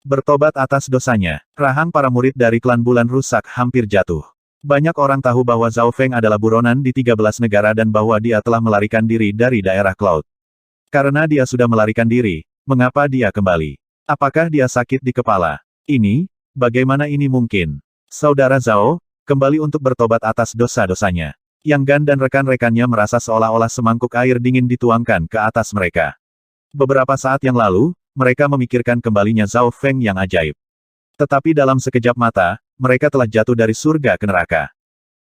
Bertobat atas dosanya, rahang para murid dari klan bulan rusak hampir jatuh. Banyak orang tahu bahwa Zhao Feng adalah buronan di 13 negara dan bahwa dia telah melarikan diri dari daerah Cloud. Karena dia sudah melarikan diri, mengapa dia kembali? Apakah dia sakit di kepala? Bagaimana ini mungkin? Saudara Zhao, kembali untuk bertobat atas dosa-dosanya. Yang Gan dan rekan-rekannya merasa seolah-olah semangkuk air dingin dituangkan ke atas mereka. Beberapa saat yang lalu, mereka memikirkan kembalinya Zhao Feng yang ajaib. Tetapi dalam sekejap mata, mereka telah jatuh dari surga ke neraka.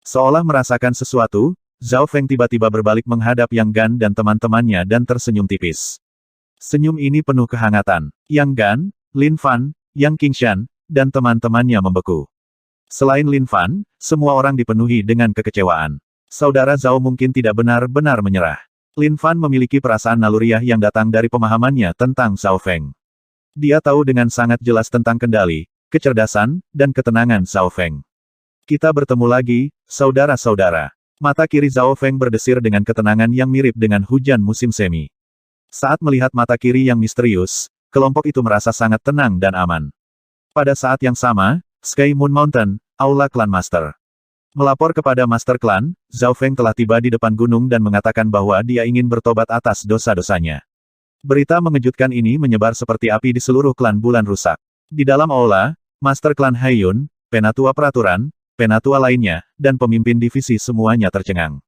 Seolah merasakan sesuatu, Zhao Feng tiba-tiba berbalik menghadap Yang Gan dan teman-temannya dan tersenyum tipis. Senyum ini penuh kehangatan. Yang Gan, Lin Fan, Yang Qingshan, dan teman-temannya membeku. Selain Lin Fan, semua orang dipenuhi dengan kekecewaan. Saudara Zhao mungkin tidak benar-benar menyerah. Lin Fan memiliki perasaan naluriah yang datang dari pemahamannya tentang Zhao Feng. Dia tahu dengan sangat jelas tentang kendali, kecerdasan, dan ketenangan Zhao Feng. Kita bertemu lagi, saudara-saudara. Mata kiri Zhao Feng berdesir dengan ketenangan yang mirip dengan hujan musim semi. Saat melihat mata kiri yang misterius, kelompok itu merasa sangat tenang dan aman. Pada saat yang sama, Sky Moon Mountain, Aula Klan Master. Melapor kepada Master Klan, Zhao Feng telah tiba di depan gunung dan mengatakan bahwa dia ingin bertobat atas dosa-dosanya. Berita mengejutkan ini menyebar seperti api di seluruh klan bulan rusak. Di dalam aula, Master Klan Haiyun, penatua peraturan, penatua lainnya, dan pemimpin divisi semuanya tercengang.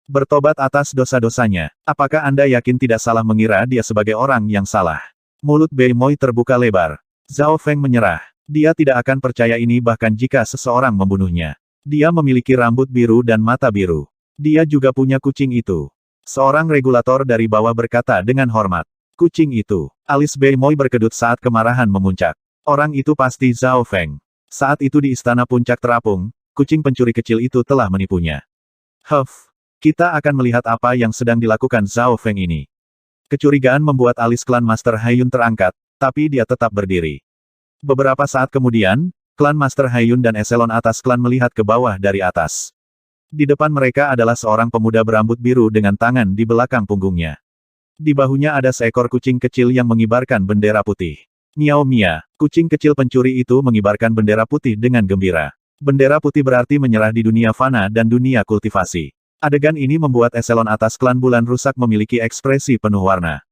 Bertobat atas dosa-dosanya, apakah Anda yakin tidak salah mengira dia sebagai orang yang salah? Mulut Bei Moi terbuka lebar. Zhao Feng menyerah. Dia tidak akan percaya ini bahkan jika seseorang membunuhnya. Dia memiliki rambut biru dan mata biru. Dia juga punya kucing itu. Seorang regulator dari bawah berkata dengan hormat. Kucing itu. Alis Bei Moi berkedut saat kemarahan memuncak. Orang itu pasti Zhao Feng. Saat itu di istana puncak terapung, kucing pencuri kecil itu telah menipunya. Kita akan melihat apa yang sedang dilakukan Zhao Feng ini. Kecurigaan membuat alis klan Master Haiyun terangkat, tapi dia tetap berdiri. Beberapa saat kemudian, klan Master Haiyun dan eselon atas klan melihat ke bawah dari atas. Di depan mereka adalah seorang pemuda berambut biru dengan tangan di belakang punggungnya. Di bahunya ada seekor kucing kecil yang mengibarkan bendera putih. Miao Mia, kucing kecil pencuri itu mengibarkan bendera putih dengan gembira. Bendera putih berarti menyerah di dunia fana dan dunia kultivasi. Adegan ini membuat eselon atas klan bulan rusak memiliki ekspresi penuh warna.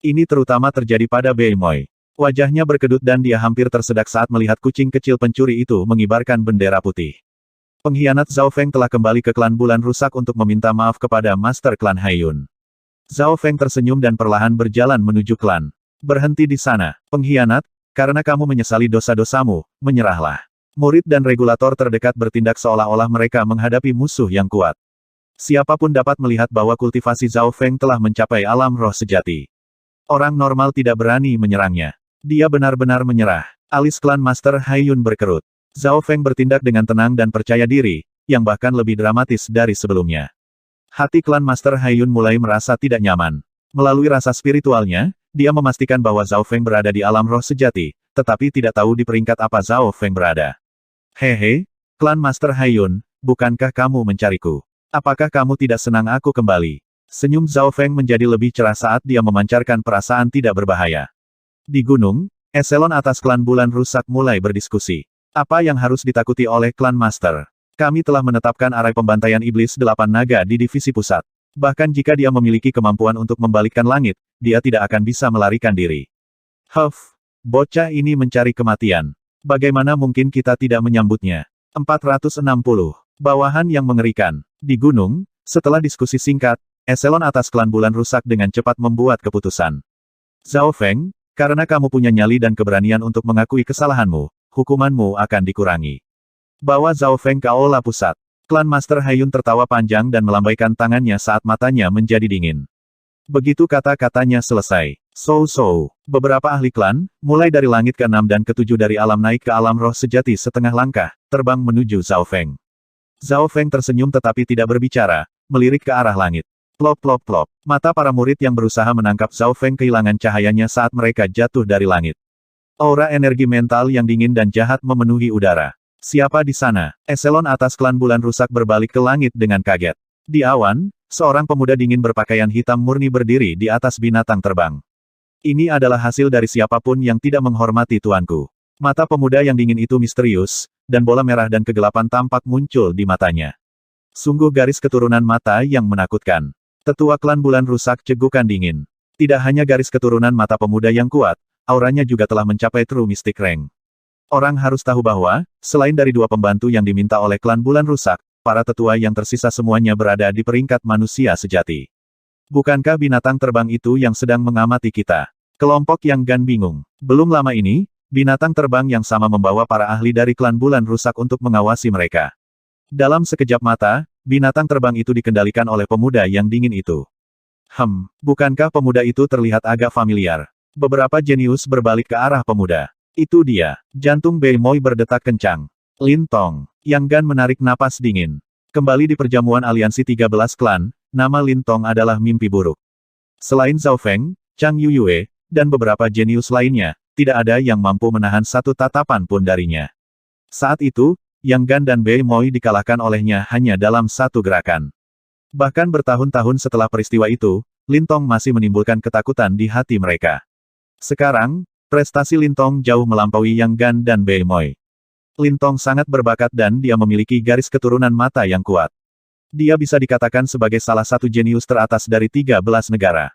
Ini terutama terjadi pada Bei Moi. Wajahnya berkedut dan dia hampir tersedak saat melihat kucing kecil pencuri itu mengibarkan bendera putih. Pengkhianat Zhao Feng telah kembali ke klan bulan rusak untuk meminta maaf kepada Master Klan Haiyun. Zhao Feng tersenyum dan perlahan berjalan menuju klan. Berhenti di sana, pengkhianat, karena kamu menyesali dosa-dosamu, menyerahlah. Murid dan regulator terdekat bertindak seolah-olah mereka menghadapi musuh yang kuat. Siapapun dapat melihat bahwa kultivasi Zhao Feng telah mencapai alam roh sejati. Orang normal tidak berani menyerangnya. Dia benar-benar menyerah. Alis klan Master Haiyun berkerut. Zhao Feng bertindak dengan tenang dan percaya diri, yang bahkan lebih dramatis dari sebelumnya. Hati klan Master Haiyun mulai merasa tidak nyaman. Melalui rasa spiritualnya, dia memastikan bahwa Zhao Feng berada di alam roh sejati, tetapi tidak tahu di peringkat apa Zhao Feng berada. Hehe, klan Master Haiyun, bukankah kamu mencariku? Apakah kamu tidak senang aku kembali? Senyum Zhao Feng menjadi lebih cerah saat dia memancarkan perasaan tidak berbahaya. Di gunung, eselon atas klan bulan rusak mulai berdiskusi. Apa yang harus ditakuti oleh klan Master? Kami telah menetapkan arai pembantaian iblis 8 naga di divisi pusat. Bahkan jika dia memiliki kemampuan untuk membalikkan langit, dia tidak akan bisa melarikan diri. Bocah ini mencari kematian. Bagaimana mungkin kita tidak menyambutnya? 460. Bawahan yang mengerikan. Di gunung, setelah diskusi singkat, eselon atas klan bulan rusak dengan cepat membuat keputusan. Zhao Feng, karena kamu punya nyali dan keberanian untuk mengakui kesalahanmu, hukumanmu akan dikurangi. Bawa Zhao Feng ke aula pusat. Klan Master Haiyun tertawa panjang dan melambaikan tangannya saat matanya menjadi dingin. Begitu kata-katanya selesai. Beberapa ahli klan, mulai dari langit ke-6 dan ke-7 dari alam naik ke alam roh sejati setengah langkah, terbang menuju Zhao Feng. Zhao Feng tersenyum tetapi tidak berbicara, melirik ke arah langit. Plop. Mata para murid yang berusaha menangkap Zhao Feng kehilangan cahayanya saat mereka jatuh dari langit. Aura energi mental yang dingin dan jahat memenuhi udara. Siapa di sana? Eselon atas klan bulan rusak berbalik ke langit dengan kaget. Di awan, seorang pemuda dingin berpakaian hitam murni berdiri di atas binatang terbang. Ini adalah hasil dari siapapun yang tidak menghormati tuanku. Mata pemuda yang dingin itu misterius, dan bola merah dan kegelapan tampak muncul di matanya. Sungguh garis keturunan mata yang menakutkan. Tetua klan bulan rusak cegukan dingin. Tidak hanya garis keturunan mata pemuda yang kuat, auranya juga telah mencapai True Mystic Rank. Orang harus tahu bahwa, selain dari dua pembantu yang diminta oleh klan bulan rusak, para tetua yang tersisa semuanya berada di peringkat manusia sejati. Bukankah binatang terbang itu yang sedang mengamati kita? Kelompok yang Gan bingung. Belum lama ini, binatang terbang yang sama membawa para ahli dari klan bulan rusak untuk mengawasi mereka. Dalam sekejap mata, binatang terbang itu dikendalikan oleh pemuda yang dingin itu. Bukankah pemuda itu terlihat agak familiar? Beberapa jenius berbalik ke arah pemuda. Itu dia. Jantung Bei Moi berdetak kencang. Lin Tong. Yang Gan menarik napas dingin. Kembali di perjamuan aliansi 13 klan, nama Lin Tong adalah mimpi buruk. Selain Zhao Feng, Chang Yuyue, dan beberapa jenius lainnya, tidak ada yang mampu menahan satu tatapan pun darinya. Saat itu, Yang Gan dan Bei Moi dikalahkan olehnya hanya dalam satu gerakan. Bahkan bertahun-tahun setelah peristiwa itu, Lin Tong masih menimbulkan ketakutan di hati mereka. Sekarang, prestasi Lin Tong jauh melampaui Yang Gan dan Bei Moi. Lin Tong sangat berbakat dan dia memiliki garis keturunan mata yang kuat. Dia bisa dikatakan sebagai salah satu jenius teratas dari 13 negara.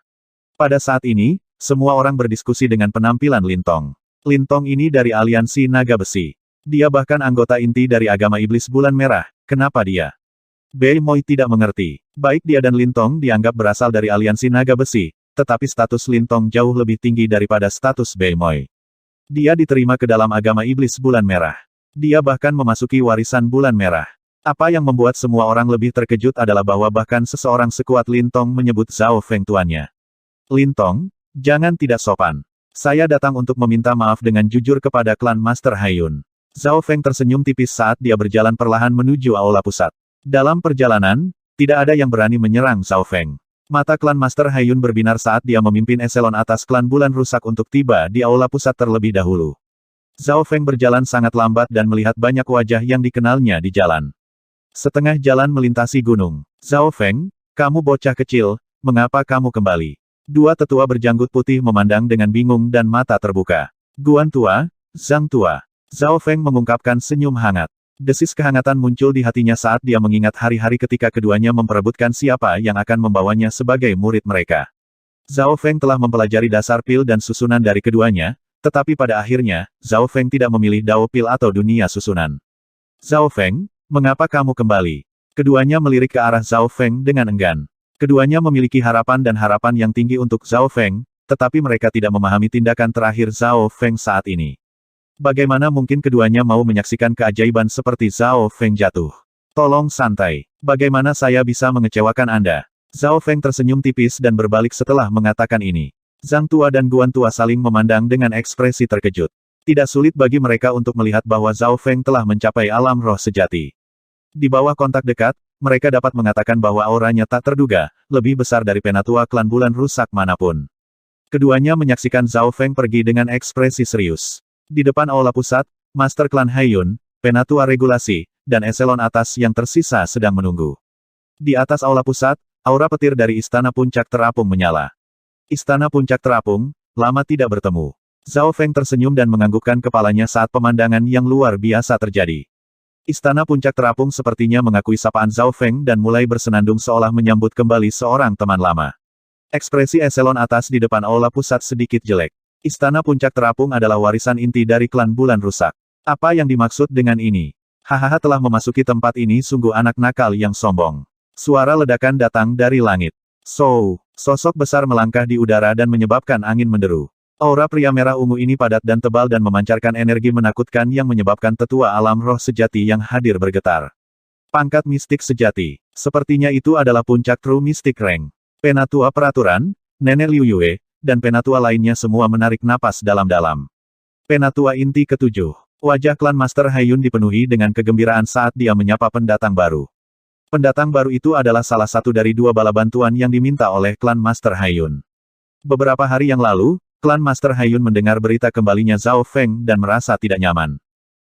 Pada saat ini, semua orang berdiskusi dengan penampilan Lin Tong. Lin Tong ini dari aliansi naga besi. Dia bahkan anggota inti dari agama iblis bulan merah. Kenapa dia? Bei Moi tidak mengerti. Baik dia dan Lin Tong dianggap berasal dari aliansi naga besi, tetapi status Lin Tong jauh lebih tinggi daripada status Bei Moi. Dia diterima ke dalam agama iblis bulan merah. Dia bahkan memasuki warisan bulan merah. Apa yang membuat semua orang lebih terkejut adalah bahwa bahkan seseorang sekuat Lin Tong menyebut Zhao Feng tuannya. Lin Tong, jangan tidak sopan. Saya datang untuk meminta maaf dengan jujur kepada klan Master Haiyun. Zhao Feng tersenyum tipis saat dia berjalan perlahan menuju aula pusat. Dalam perjalanan, tidak ada yang berani menyerang Zhao Feng. Mata klan Master Haiyun berbinar saat dia memimpin eselon atas klan bulan rusak untuk tiba di aula pusat terlebih dahulu. Zhao Feng berjalan sangat lambat dan melihat banyak wajah yang dikenalnya di jalan. Setengah jalan melintasi gunung. Zhao Feng, kamu bocah kecil, mengapa kamu kembali? Dua tetua berjanggut putih memandang dengan bingung dan mata terbuka. Guan tua, Zhang tua. Zhao Feng mengungkapkan senyum hangat. Desis kehangatan muncul di hatinya saat dia mengingat hari-hari ketika keduanya memperebutkan siapa yang akan membawanya sebagai murid mereka. Zhao Feng telah mempelajari dasar pil dan susunan dari keduanya, tetapi pada akhirnya, Zhao Feng tidak memilih Dao Pil atau dunia susunan. Zhao Feng, mengapa kamu kembali? Keduanya melirik ke arah Zhao Feng dengan enggan. Keduanya memiliki harapan dan harapan yang tinggi untuk Zhao Feng, tetapi mereka tidak memahami tindakan terakhir Zhao Feng saat ini. Bagaimana mungkin keduanya mau menyaksikan keajaiban seperti Zhao Feng jatuh? Tolong santai. Bagaimana saya bisa mengecewakan Anda? Zhao Feng tersenyum tipis dan berbalik setelah mengatakan ini. Zhang tua dan Guan tua saling memandang dengan ekspresi terkejut. Tidak sulit bagi mereka untuk melihat bahwa Zhao Feng telah mencapai alam roh sejati. Di bawah kontak dekat, mereka dapat mengatakan bahwa auranya tak terduga, lebih besar dari penatua klan bulan rusak manapun. Keduanya menyaksikan Zhao Feng pergi dengan ekspresi serius. Di depan aula pusat, Master Klan Haiyun, penatua regulasi, dan eselon atas yang tersisa sedang menunggu. Di atas aula pusat, aura petir dari Istana Puncak Terapung menyala. Istana Puncak Terapung, lama tidak bertemu. Zhao Feng tersenyum dan menganggukkan kepalanya saat pemandangan yang luar biasa terjadi. Istana Puncak Terapung sepertinya mengakui sapaan Zhao Feng dan mulai bersenandung seolah menyambut kembali seorang teman lama. Ekspresi eselon atas di depan aula pusat sedikit jelek. Istana Puncak Terapung adalah warisan inti dari klan bulan rusak. Apa yang dimaksud dengan ini? Hahaha telah memasuki tempat ini sungguh anak nakal yang sombong. Suara ledakan datang dari langit. Sosok besar melangkah di udara dan menyebabkan angin menderu. Aura pria merah ungu ini padat dan tebal dan memancarkan energi menakutkan yang menyebabkan tetua alam roh sejati yang hadir bergetar. Pangkat mistik sejati. Sepertinya itu adalah puncak True Mystic Rank. Penatua peraturan, Nenek Liu Yue, dan penatua lainnya semua menarik napas dalam-dalam. Penatua inti ketujuh. Wajah klan Master Haiyun dipenuhi dengan kegembiraan saat dia menyapa pendatang baru. Pendatang baru itu adalah salah satu dari dua bala bantuan yang diminta oleh klan Master Haiyun. Beberapa hari yang lalu, klan Master Haiyun mendengar berita kembalinya Zhao Feng dan merasa tidak nyaman.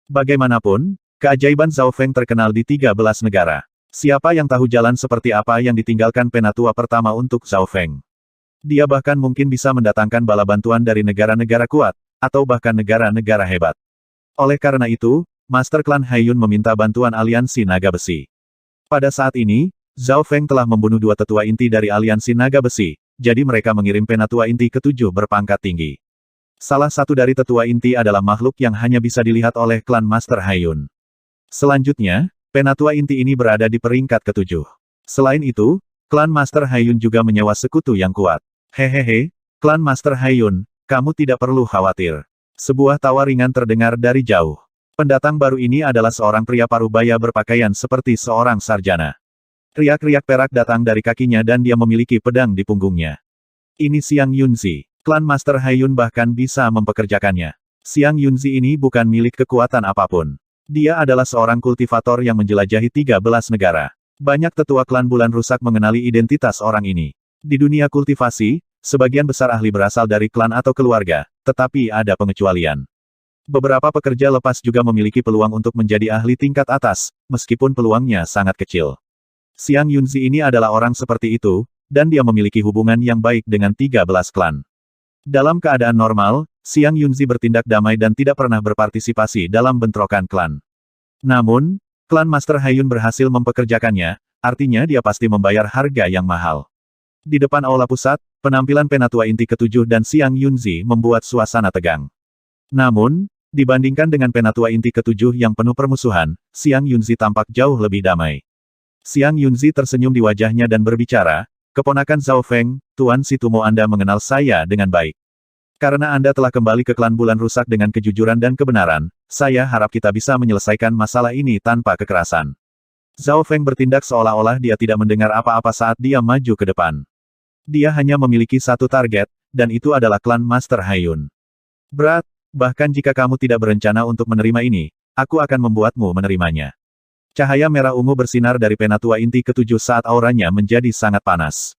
Bagaimanapun, keajaiban Zhao Feng terkenal di 13 negara. Siapa yang tahu jalan seperti apa yang ditinggalkan penatua pertama untuk Zhao Feng? Dia bahkan mungkin bisa mendatangkan bala bantuan dari negara-negara kuat, atau bahkan negara-negara hebat. Oleh karena itu, Master Klan Haiyun meminta bantuan aliansi naga besi. Pada saat ini, Zhao Feng telah membunuh dua tetua inti dari aliansi naga besi, jadi mereka mengirim penatua inti ketujuh berpangkat tinggi. Salah satu dari tetua inti adalah makhluk yang hanya bisa dilihat oleh klan Master Haiyun. Selanjutnya, penatua inti ini berada di peringkat ketujuh. Selain itu, klan Master Haiyun juga menyewa sekutu yang kuat. Hehehe, klan Master Haiyun, kamu tidak perlu khawatir. Sebuah tawa ringan terdengar dari jauh. Pendatang baru ini adalah seorang pria parubaya berpakaian seperti seorang sarjana. Riak-riak perak datang dari kakinya dan dia memiliki pedang di punggungnya. Ini Xiang Yunzi. Klan Master Haiyun bahkan bisa mempekerjakannya. Xiang Yunzi ini bukan milik kekuatan apapun. Dia adalah seorang kultivator yang menjelajahi 13 negara. Banyak tetua klan bulan rusak mengenali identitas orang ini. Di dunia kultivasi, sebagian besar ahli berasal dari klan atau keluarga, tetapi ada pengecualian. Beberapa pekerja lepas juga memiliki peluang untuk menjadi ahli tingkat atas, meskipun peluangnya sangat kecil. Xiang Yunzi ini adalah orang seperti itu, dan dia memiliki hubungan yang baik dengan 13 klan. Dalam keadaan normal, Xiang Yunzi bertindak damai dan tidak pernah berpartisipasi dalam bentrokan klan. Namun, klan Master Haiyun berhasil mempekerjakannya, artinya dia pasti membayar harga yang mahal. Di depan aula pusat, penampilan penatua inti ketujuh dan Xiang Yunzi membuat suasana tegang. Namun, dibandingkan dengan penatua inti ketujuh yang penuh permusuhan, Xiang Yunzi tampak jauh lebih damai. Xiang Yunzi tersenyum di wajahnya dan berbicara, "Keponakan Zhao Feng, Tuan Situmo Anda mengenal saya dengan baik. Karena Anda telah kembali ke klan bulan rusak dengan kejujuran dan kebenaran, saya harap kita bisa menyelesaikan masalah ini tanpa kekerasan." Zhao Feng bertindak seolah-olah dia tidak mendengar apa-apa saat dia maju ke depan. Dia hanya memiliki satu target, dan itu adalah klan Master Haiyun. "Berat. Bahkan jika kamu tidak berencana untuk menerima ini, aku akan membuatmu menerimanya." Cahaya merah ungu bersinar dari penatua inti ketujuh saat auranya menjadi sangat panas.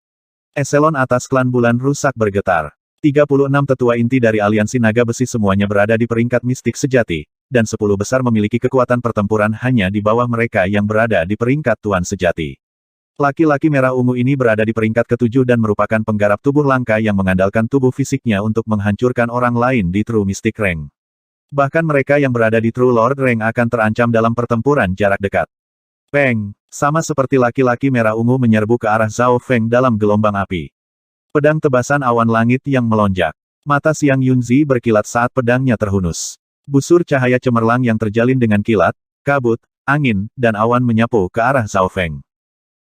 Eselon atas klan bulan rusak bergetar. 36 tetua inti dari aliansi naga besi semuanya berada di peringkat mistik sejati, dan 10 besar memiliki kekuatan pertempuran hanya di bawah mereka yang berada di peringkat tuan sejati. Laki-laki merah ungu ini berada di peringkat ketujuh dan merupakan penggarap tubuh langka yang mengandalkan tubuh fisiknya untuk menghancurkan orang lain di True Mystic Rank. Bahkan mereka yang berada di True Lord Rank akan terancam dalam pertempuran jarak dekat. Peng! Sama seperti laki-laki merah ungu menyerbu ke arah Zhao Feng dalam gelombang api. Pedang tebasan awan langit yang melonjak. Mata Xiang Yunzi berkilat saat pedangnya terhunus. Busur cahaya cemerlang yang terjalin dengan kilat, kabut, angin, dan awan menyapu ke arah Zhao Feng.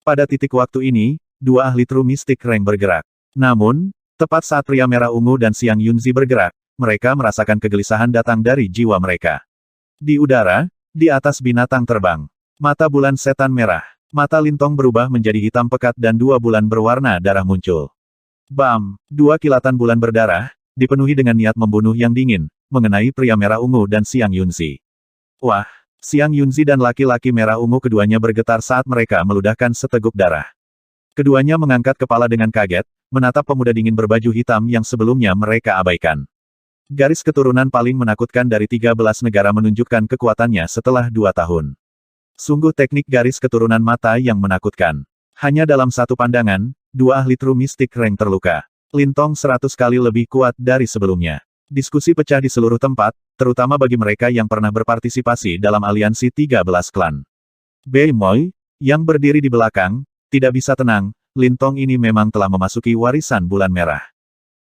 Pada titik waktu ini, dua ahli True Mystic Rank bergerak. Namun, tepat saat pria merah ungu dan Xiang Yunzi bergerak, mereka merasakan kegelisahan datang dari jiwa mereka. Di udara, di atas binatang terbang. Mata bulan setan merah. Mata Lintong berubah menjadi hitam pekat dan dua bulan berwarna darah muncul. Bam! Dua kilatan bulan berdarah, dipenuhi dengan niat membunuh yang dingin, mengenai pria merah ungu dan Xiang Yunzi. Wah! Xiang Yunzi dan laki-laki merah ungu keduanya bergetar saat mereka meludahkan seteguk darah. Keduanya mengangkat kepala dengan kaget, menatap pemuda dingin berbaju hitam yang sebelumnya mereka abaikan. Garis keturunan paling menakutkan dari 13 negara menunjukkan kekuatannya setelah 2 tahun. Sungguh teknik garis keturunan mata yang menakutkan. Hanya dalam satu pandangan, dua ahli True Mystic Rank terluka. Lintong 100 kali lebih kuat dari sebelumnya. Diskusi pecah di seluruh tempat, terutama bagi mereka yang pernah berpartisipasi dalam aliansi 13 klan. Bei Moi, yang berdiri di belakang, tidak bisa tenang, Lintong ini memang telah memasuki warisan bulan merah.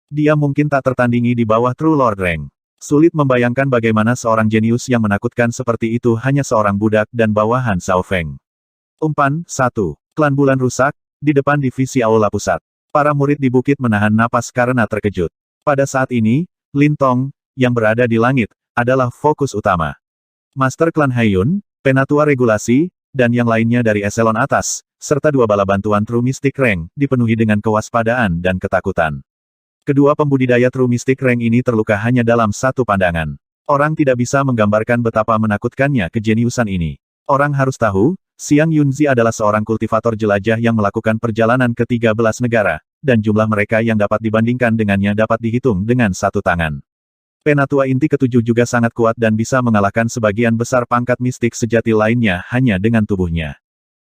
Dia mungkin tak tertandingi di bawah True Lord Rank. Sulit membayangkan bagaimana seorang jenius yang menakutkan seperti itu hanya seorang budak dan bawahan Zhao Feng. Umpan 1. Klan bulan rusak, di depan divisi aula pusat. Para murid di bukit menahan napas karena terkejut. Pada saat ini, Lintong, yang berada di langit, adalah fokus utama. Master Klan Haiyun, penatua regulasi, dan yang lainnya dari eselon atas, serta dua bala bantuan True Mystic Rank, dipenuhi dengan kewaspadaan dan ketakutan. Kedua pembudidaya True Mystic Rank ini terluka hanya dalam satu pandangan. Orang tidak bisa menggambarkan betapa menakutkannya kejeniusan ini. Orang harus tahu, Xiang Yunzi adalah seorang kultivator jelajah yang melakukan perjalanan ke 13 negara, dan jumlah mereka yang dapat dibandingkan dengannya dapat dihitung dengan satu tangan. Penatua inti ketujuh juga sangat kuat dan bisa mengalahkan sebagian besar pangkat mistik sejati lainnya hanya dengan tubuhnya.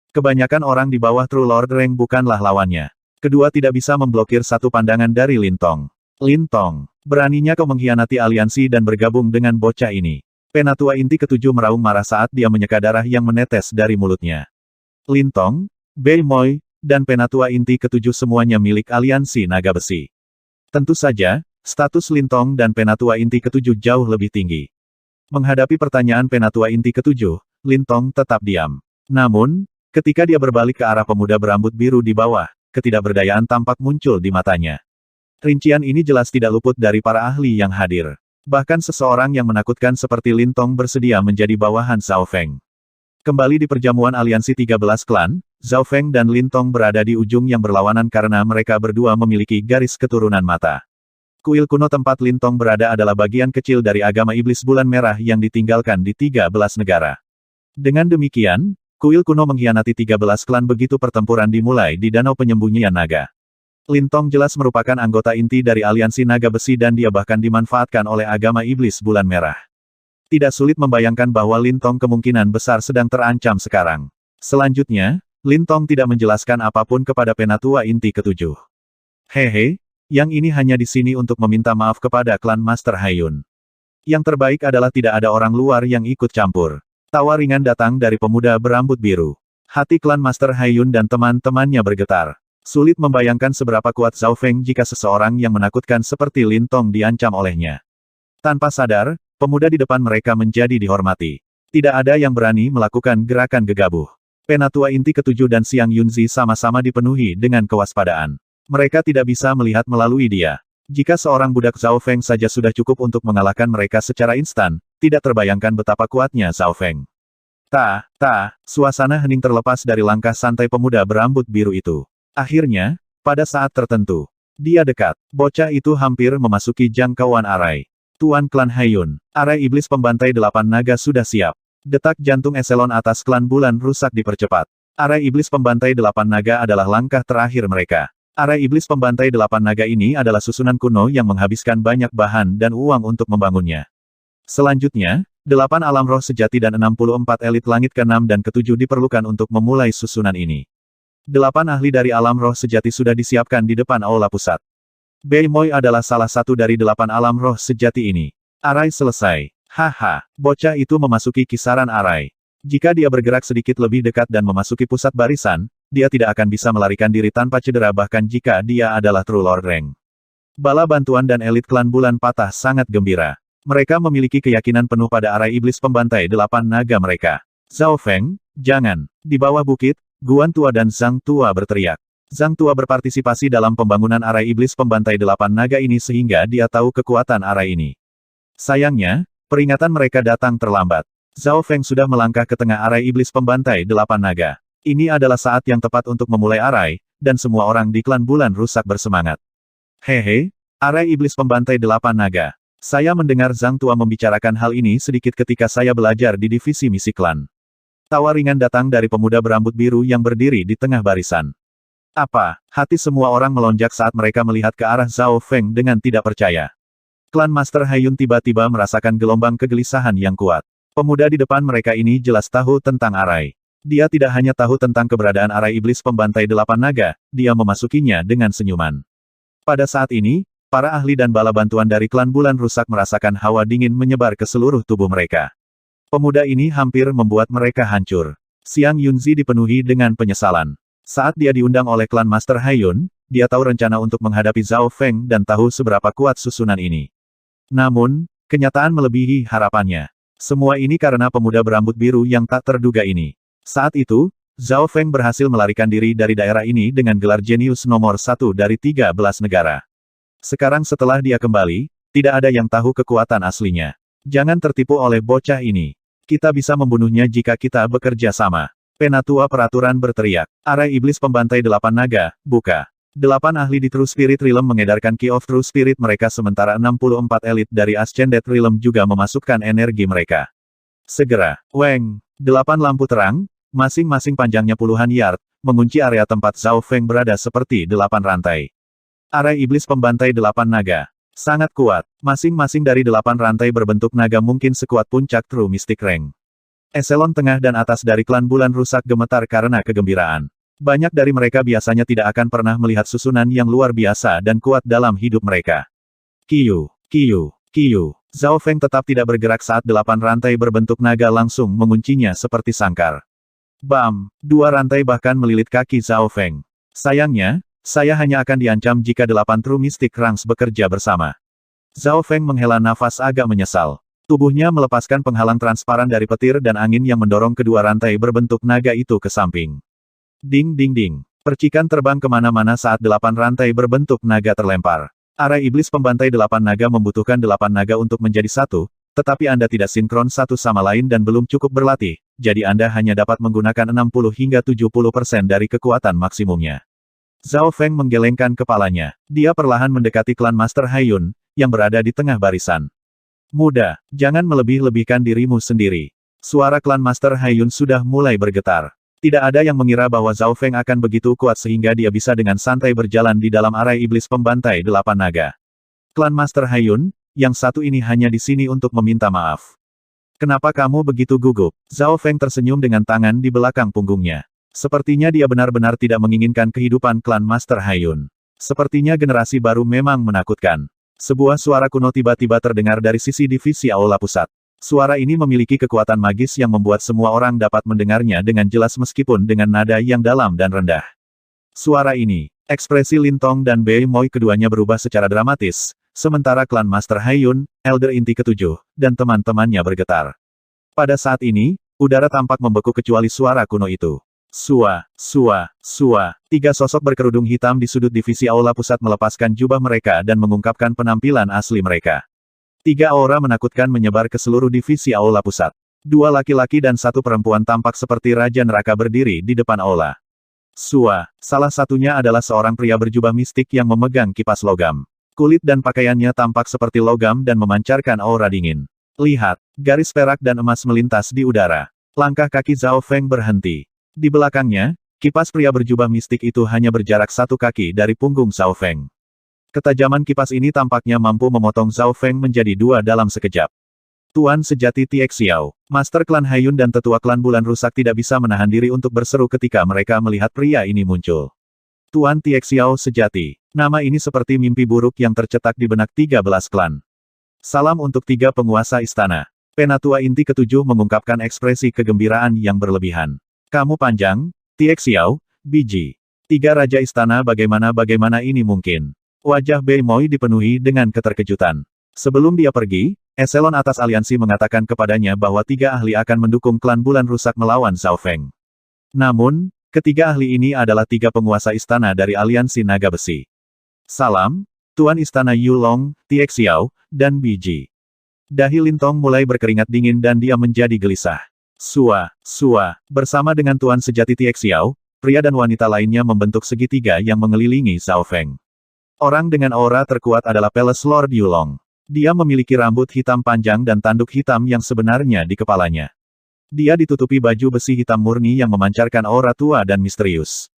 Kebanyakan orang di bawah True Lord Rank bukanlah lawannya. Kedua tidak bisa memblokir satu pandangan dari Lintong. Lintong, beraninya kau mengkhianati aliansi dan bergabung dengan bocah ini. Penatua inti ketujuh meraung marah saat dia menyeka darah yang menetes dari mulutnya. Lintong, Bei Moi, dan Penatua inti ketujuh semuanya milik aliansi naga besi. Tentu saja, status Lintong dan Penatua inti ketujuh jauh lebih tinggi. Menghadapi pertanyaan Penatua inti ketujuh, Lintong tetap diam. Namun, ketika dia berbalik ke arah pemuda berambut biru di bawah, ketidakberdayaan tampak muncul di matanya. Rincian ini jelas tidak luput dari para ahli yang hadir. Bahkan seseorang yang menakutkan seperti Lintong bersedia menjadi bawahan Zhao Feng. Kembali di perjamuan aliansi 13 klan, Zhao Feng dan Lintong berada di ujung yang berlawanan karena mereka berdua memiliki garis keturunan mata. Kuil kuno tempat Lintong berada adalah bagian kecil dari agama iblis bulan merah yang ditinggalkan di 13 negara. Dengan demikian, kuil kuno mengkhianati 13 klan begitu pertempuran dimulai di Danau Penyembunyian Naga. Lintong jelas merupakan anggota inti dari aliansi naga besi dan dia bahkan dimanfaatkan oleh agama iblis bulan merah. Tidak sulit membayangkan bahwa Lintong kemungkinan besar sedang terancam sekarang. Selanjutnya, Lintong tidak menjelaskan apapun kepada Penatua inti ketujuh. Hehe, yang ini hanya di sini untuk meminta maaf kepada klan Master Haiyun. Yang terbaik adalah tidak ada orang luar yang ikut campur. Tawa ringan datang dari pemuda berambut biru. Hati klan Master Haiyun dan teman-temannya bergetar. Sulit membayangkan seberapa kuat Zhao Feng jika seseorang yang menakutkan seperti Lintong diancam olehnya. Tanpa sadar, pemuda di depan mereka menjadi dihormati. Tidak ada yang berani melakukan gerakan gegabah. Penatua inti ketujuh dan Xiang Yunzi sama-sama dipenuhi dengan kewaspadaan. Mereka tidak bisa melihat melalui dia. Jika seorang budak Zhao Feng saja sudah cukup untuk mengalahkan mereka secara instan, tidak terbayangkan betapa kuatnya Zhao Feng. Suasana hening terlepas dari langkah santai pemuda berambut biru itu. Akhirnya, pada saat tertentu, dia dekat. Bocah itu hampir memasuki jangkauan arai. Tuan klan Haiyun, arai iblis pembantai 8 naga sudah siap. Detak jantung eselon atas klan bulan rusak dipercepat. Arai iblis pembantai 8 naga adalah langkah terakhir mereka. Arai iblis pembantai 8 naga ini adalah susunan kuno yang menghabiskan banyak bahan dan uang untuk membangunnya. Selanjutnya, 8 alam roh sejati dan 64 elit langit ke-6 dan ke-7 diperlukan untuk memulai susunan ini. 8 ahli dari alam roh sejati sudah disiapkan di depan aula pusat. Bei Moi adalah salah satu dari 8 alam roh sejati ini. Arai selesai. Haha, bocah itu memasuki kisaran arai. Jika dia bergerak sedikit lebih dekat dan memasuki pusat barisan, dia tidak akan bisa melarikan diri tanpa cedera bahkan jika dia adalah True Lord Rank. Bala bantuan dan elit klan bulan patah sangat gembira. Mereka memiliki keyakinan penuh pada arai iblis pembantai 8 naga mereka. Zhao Feng, jangan. Di bawah bukit, Guan Tua dan Zhang Tua berteriak. Zhang Tua berpartisipasi dalam pembangunan arai iblis pembantai 8 naga ini sehingga dia tahu kekuatan arai ini. Sayangnya, peringatan mereka datang terlambat. Zhao Feng sudah melangkah ke tengah arai iblis pembantai 8 naga. Ini adalah saat yang tepat untuk memulai arai, dan semua orang di klan bulan rusak bersemangat. Hehe, arai iblis pembantai 8 naga. Saya mendengar Zhang Tua membicarakan hal ini sedikit ketika saya belajar di divisi misi klan. Tawa ringan datang dari pemuda berambut biru yang berdiri di tengah barisan. Apa? Hati semua orang melonjak saat mereka melihat ke arah Zhao Feng dengan tidak percaya. Klan Master Haiyun tiba-tiba merasakan gelombang kegelisahan yang kuat. Pemuda di depan mereka ini jelas tahu tentang arai. Dia tidak hanya tahu tentang keberadaan arai iblis pembantai 8 naga, dia memasukinya dengan senyuman. Pada saat ini, para ahli dan bala bantuan dari klan bulan rusak merasakan hawa dingin menyebar ke seluruh tubuh mereka. Pemuda ini hampir membuat mereka hancur. Xiang Yunzi dipenuhi dengan penyesalan. Saat dia diundang oleh klan Master Haiyun, dia tahu rencana untuk menghadapi Zhao Feng dan tahu seberapa kuat susunan ini. Namun, kenyataan melebihi harapannya. Semua ini karena pemuda berambut biru yang tak terduga ini. Saat itu, Zhao Feng berhasil melarikan diri dari daerah ini dengan gelar jenius nomor 1 dari 13 negara. Sekarang setelah dia kembali, tidak ada yang tahu kekuatan aslinya. Jangan tertipu oleh bocah ini. Kita bisa membunuhnya jika kita bekerja sama. Penatua peraturan berteriak. Arai iblis pembantai 8 naga, buka. 8 ahli di True Spirit Realm mengedarkan Key of True Spirit mereka sementara 64 elit dari Ascended Realm juga memasukkan energi mereka. Segera, Weng, 8 lampu terang, masing-masing panjangnya puluhan yard, mengunci area tempat Zhao Feng berada seperti 8 rantai. Arai iblis pembantai 8 naga. Sangat kuat. Masing-masing dari 8 rantai berbentuk naga mungkin sekuat puncak True Mystic Rank. Eselon tengah dan atas dari klan bulan rusak gemetar karena kegembiraan. Banyak dari mereka biasanya tidak akan pernah melihat susunan yang luar biasa dan kuat dalam hidup mereka. Kiyu, Kiyu, Kiyu. Zhao Feng tetap tidak bergerak saat 8 rantai berbentuk naga langsung menguncinya seperti sangkar. Bam! 2 rantai bahkan melilit kaki Zhao Feng. Sayangnya, saya hanya akan diancam jika 8 True Mystic Ranks bekerja bersama. Zhao Feng menghela nafas agak menyesal. Tubuhnya melepaskan penghalang transparan dari petir dan angin yang mendorong kedua rantai berbentuk naga itu ke samping. Ding ding ding. Percikan terbang kemana-mana saat 8 rantai berbentuk naga terlempar. Arai iblis pembantai 8 naga membutuhkan 8 naga untuk menjadi satu, tetapi Anda tidak sinkron satu sama lain dan belum cukup berlatih, jadi Anda hanya dapat menggunakan 60 hingga 70% dari kekuatan maksimumnya. Zhao Feng menggelengkan kepalanya. Dia perlahan mendekati klan Master Haiyun, yang berada di tengah barisan. Muda, jangan melebih-lebihkan dirimu sendiri. Suara klan Master Haiyun sudah mulai bergetar. Tidak ada yang mengira bahwa Zhao Feng akan begitu kuat sehingga dia bisa dengan santai berjalan di dalam arai iblis pembantai 8 naga. Klan Master Haiyun, yang satu ini hanya di sini untuk meminta maaf. Kenapa kamu begitu gugup? Zhao Feng tersenyum dengan tangan di belakang punggungnya. Sepertinya dia benar-benar tidak menginginkan kehidupan klan Master Haiyun. Sepertinya generasi baru memang menakutkan. Sebuah suara kuno tiba-tiba terdengar dari sisi divisi Aula Pusat. Suara ini memiliki kekuatan magis yang membuat semua orang dapat mendengarnya dengan jelas meskipun dengan nada yang dalam dan rendah. Suara ini, ekspresi Lin Tong dan Bei Moi keduanya berubah secara dramatis, sementara klan Master Haiyun, Elder Inti ke-7, dan teman-temannya bergetar. Pada saat ini, udara tampak membeku kecuali suara kuno itu. Sua, sua, sua. 3 sosok berkerudung hitam di sudut divisi Aula Pusat melepaskan jubah mereka dan mengungkapkan penampilan asli mereka. 3 aura menakutkan menyebar ke seluruh divisi Aula Pusat. 2 laki-laki dan 1 perempuan tampak seperti Raja Neraka berdiri di depan aula. Sua, salah satunya adalah seorang pria berjubah mistik yang memegang kipas logam. Kulit dan pakaiannya tampak seperti logam dan memancarkan aura dingin. Lihat, garis perak dan emas melintas di udara. Langkah kaki Zhao Feng berhenti. Di belakangnya, kipas pria berjubah mistik itu hanya berjarak 1 kaki dari punggung Zhao Feng. Ketajaman kipas ini tampaknya mampu memotong Zhao Feng menjadi 2 dalam sekejap. Tuan sejati Tie Xiao, Master klan Haiyun dan tetua klan Bulan Rusak tidak bisa menahan diri untuk berseru ketika mereka melihat pria ini muncul. Tuan Tie Xiao sejati, nama ini seperti mimpi buruk yang tercetak di benak 13 klan. Salam untuk 3 penguasa istana. Penatua Inti ke-7 mengungkapkan ekspresi kegembiraan yang berlebihan. Kamu panjang, Tie Xiao, biji. 3 raja istana bagaimana ini mungkin? Wajah Bei Moi dipenuhi dengan keterkejutan. Sebelum dia pergi, eselon atas aliansi mengatakan kepadanya bahwa 3 ahli akan mendukung klan Bulan Rusak melawan Zhao Feng. Namun, ketiga ahli ini adalah 3 penguasa istana dari aliansi naga besi. Salam, Tuan Istana Yulong, Tie Xiao, dan biji. Dahi Lin Tong mulai berkeringat dingin dan dia menjadi gelisah. Sua, sua, bersama dengan Tuan sejati Tie Xiao, pria dan wanita lainnya membentuk segitiga yang mengelilingi Zhao Feng. Orang dengan aura terkuat adalah Palace Lord Yulong. Dia memiliki rambut hitam panjang dan tanduk hitam yang sebenarnya di kepalanya. Dia ditutupi baju besi hitam murni yang memancarkan aura tua dan misterius.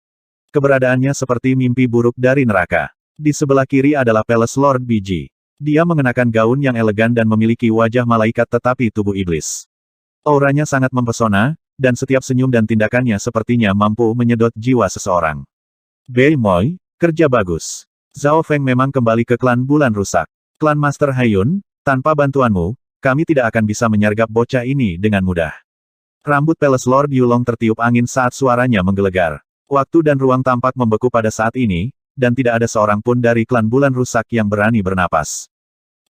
Keberadaannya seperti mimpi buruk dari neraka. Di sebelah kiri adalah Palace Lord Biji. Dia mengenakan gaun yang elegan dan memiliki wajah malaikat tetapi tubuh iblis. Auranya sangat mempesona, dan setiap senyum dan tindakannya sepertinya mampu menyedot jiwa seseorang. Bei Moi, kerja bagus. Zhao Feng memang kembali ke klan Bulan Rusak. Klan Master Haiyun, tanpa bantuanmu, kami tidak akan bisa menyergap bocah ini dengan mudah. Rambut Palace Lord Yulong tertiup angin saat suaranya menggelegar. Waktu dan ruang tampak membeku pada saat ini, dan tidak ada seorang pun dari klan Bulan Rusak yang berani bernapas.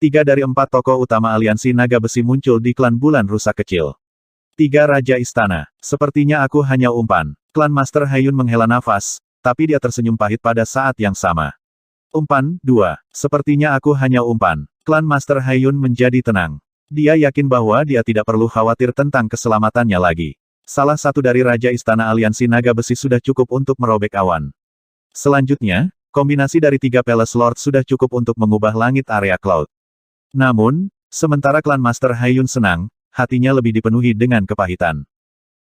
3 dari 4 tokoh utama aliansi naga besi muncul di klan Bulan Rusak kecil. 3 Raja Istana. Sepertinya aku hanya umpan. Klan Master Haiyun menghela nafas, tapi dia tersenyum pahit pada saat yang sama. Umpan, 2. Sepertinya aku hanya umpan. Klan Master Haiyun menjadi tenang. Dia yakin bahwa dia tidak perlu khawatir tentang keselamatannya lagi. Salah satu dari Raja Istana Aliansi Naga Besi sudah cukup untuk merobek awan. Selanjutnya, kombinasi dari 3 Palace Lord sudah cukup untuk mengubah langit area cloud. Namun, sementara klan Master Haiyun senang, hatinya lebih dipenuhi dengan kepahitan.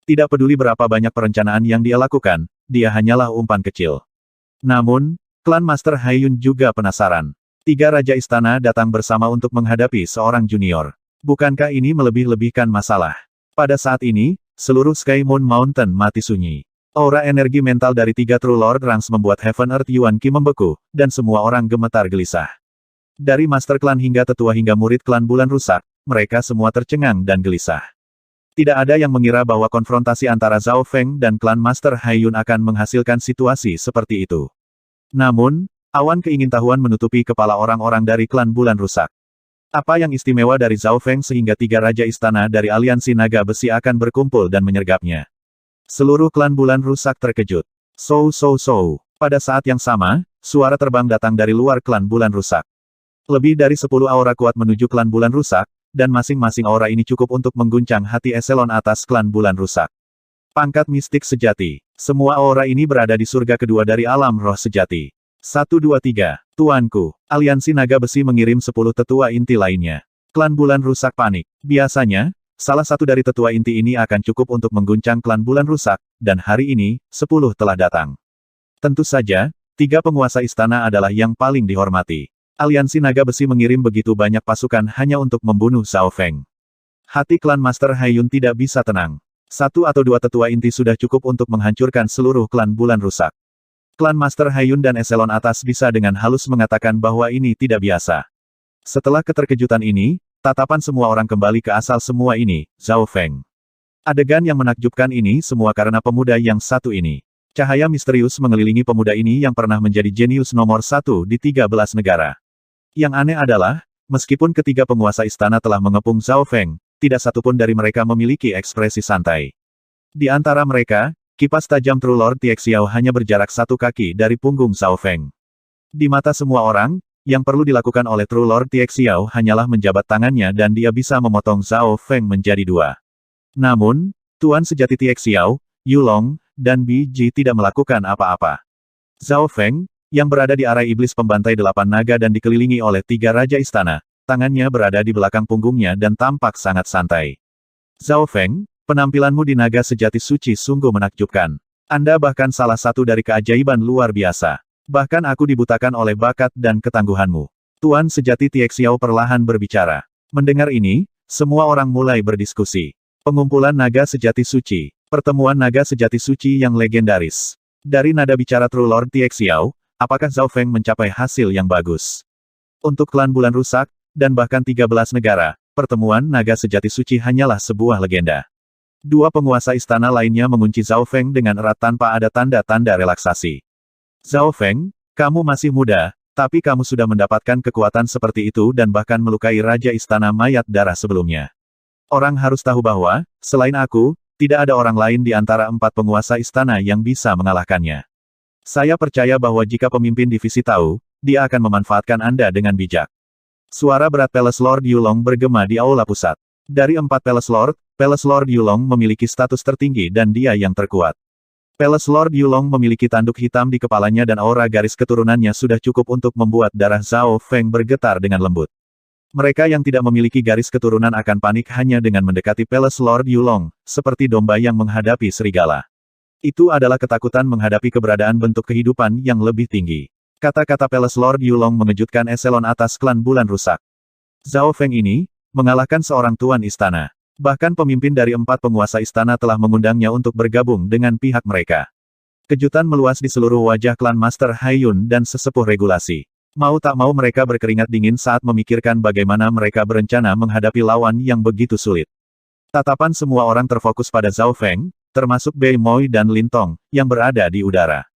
Tidak peduli berapa banyak perencanaan yang dia lakukan, dia hanyalah umpan kecil. Namun, klan Master Haiyun juga penasaran. 3 Raja Istana datang bersama untuk menghadapi seorang junior. Bukankah ini melebih-lebihkan masalah? Pada saat ini, seluruh Sky Moon Mountain mati sunyi. Aura energi mental dari 3 True Lord Ranks membuat Heaven Earth Yuan Qi membeku, dan semua orang gemetar gelisah. Dari Master Klan hingga tetua hingga murid klan Bulan Rusak, mereka semua tercengang dan gelisah. Tidak ada yang mengira bahwa konfrontasi antara Zhao Feng dan klan Master Hai Yun akan menghasilkan situasi seperti itu. Namun, awan keingintahuan menutupi kepala orang-orang dari klan Bulan Rusak. Apa yang istimewa dari Zhao Feng sehingga tiga raja istana dari aliansi naga besi akan berkumpul dan menyergapnya? Seluruh klan Bulan Rusak terkejut. Sow. Pada saat yang sama, suara terbang datang dari luar klan Bulan Rusak. Lebih dari 10 aura kuat menuju klan Bulan Rusak, dan masing-masing aura ini cukup untuk mengguncang hati eselon atas klan Bulan Rusak. Pangkat mistik sejati. Semua aura ini berada di surga kedua dari alam roh sejati. 1, 2, 3. Tuanku, aliansi naga besi mengirim 10 tetua inti lainnya. Klan Bulan Rusak panik. Biasanya, salah satu dari tetua inti ini akan cukup untuk mengguncang klan Bulan Rusak, dan hari ini, 10 telah datang. Tentu saja, 3 penguasa istana adalah yang paling dihormati. Aliansi naga besi mengirim begitu banyak pasukan hanya untuk membunuh Zhao Feng. Hati klan Master Hai Yun tidak bisa tenang. 1 atau 2 tetua inti sudah cukup untuk menghancurkan seluruh klan Bulan Rusak. Klan Master Hai Yun dan eselon atas bisa dengan halus mengatakan bahwa ini tidak biasa. Setelah keterkejutan ini, tatapan semua orang kembali ke asal semua ini, Zhao Feng. Adegan yang menakjubkan ini semua karena pemuda yang satu ini. Cahaya misterius mengelilingi pemuda ini yang pernah menjadi jenius nomor 1 di 13 negara. Yang aneh adalah, meskipun ketiga penguasa istana telah mengepung Zhao Feng, tidak satupun dari mereka memiliki ekspresi santai. Di antara mereka, kipas tajam True Lord Tiexiao hanya berjarak 1 kaki dari punggung Zhao Feng. Di mata semua orang, yang perlu dilakukan oleh True Lord Tiexiao hanyalah menjabat tangannya dan dia bisa memotong Zhao Feng menjadi 2. Namun, Tuan sejati Tiexiao, Yulong, dan Bi Ji tidak melakukan apa-apa. Zhao Feng, yang berada di arai iblis pembantai 8 naga dan dikelilingi oleh 3 raja istana, tangannya berada di belakang punggungnya dan tampak sangat santai. Zhao Feng, penampilanmu di naga sejati suci sungguh menakjubkan. Anda bahkan salah satu dari keajaiban luar biasa. Bahkan aku dibutakan oleh bakat dan ketangguhanmu. Tuan sejati Tiexiao perlahan berbicara. Mendengar ini, semua orang mulai berdiskusi. Pengumpulan naga sejati suci. Pertemuan naga sejati suci yang legendaris. Dari nada bicara True Lord Tiexiao, apakah Zhao Feng mencapai hasil yang bagus? Untuk klan Bulan Rusak, dan bahkan 13 negara, pertemuan naga sejati suci hanyalah sebuah legenda. 2 penguasa istana lainnya mengunci Zhao Feng dengan erat tanpa ada tanda-tanda relaksasi. Zhao Feng, kamu masih muda, tapi kamu sudah mendapatkan kekuatan seperti itu dan bahkan melukai Raja Istana Mayat Darah sebelumnya. Orang harus tahu bahwa, selain aku, tidak ada orang lain di antara 4 penguasa istana yang bisa mengalahkannya. Saya percaya bahwa jika pemimpin divisi tahu, dia akan memanfaatkan Anda dengan bijak. Suara berat Palace Lord Yulong bergema di aula pusat. Dari 4 Palace Lord Yulong memiliki status tertinggi dan dia yang terkuat. Palace Lord Yulong memiliki tanduk hitam di kepalanya dan aura garis keturunannya sudah cukup untuk membuat darah Zhao Feng bergetar dengan lembut. Mereka yang tidak memiliki garis keturunan akan panik hanya dengan mendekati Palace Lord Yulong, seperti domba yang menghadapi serigala. Itu adalah ketakutan menghadapi keberadaan bentuk kehidupan yang lebih tinggi. Kata-kata Palace Lord Yulong mengejutkan eselon atas klan Bulan Rusak. Zhao Feng ini, mengalahkan seorang tuan istana. Bahkan pemimpin dari 4 penguasa istana telah mengundangnya untuk bergabung dengan pihak mereka. Kejutan meluas di seluruh wajah klan Master Hai Yun dan sesepuh regulasi. Mau tak mau mereka berkeringat dingin saat memikirkan bagaimana mereka berencana menghadapi lawan yang begitu sulit. Tatapan semua orang terfokus pada Zhao Feng, termasuk Bei Moi dan Lin Tong, yang berada di udara.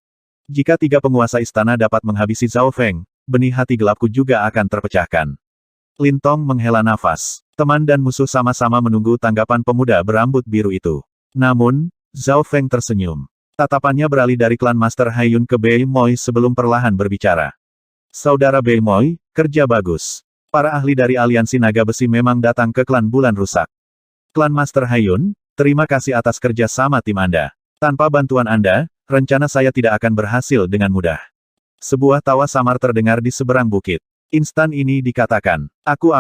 Jika 3 penguasa istana dapat menghabisi Zhao Feng, benih hati gelapku juga akan terpecahkan. Lin Tong menghela nafas. Teman dan musuh sama-sama menunggu tanggapan pemuda berambut biru itu. Namun, Zhao Feng tersenyum. Tatapannya beralih dari klan Master Hai Yun ke Bei Moi sebelum perlahan berbicara. Saudara Bei Moi, kerja bagus. Para ahli dari aliansi naga besi memang datang ke klan Bulan Rusak. Klan Master Hai Yun, terima kasih atas kerja sama tim Anda. Tanpa bantuan Anda, rencana saya tidak akan berhasil dengan mudah. Sebuah tawa samar terdengar di seberang bukit. Instan ini dikatakan, aku.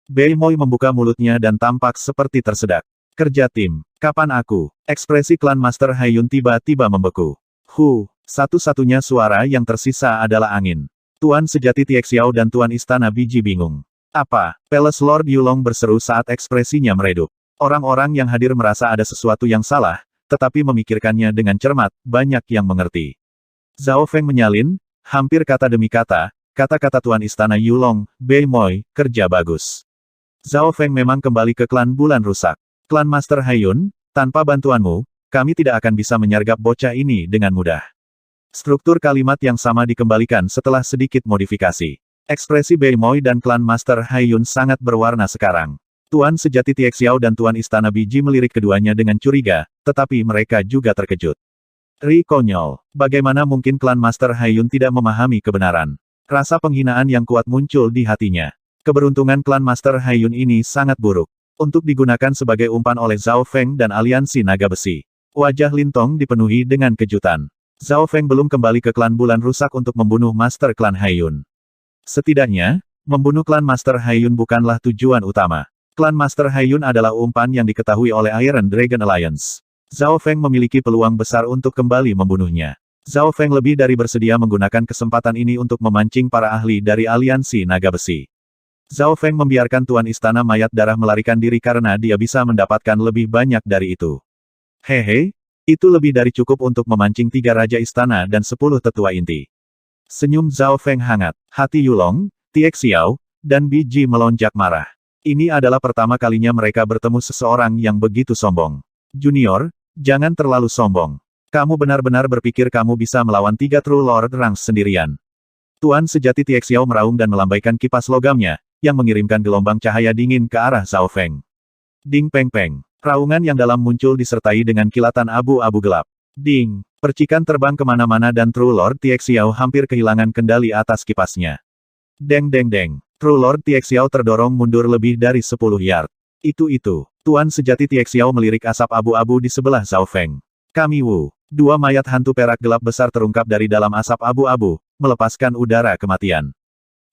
Bei Moi membuka mulutnya dan tampak seperti tersedak. Kerja tim, kapan aku? Ekspresi klan Master Hai Yun tiba-tiba membeku. Satu-satunya suara yang tersisa adalah angin. Tuan sejati Tiexiao dan Tuan Istana Biji bingung. Apa? Palace Lord Yulong berseru saat ekspresinya meredup. Orang-orang yang hadir merasa ada sesuatu yang salah, tetapi memikirkannya dengan cermat, banyak yang mengerti. Zhao Feng menyalin, hampir kata demi kata, Kata-kata Tuan Istana Yulong, Bei Moi, kerja bagus. Zhao Feng memang kembali ke klan bulan rusak. Klan Master Haiyun, tanpa bantuanmu, kami tidak akan bisa menyergap bocah ini dengan mudah. Struktur kalimat yang sama dikembalikan setelah sedikit modifikasi. Ekspresi Bei Moi dan klan Master Haiyun sangat berwarna sekarang. Tuan sejati Tie Xiao dan Tuan Istana Biji melirik keduanya dengan curiga, tetapi mereka juga terkejut. Ri konyol. Bagaimana mungkin klan Master Haiyun tidak memahami kebenaran? Rasa penghinaan yang kuat muncul di hatinya. Keberuntungan klan Master Haiyun ini sangat buruk. Untuk digunakan sebagai umpan oleh Zhao Feng dan aliansi naga besi. Wajah Lin Tong dipenuhi dengan kejutan. Zhao Feng belum kembali ke klan bulan rusak untuk membunuh Master klan Haiyun. Setidaknya, membunuh klan Master Haiyun bukanlah tujuan utama. Klan Master Haiyun adalah umpan yang diketahui oleh Iron Dragon Alliance. Zhao Feng memiliki peluang besar untuk kembali membunuhnya. Zhao Feng lebih dari bersedia menggunakan kesempatan ini untuk memancing para ahli dari aliansi naga besi. Zhao Feng membiarkan Tuan Istana Mayat Darah melarikan diri karena dia bisa mendapatkan lebih banyak dari itu. Hehe, itu lebih dari cukup untuk memancing 3 Raja Istana dan 10 Tetua Inti. Senyum Zhao Feng hangat, hati Yulong, Tie Xiao, dan Biji melonjak marah. Ini adalah pertama kalinya mereka bertemu seseorang yang begitu sombong. Junior, jangan terlalu sombong. Kamu benar-benar berpikir kamu bisa melawan 3 True Lord Ranks sendirian. Tuan sejati Tie Xiao meraung dan melambaikan kipas logamnya, yang mengirimkan gelombang cahaya dingin ke arah Zhao Feng. Ding peng peng. Raungan yang dalam muncul disertai dengan kilatan abu-abu gelap. Ding. Percikan terbang kemana-mana dan True Lord Tie Xiao hampir kehilangan kendali atas kipasnya. Deng deng deng. True Lord Tie Xiao terdorong mundur lebih dari 10 yard. Itu. Tuan sejati Tie Xiao melirik asap abu-abu di sebelah Zhao Feng. Kami Wu. 2 mayat hantu perak gelap besar terungkap dari dalam asap abu-abu, melepaskan udara kematian.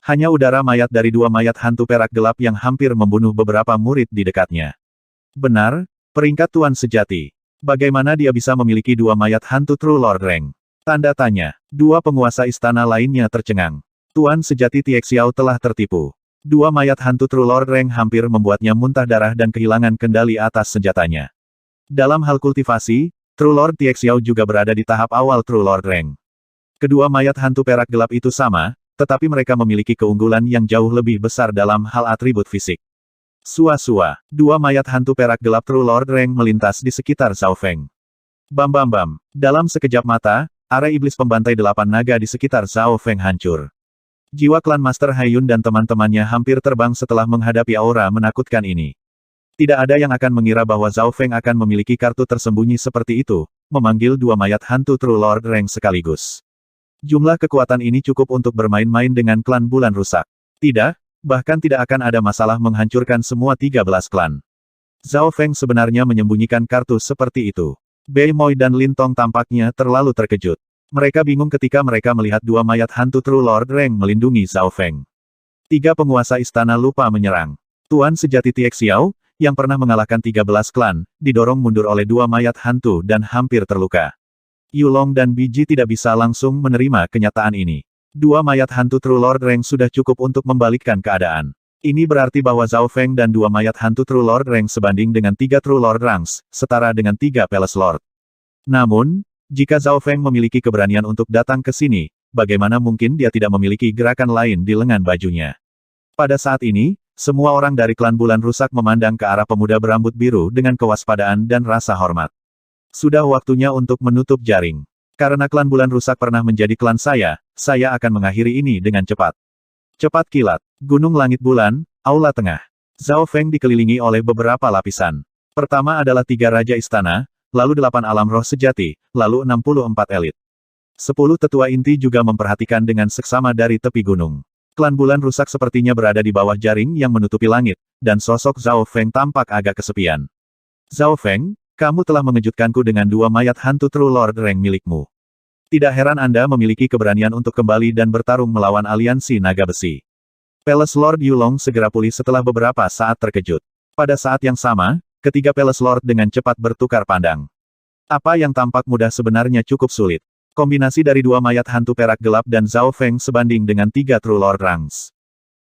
Hanya udara mayat dari 2 mayat hantu perak gelap yang hampir membunuh beberapa murid di dekatnya. Benar, peringkat Tuan sejati. Bagaimana dia bisa memiliki 2 mayat hantu True Lord Rank? Tanda tanya. 2 penguasa istana lainnya tercengang. Tuan sejati Tie Xiao telah tertipu. 2 mayat hantu True Lord Rank hampir membuatnya muntah darah dan kehilangan kendali atas senjatanya. Dalam hal kultivasi, True Lord Tie Xiao juga berada di tahap awal True Lord Rank. Kedua mayat hantu perak gelap itu sama, tetapi mereka memiliki keunggulan yang jauh lebih besar dalam hal atribut fisik. Sua-sua, 2 mayat hantu perak gelap True Lord Rank melintas di sekitar Zhao Feng. Bam bam bam. Dalam sekejap mata, area iblis pembantai 8 naga di sekitar Zhao Feng hancur. Jiwa klan Master Haiyun dan teman-temannya hampir terbang setelah menghadapi aura menakutkan ini. Tidak ada yang akan mengira bahwa Zhao Feng akan memiliki kartu tersembunyi seperti itu, memanggil 2 mayat hantu True Lord Rank sekaligus. Jumlah kekuatan ini cukup untuk bermain-main dengan klan bulan rusak. Tidak, bahkan tidak akan ada masalah menghancurkan semua 13 klan. Zhao Feng sebenarnya menyembunyikan kartu seperti itu. Bei Moi dan Lin Tong tampaknya terlalu terkejut. Mereka bingung ketika mereka melihat 2 mayat hantu True Lord Rank melindungi Zhao Feng. 3 penguasa istana lupa menyerang. Tuan sejati Tie Xiao, yang pernah mengalahkan 13 klan, didorong mundur oleh 2 mayat hantu dan hampir terluka. Yulong dan Biji tidak bisa langsung menerima kenyataan ini. 2 mayat hantu True Lord Rank sudah cukup untuk membalikkan keadaan. Ini berarti bahwa Zhao Feng dan 2 mayat hantu True Lord Rank sebanding dengan 3 True Lord Ranks, setara dengan 3 Palace Lord. Namun, jika Zhao Feng memiliki keberanian untuk datang ke sini, bagaimana mungkin dia tidak memiliki gerakan lain di lengan bajunya? Pada saat ini, semua orang dari klan bulan rusak memandang ke arah pemuda berambut biru dengan kewaspadaan dan rasa hormat. Sudah waktunya untuk menutup jaring. Karena klan bulan rusak pernah menjadi klan saya akan mengakhiri ini dengan cepat. Cepat kilat. Gunung Langit Bulan, Aula Tengah. Zhao Feng dikelilingi oleh beberapa lapisan. Pertama adalah 3 Raja Istana, lalu 8 Alam Roh Sejati, lalu 64 elit. 10 Tetua Inti juga memperhatikan dengan seksama dari tepi gunung. Klan bulan rusak sepertinya berada di bawah jaring yang menutupi langit, dan sosok Zhao Feng tampak agak kesepian. Zhao Feng, kamu telah mengejutkanku dengan 2 mayat hantu True Lord Rank milikmu. Tidak heran Anda memiliki keberanian untuk kembali dan bertarung melawan aliansi naga besi. Palace Lord Yulong segera pulih setelah beberapa saat terkejut. Pada saat yang sama, ketiga Palace Lord dengan cepat bertukar pandang. Apa yang tampak mudah sebenarnya cukup sulit. Kombinasi dari 2 mayat hantu perak gelap dan Zhao Feng sebanding dengan 3 True Lord Ranks.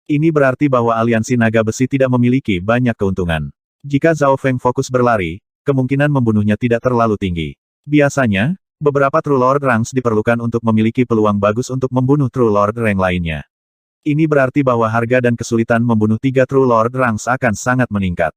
Ini berarti bahwa aliansi naga besi tidak memiliki banyak keuntungan. Jika Zhao Feng fokus berlari, kemungkinan membunuhnya tidak terlalu tinggi. Biasanya, beberapa True Lord Ranks diperlukan untuk memiliki peluang bagus untuk membunuh True Lord Rank lainnya. Ini berarti bahwa harga dan kesulitan membunuh 3 True Lord Ranks akan sangat meningkat.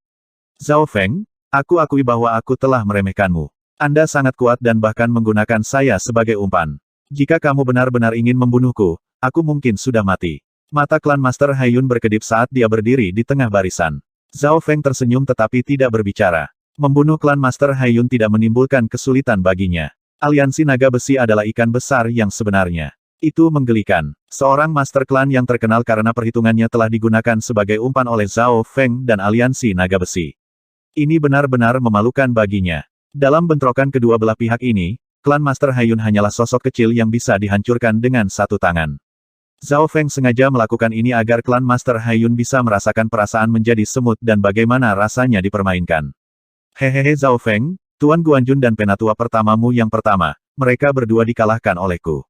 Zhao Feng, aku akui bahwa aku telah meremehkanmu. Anda sangat kuat dan bahkan menggunakan saya sebagai umpan. Jika kamu benar-benar ingin membunuhku, aku mungkin sudah mati. Mata klan Master Haiyun berkedip saat dia berdiri di tengah barisan. Zhao Feng tersenyum tetapi tidak berbicara. Membunuh klan Master Haiyun tidak menimbulkan kesulitan baginya. Aliansi naga besi adalah ikan besar yang sebenarnya. Itu menggelikan. Seorang master klan yang terkenal karena perhitungannya telah digunakan sebagai umpan oleh Zhao Feng dan aliansi naga besi. Ini benar-benar memalukan baginya. Dalam bentrokan kedua belah pihak ini, klan Master Haiyun hanyalah sosok kecil yang bisa dihancurkan dengan satu tangan. Zhao Feng sengaja melakukan ini agar klan Master Haiyun bisa merasakan perasaan menjadi semut dan bagaimana rasanya dipermainkan. Hehehe Zhao Feng, Tuan Guanjun dan penatua pertamamu yang pertama, mereka berdua dikalahkan olehku.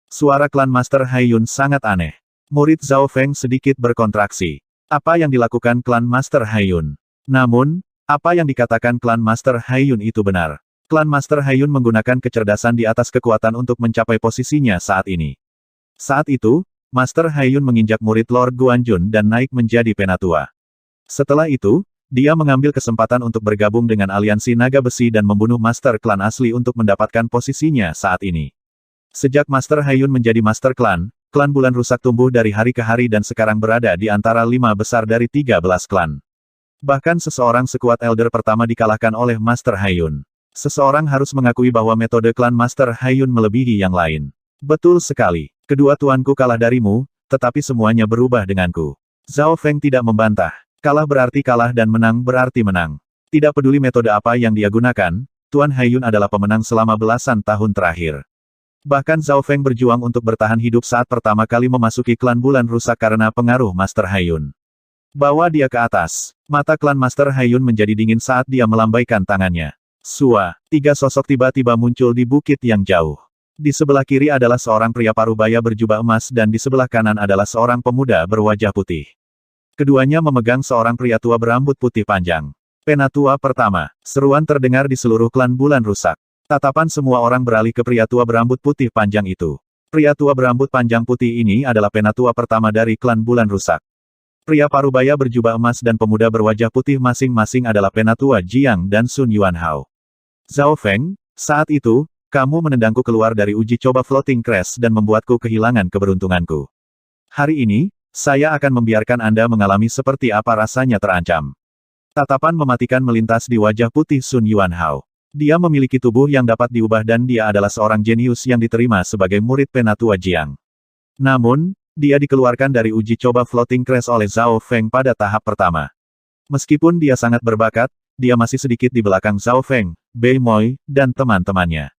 Suara klan Master Haiyun sangat aneh. Murid Zhao Feng sedikit berkontraksi. Apa yang dilakukan klan Master Haiyun? Namun, apa yang dikatakan klan Master Haiyun itu benar. Klan Master Haiyun menggunakan kecerdasan di atas kekuatan untuk mencapai posisinya saat ini. Saat itu, Master Haiyun menginjak murid Lord Guanjun dan naik menjadi penatua. Setelah itu, dia mengambil kesempatan untuk bergabung dengan aliansi naga besi dan membunuh Master Klan asli untuk mendapatkan posisinya saat ini. Sejak Master Haiyun menjadi Master Klan, klan bulan rusak tumbuh dari hari ke hari dan sekarang berada di antara 5 besar dari 13 klan. Bahkan seseorang sekuat Elder pertama dikalahkan oleh Master Haiyun. Seseorang harus mengakui bahwa metode klan Master Haiyun melebihi yang lain. Betul sekali. Kedua tuanku kalah darimu, tetapi semuanya berubah denganku. Zhao Feng tidak membantah. Kalah berarti kalah dan menang berarti menang. Tidak peduli metode apa yang dia gunakan, Tuan Haiyun adalah pemenang selama belasan tahun terakhir. Bahkan Zhao Feng berjuang untuk bertahan hidup saat pertama kali memasuki klan bulan rusak karena pengaruh Master Haiyun. Bawa dia ke atas. Mata klan Master Haiyun menjadi dingin saat dia melambaikan tangannya. Sua, 3 sosok tiba-tiba muncul di bukit yang jauh. Di sebelah kiri adalah seorang pria parubaya berjubah emas dan di sebelah kanan adalah seorang pemuda berwajah putih. Keduanya memegang seorang pria tua berambut putih panjang. Penatua pertama, seruan terdengar di seluruh klan bulan rusak. Tatapan semua orang beralih ke pria tua berambut putih panjang itu. Pria tua berambut panjang putih ini adalah penatua pertama dari klan bulan rusak. Pria parubaya berjubah emas dan pemuda berwajah putih masing-masing adalah penatua Jiang dan Sun Yuanhao. Zhao Feng, saat itu, kamu menendangku keluar dari uji coba Floating Crash dan membuatku kehilangan keberuntunganku. Hari ini, saya akan membiarkan Anda mengalami seperti apa rasanya terancam. Tatapan mematikan melintas di wajah putih Sun Yuanhao. Dia memiliki tubuh yang dapat diubah dan dia adalah seorang jenius yang diterima sebagai murid penatua Jiang. Namun, dia dikeluarkan dari uji coba Floating Crash oleh Zhao Feng pada tahap pertama. Meskipun dia sangat berbakat, dia masih sedikit di belakang Zhao Feng, Bei Moi, dan teman-temannya.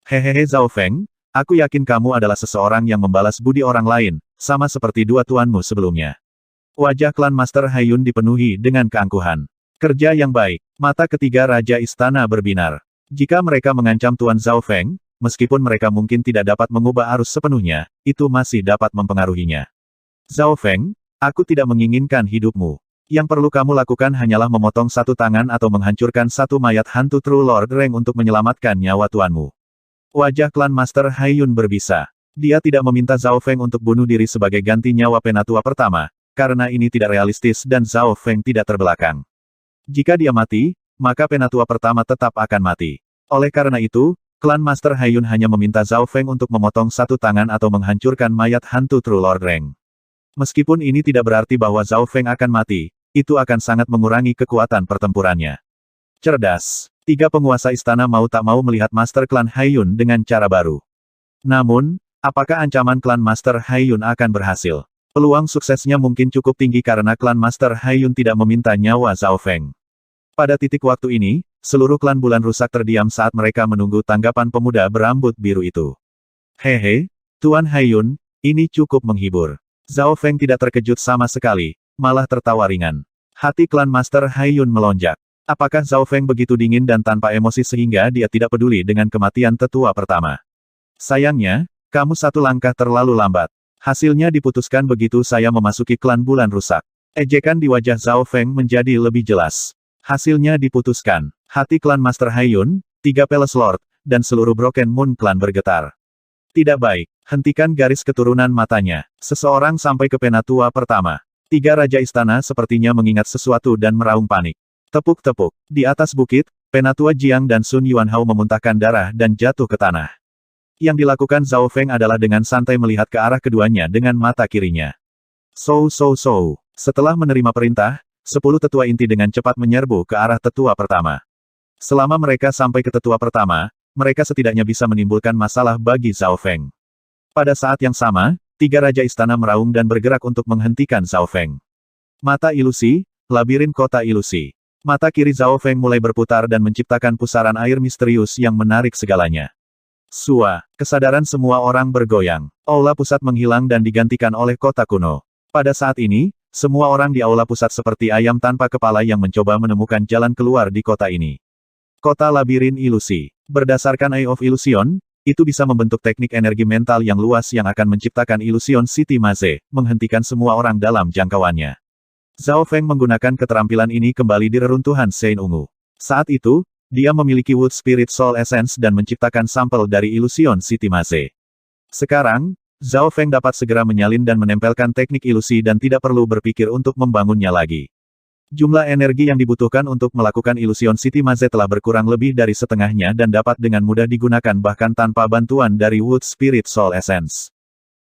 Hehehe Zhao Feng, aku yakin kamu adalah seseorang yang membalas budi orang lain, sama seperti dua tuanmu sebelumnya. Wajah klan Master Haiyun dipenuhi dengan keangkuhan. Kerja yang baik. Mata ketiga Raja Istana berbinar. Jika mereka mengancam Tuan Zhao Feng, meskipun mereka mungkin tidak dapat mengubah arus sepenuhnya, itu masih dapat mempengaruhinya. Zhao Feng, aku tidak menginginkan hidupmu. Yang perlu kamu lakukan hanyalah memotong satu tangan atau menghancurkan satu mayat hantu True Lord Reng untuk menyelamatkan nyawa tuanmu. Wajah klan Master Haiyun berbisa. Dia tidak meminta Zhao Feng untuk bunuh diri sebagai ganti nyawa penatua pertama, karena ini tidak realistis dan Zhao Feng tidak terbelakang. Jika dia mati, maka penatua pertama tetap akan mati. Oleh karena itu, klan Master Haiyun hanya meminta Zhao Feng untuk memotong satu tangan atau menghancurkan mayat hantu True Lord Reng. Meskipun ini tidak berarti bahwa Zhao Feng akan mati, itu akan sangat mengurangi kekuatan pertempurannya. Cerdas. 3 penguasa istana mau tak mau melihat Master Klan Haiyun dengan cara baru. Namun, apakah ancaman klan Master Haiyun akan berhasil? Peluang suksesnya mungkin cukup tinggi karena klan Master Haiyun tidak meminta nyawa Zhao Feng. Pada titik waktu ini, seluruh klan bulan rusak terdiam saat mereka menunggu tanggapan pemuda berambut biru itu. Hehe, Tuan Haiyun, ini cukup menghibur. Zhao Feng tidak terkejut sama sekali, malah tertawa ringan. Hati klan Master Haiyun melonjak. Apakah Zhao Feng begitu dingin dan tanpa emosi sehingga dia tidak peduli dengan kematian tetua pertama? Sayangnya, kamu satu langkah terlalu lambat. Hasilnya diputuskan begitu saya memasuki klan bulan rusak. Ejekan di wajah Zhao Feng menjadi lebih jelas. Hasilnya diputuskan. Hati klan Master Haiyun, 3 Palace Lord, dan seluruh Broken Moon Clan bergetar. Tidak baik. Hentikan garis keturunan matanya. Seseorang sampai ke penatua pertama. 3 Raja Istana sepertinya mengingat sesuatu dan meraung panik. Tepuk-tepuk. Di atas bukit, penatua Jiang dan Sun Yuanhao memuntahkan darah dan jatuh ke tanah. Yang dilakukan Zhao Feng adalah dengan santai melihat ke arah keduanya dengan mata kirinya. So. Setelah menerima perintah, 10 tetua inti dengan cepat menyerbu ke arah tetua pertama. Selama mereka sampai ke tetua pertama, mereka setidaknya bisa menimbulkan masalah bagi Zhao Feng. Pada saat yang sama, 3 Raja Istana meraung dan bergerak untuk menghentikan Zhao Feng. Mata ilusi, labirin kota ilusi. Mata kiri Zhao Feng mulai berputar dan menciptakan pusaran air misterius yang menarik segalanya. Sua, kesadaran semua orang bergoyang. Aula pusat menghilang dan digantikan oleh kota kuno. Pada saat ini, semua orang di aula pusat seperti ayam tanpa kepala yang mencoba menemukan jalan keluar di kota ini. Kota labirin ilusi. Berdasarkan Eye of Illusion, itu bisa membentuk teknik energi mental yang luas yang akan menciptakan ilusion City Maze, menghentikan semua orang dalam jangkauannya. Zhao Feng menggunakan keterampilan ini kembali di reruntuhan Sein Ungu. Saat itu, dia memiliki Wood Spirit Soul Essence dan menciptakan sampel dari ilusion City Maze. Sekarang, Zhao Feng dapat segera menyalin dan menempelkan teknik ilusi dan tidak perlu berpikir untuk membangunnya lagi. Jumlah energi yang dibutuhkan untuk melakukan ilusion City Maze telah berkurang lebih dari setengahnya dan dapat dengan mudah digunakan bahkan tanpa bantuan dari Wood Spirit Soul Essence.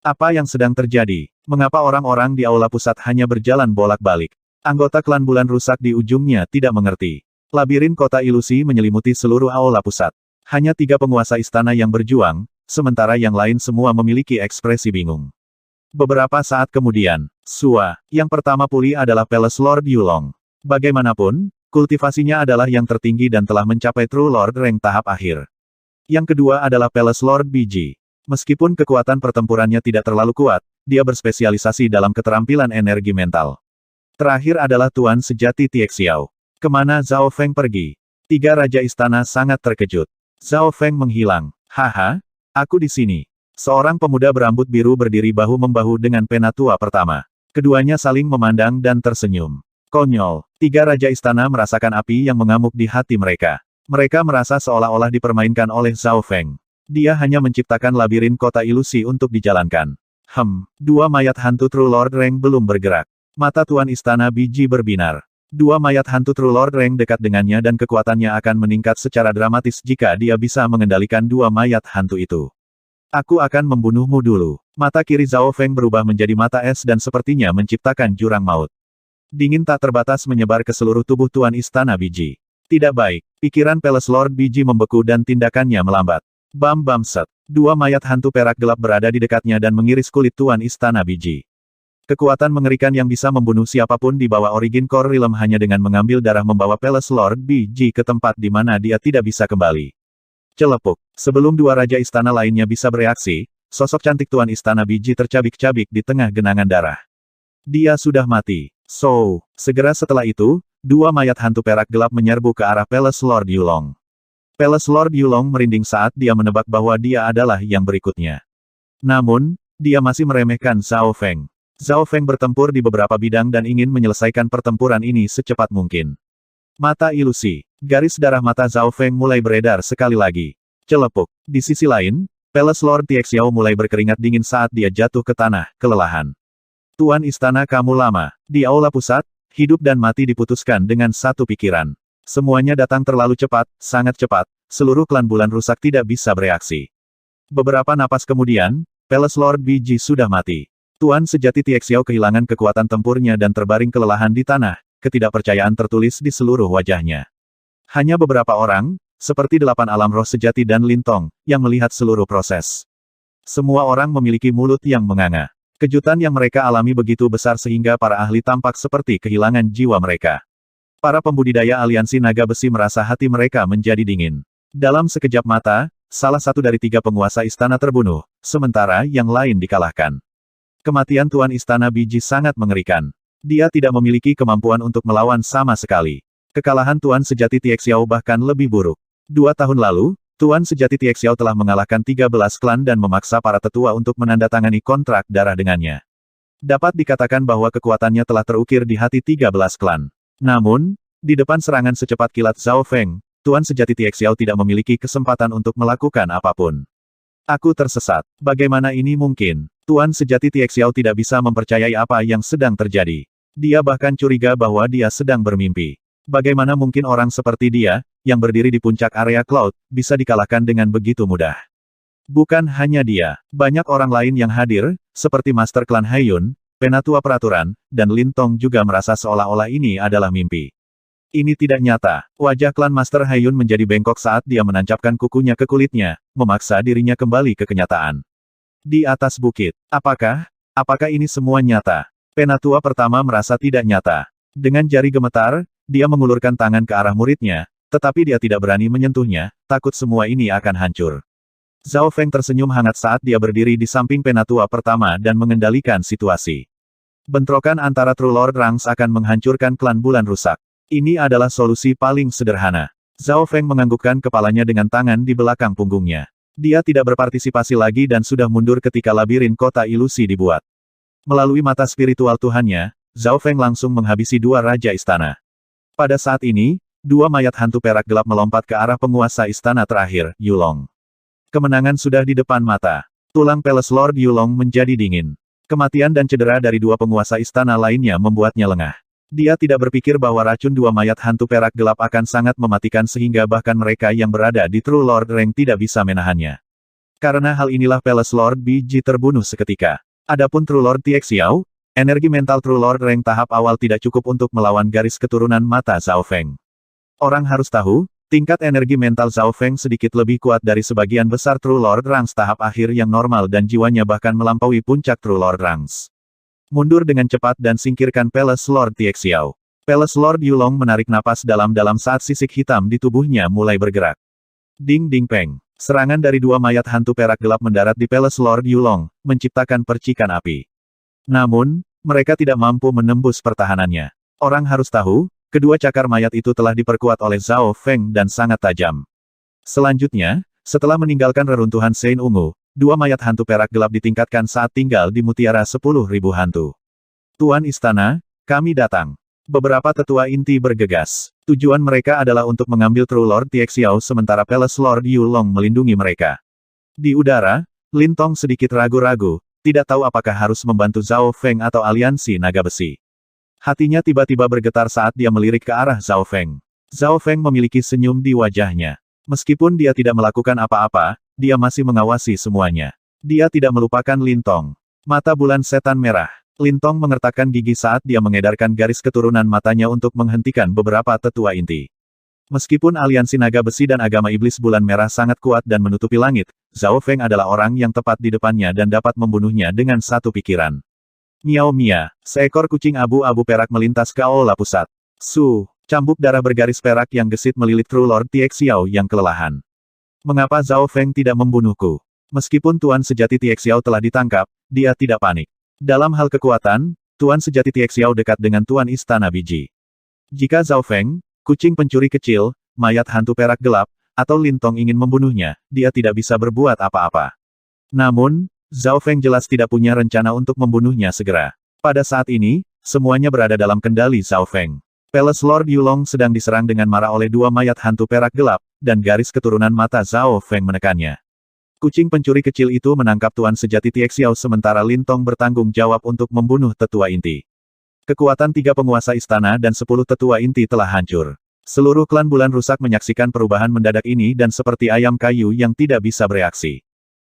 Apa yang sedang terjadi? Mengapa orang-orang di aula pusat hanya berjalan bolak-balik? Anggota klan bulan rusak di ujungnya tidak mengerti. Labirin kota ilusi menyelimuti seluruh aula pusat. Hanya 3 penguasa istana yang berjuang, sementara yang lain semua memiliki ekspresi bingung. Beberapa saat kemudian, Sua, yang pertama pulih adalah Palace Lord Yulong. Bagaimanapun, kultivasinya adalah yang tertinggi dan telah mencapai True Lord rank tahap akhir. Yang kedua adalah Palace Lord Biji. Meskipun kekuatan pertempurannya tidak terlalu kuat, dia berspesialisasi dalam keterampilan energi mental. Terakhir adalah Tuan Sejati Tiexiao. Kemana Zhao Feng pergi? 3 Raja Istana sangat terkejut. Zhao Feng menghilang. Haha, aku di sini. Seorang pemuda berambut biru berdiri bahu-membahu dengan penatua pertama. Keduanya saling memandang dan tersenyum. Konyol. 3 Raja Istana merasakan api yang mengamuk di hati mereka. Mereka merasa seolah-olah dipermainkan oleh Zhao Feng. Dia hanya menciptakan labirin kota ilusi untuk dijalankan. 2 mayat hantu True Lord rank belum bergerak. Mata Tuan Istana Biji berbinar. 2 mayat hantu True Lord rank dekat dengannya dan kekuatannya akan meningkat secara dramatis jika dia bisa mengendalikan 2 mayat hantu itu. Aku akan membunuhmu dulu. Mata kiri Zhao Feng berubah menjadi mata es dan sepertinya menciptakan jurang maut. Dingin tak terbatas menyebar ke seluruh tubuh Tuan Istana Biji. Tidak baik. Pikiran Palace Lord Biji membeku dan tindakannya melambat. Bam set. 2 mayat hantu perak gelap berada di dekatnya dan mengiris kulit Tuan Istana Biji. Kekuatan mengerikan yang bisa membunuh siapapun di bawah Origin Core Realm hanya dengan mengambil darah membawa Palace Lord Biji ke tempat di mana dia tidak bisa kembali. Celepuk. Sebelum 2 Raja Istana lainnya bisa bereaksi, sosok cantik Tuan Istana Biji tercabik-cabik di tengah genangan darah. Dia sudah mati. Segera setelah itu, 2 mayat hantu perak gelap menyerbu ke arah Palace Lord Yulong. Palace Lord Yulong merinding saat dia menebak bahwa dia adalah yang berikutnya. Namun, dia masih meremehkan Zhao Feng. Zhao Feng bertempur di beberapa bidang dan ingin menyelesaikan pertempuran ini secepat mungkin. Mata ilusi. Garis darah mata Zhao Feng mulai beredar sekali lagi. Celepuk. Di sisi lain, Palace Lord Tiexiao mulai berkeringat dingin saat dia jatuh ke tanah, kelelahan. Tuan Istana kamu lama. Di aula pusat, hidup dan mati diputuskan dengan satu pikiran. Semuanya datang terlalu cepat, sangat cepat, seluruh klan bulan rusak tidak bisa bereaksi. Beberapa napas kemudian, Palace Lord Biji sudah mati. Tuan Sejati Tiexiao kehilangan kekuatan tempurnya dan terbaring kelelahan di tanah, ketidakpercayaan tertulis di seluruh wajahnya. Hanya beberapa orang, seperti 8 alam roh sejati dan Lintong, yang melihat seluruh proses. Semua orang memiliki mulut yang menganga. Kejutan yang mereka alami begitu besar sehingga para ahli tampak seperti kehilangan jiwa mereka. Para pembudidaya aliansi naga besi merasa hati mereka menjadi dingin. Dalam sekejap mata, salah satu dari 3 penguasa istana terbunuh, sementara yang lain dikalahkan. Kematian Tuan Istana Biji sangat mengerikan. Dia tidak memiliki kemampuan untuk melawan sama sekali. Kekalahan Tuan Sejati Tiexiao bahkan lebih buruk. 2 tahun lalu, Tuan Sejati Tiexiao telah mengalahkan 13 klan dan memaksa para tetua untuk menandatangani kontrak darah dengannya. Dapat dikatakan bahwa kekuatannya telah terukir di hati 13 klan. Namun, di depan serangan secepat kilat Zhao Feng, Tuan Sejati Tiexiao tidak memiliki kesempatan untuk melakukan apapun. Aku tersesat. Bagaimana ini mungkin? Tuan sejati Tiaxiao tidak bisa mempercayai apa yang sedang terjadi. Dia bahkan curiga bahwa dia sedang bermimpi. Bagaimana mungkin orang seperti dia, yang berdiri di puncak area Cloud, bisa dikalahkan dengan begitu mudah? Bukan hanya dia, banyak orang lain yang hadir, seperti Master Klan Haiyun, Penatua Peraturan, dan Lin Tong juga merasa seolah-olah ini adalah mimpi. Ini tidak nyata. Wajah klan Master Haiyun menjadi bengkok saat dia menancapkan kukunya ke kulitnya, memaksa dirinya kembali ke kenyataan. Di atas bukit. Apakah ini semua nyata? Penatua pertama merasa tidak nyata. Dengan jari gemetar, dia mengulurkan tangan ke arah muridnya, tetapi dia tidak berani menyentuhnya, takut semua ini akan hancur. Zhao Feng tersenyum hangat saat dia berdiri di samping Penatua pertama dan mengendalikan situasi. Bentrokan antara True Lord Rangs akan menghancurkan klan bulan rusak. Ini adalah solusi paling sederhana. Zhao Feng menganggukkan kepalanya dengan tangan di belakang punggungnya. Dia tidak berpartisipasi lagi dan sudah mundur ketika labirin kota ilusi dibuat. Melalui mata spiritual Tuhannya, Zhao Feng langsung menghabisi dua raja istana. Pada saat ini, dua mayat hantu perak gelap melompat ke arah penguasa istana terakhir, Yulong. Kemenangan sudah di depan mata. Tulang Palace Lord Yulong menjadi dingin. Kematian dan cedera dari dua penguasa istana lainnya membuatnya lengah. Dia tidak berpikir bahwa racun dua mayat hantu perak gelap akan sangat mematikan sehingga bahkan mereka yang berada di True Lord Rank tidak bisa menahannya. Karena hal inilah Palace Lord BG terbunuh seketika. Adapun True Lord Tiaxiao, energi mental True Lord Rank tahap awal tidak cukup untuk melawan garis keturunan mata Zhao Feng. Orang harus tahu, tingkat energi mental Zhao Feng sedikit lebih kuat dari sebagian besar True Lord Ranks tahap akhir yang normal dan jiwanya bahkan melampaui puncak True Lord Ranks. Mundur dengan cepat dan singkirkan Palace Lord Tiaxiao. Palace Lord Yulong menarik napas dalam-dalam saat sisik hitam di tubuhnya mulai bergerak. Ding ding peng. Serangan dari dua mayat hantu perak gelap mendarat di Palace Lord Yulong, menciptakan percikan api. Namun, mereka tidak mampu menembus pertahanannya. Orang harus tahu, kedua cakar mayat itu telah diperkuat oleh Zhao Feng dan sangat tajam. Selanjutnya, setelah meninggalkan reruntuhan Sein Ungu, dua mayat hantu perak gelap ditingkatkan saat tinggal di mutiara 10.000 hantu. Tuan Istana, kami datang. Beberapa tetua inti bergegas. Tujuan mereka adalah untuk mengambil True Lord Tiaxiao sementara Palace Lord Yulong melindungi mereka. Di udara, Lin Tong sedikit ragu-ragu, tidak tahu apakah harus membantu Zhao Feng atau aliansi naga besi. Hatinya tiba-tiba bergetar saat dia melirik ke arah Zhao Feng. Zhao Feng memiliki senyum di wajahnya. Meskipun dia tidak melakukan apa-apa, dia masih mengawasi semuanya. Dia tidak melupakan Lin Tong. Mata bulan setan merah. Lin Tong mengertakkan gigi saat dia mengedarkan garis keturunan matanya untuk menghentikan beberapa tetua inti. Meskipun aliansi naga besi dan agama iblis bulan merah sangat kuat dan menutupi langit, Zhao Feng adalah orang yang tepat di depannya dan dapat membunuhnya dengan satu pikiran. Miao Mia, seekor kucing abu-abu perak melintas ke aula pusat. Su, cambuk darah bergaris perak yang gesit melilit True Lord Tiaxiao yang kelelahan. Mengapa Zhao Feng tidak membunuhku? Meskipun Tuan Sejati Tiaxiao telah ditangkap, dia tidak panik. Dalam hal kekuatan, Tuan Sejati Tiaxiao dekat dengan Tuan Istana Biji. Jika Zhao Feng, kucing pencuri kecil, mayat hantu perak gelap, atau Lin Tong ingin membunuhnya, dia tidak bisa berbuat apa-apa. Namun, Zhao Feng jelas tidak punya rencana untuk membunuhnya segera. Pada saat ini, semuanya berada dalam kendali Zhao Feng. Palace Lord Yulong sedang diserang dengan marah oleh dua mayat hantu perak gelap, dan garis keturunan mata Zhao Feng menekannya. Kucing pencuri kecil itu menangkap Tuan Sejati Tiaxiao sementara Lin Tong bertanggung jawab untuk membunuh tetua inti. Kekuatan 3 penguasa istana dan 10 tetua inti telah hancur. Seluruh klan bulan rusak menyaksikan perubahan mendadak ini dan seperti ayam kayu yang tidak bisa bereaksi.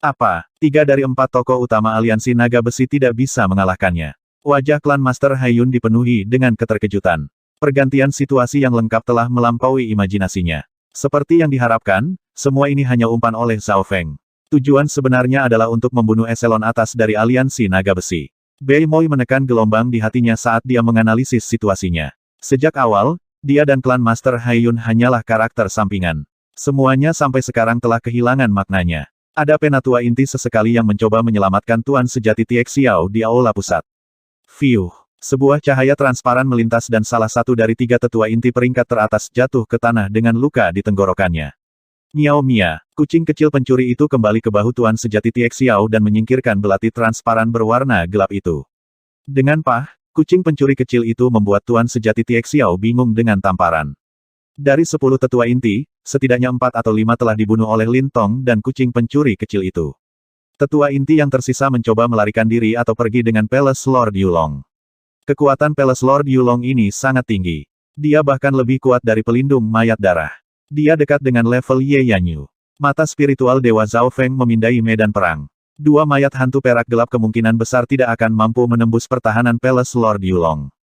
Apa? 3 dari 4 tokoh utama aliansi naga besi tidak bisa mengalahkannya. Wajah klan Master Haiyun dipenuhi dengan keterkejutan. Pergantian situasi yang lengkap telah melampaui imajinasinya. Seperti yang diharapkan, semua ini hanya umpan oleh Zhao Feng. Tujuan sebenarnya adalah untuk membunuh eselon atas dari aliansi naga besi. Bei Moi menekan gelombang di hatinya saat dia menganalisis situasinya. Sejak awal, dia dan klan Master Haiyun hanyalah karakter sampingan. Semuanya sampai sekarang telah kehilangan maknanya. Ada penatua inti sesekali yang mencoba menyelamatkan Tuan Sejati Tiaxiao di aula pusat. Fiuh. Sebuah cahaya transparan melintas dan salah satu dari 3 tetua inti peringkat teratas jatuh ke tanah dengan luka di tenggorokannya. Miao Mia, kucing kecil pencuri itu kembali ke bahu Tuan Sejati Tiaxiao dan menyingkirkan belati transparan berwarna gelap itu. Dengan kucing pencuri kecil itu membuat Tuan Sejati Tiaxiao bingung dengan tamparan. Dari 10 tetua inti, setidaknya 4 atau 5 telah dibunuh oleh Lin Tong dan kucing pencuri kecil itu. Tetua inti yang tersisa mencoba melarikan diri atau pergi dengan Palace Lord Yulong. Kekuatan Palace Lord Yulong ini sangat tinggi. Dia bahkan lebih kuat dari pelindung mayat darah. Dia dekat dengan level Ye Yanyu. Mata spiritual Dewa Zhao Feng memindai medan perang. Dua mayat hantu perak gelap kemungkinan besar tidak akan mampu menembus pertahanan Palace Lord Yulong.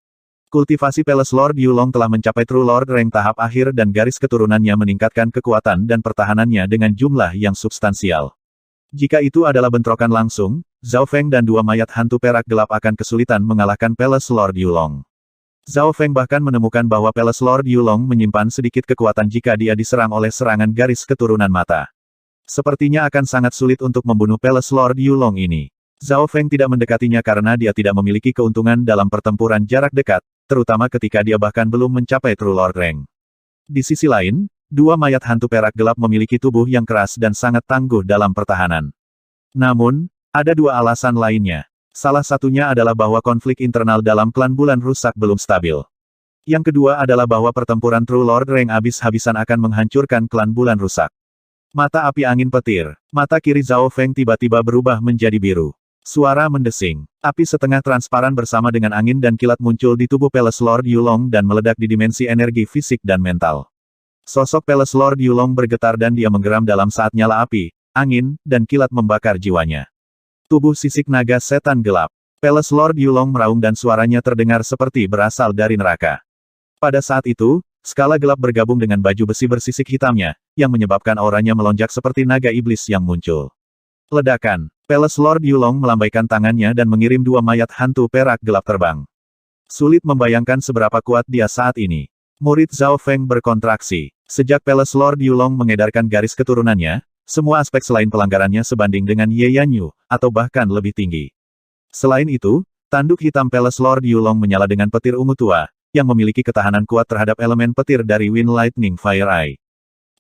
Kultivasi Palace Lord Yulong telah mencapai True Lord Rank tahap akhir dan garis keturunannya meningkatkan kekuatan dan pertahanannya dengan jumlah yang substansial. Jika itu adalah bentrokan langsung, Zhao Feng dan dua mayat hantu perak gelap akan kesulitan mengalahkan Palace Lord Yulong. Zhao Feng bahkan menemukan bahwa Palace Lord Yulong menyimpan sedikit kekuatan jika dia diserang oleh serangan garis keturunan mata. Sepertinya akan sangat sulit untuk membunuh Palace Lord Yulong ini. Zhao Feng tidak mendekatinya karena dia tidak memiliki keuntungan dalam pertempuran jarak dekat, terutama ketika dia bahkan belum mencapai True Lord Rank. Di sisi lain, dua mayat hantu perak gelap memiliki tubuh yang keras dan sangat tangguh dalam pertahanan. Namun, ada dua alasan lainnya. Salah satunya adalah bahwa konflik internal dalam klan bulan rusak belum stabil. Yang kedua adalah bahwa pertempuran True Lord Rank habis-habisan akan menghancurkan klan bulan rusak. Mata api angin petir. Mata kiri Zhao Feng tiba-tiba berubah menjadi biru. Suara mendesing. Api setengah transparan bersama dengan angin dan kilat muncul di tubuh Palace Lord Yulong dan meledak di dimensi energi fisik dan mental. Sosok Palace Lord Yulong bergetar dan dia menggeram dalam saat nyala api, angin, dan kilat membakar jiwanya. Tubuh sisik naga setan gelap. Palace Lord Yulong meraung dan suaranya terdengar seperti berasal dari neraka. Pada saat itu, skala gelap bergabung dengan baju besi bersisik hitamnya, yang menyebabkan auranya melonjak seperti naga iblis yang muncul. Ledakan. Palace Lord Yulong melambaikan tangannya dan mengirim dua mayat hantu perak gelap terbang. Sulit membayangkan seberapa kuat dia saat ini. Murid Zhao Feng berkontraksi. Sejak Palace Lord Yulong mengedarkan garis keturunannya, semua aspek selain pelanggarannya sebanding dengan Ye Yanyu, atau bahkan lebih tinggi. Selain itu, tanduk hitam Palace Lord Yulong menyala dengan petir ungu tua, yang memiliki ketahanan kuat terhadap elemen petir dari Wind Lightning Fire Eye.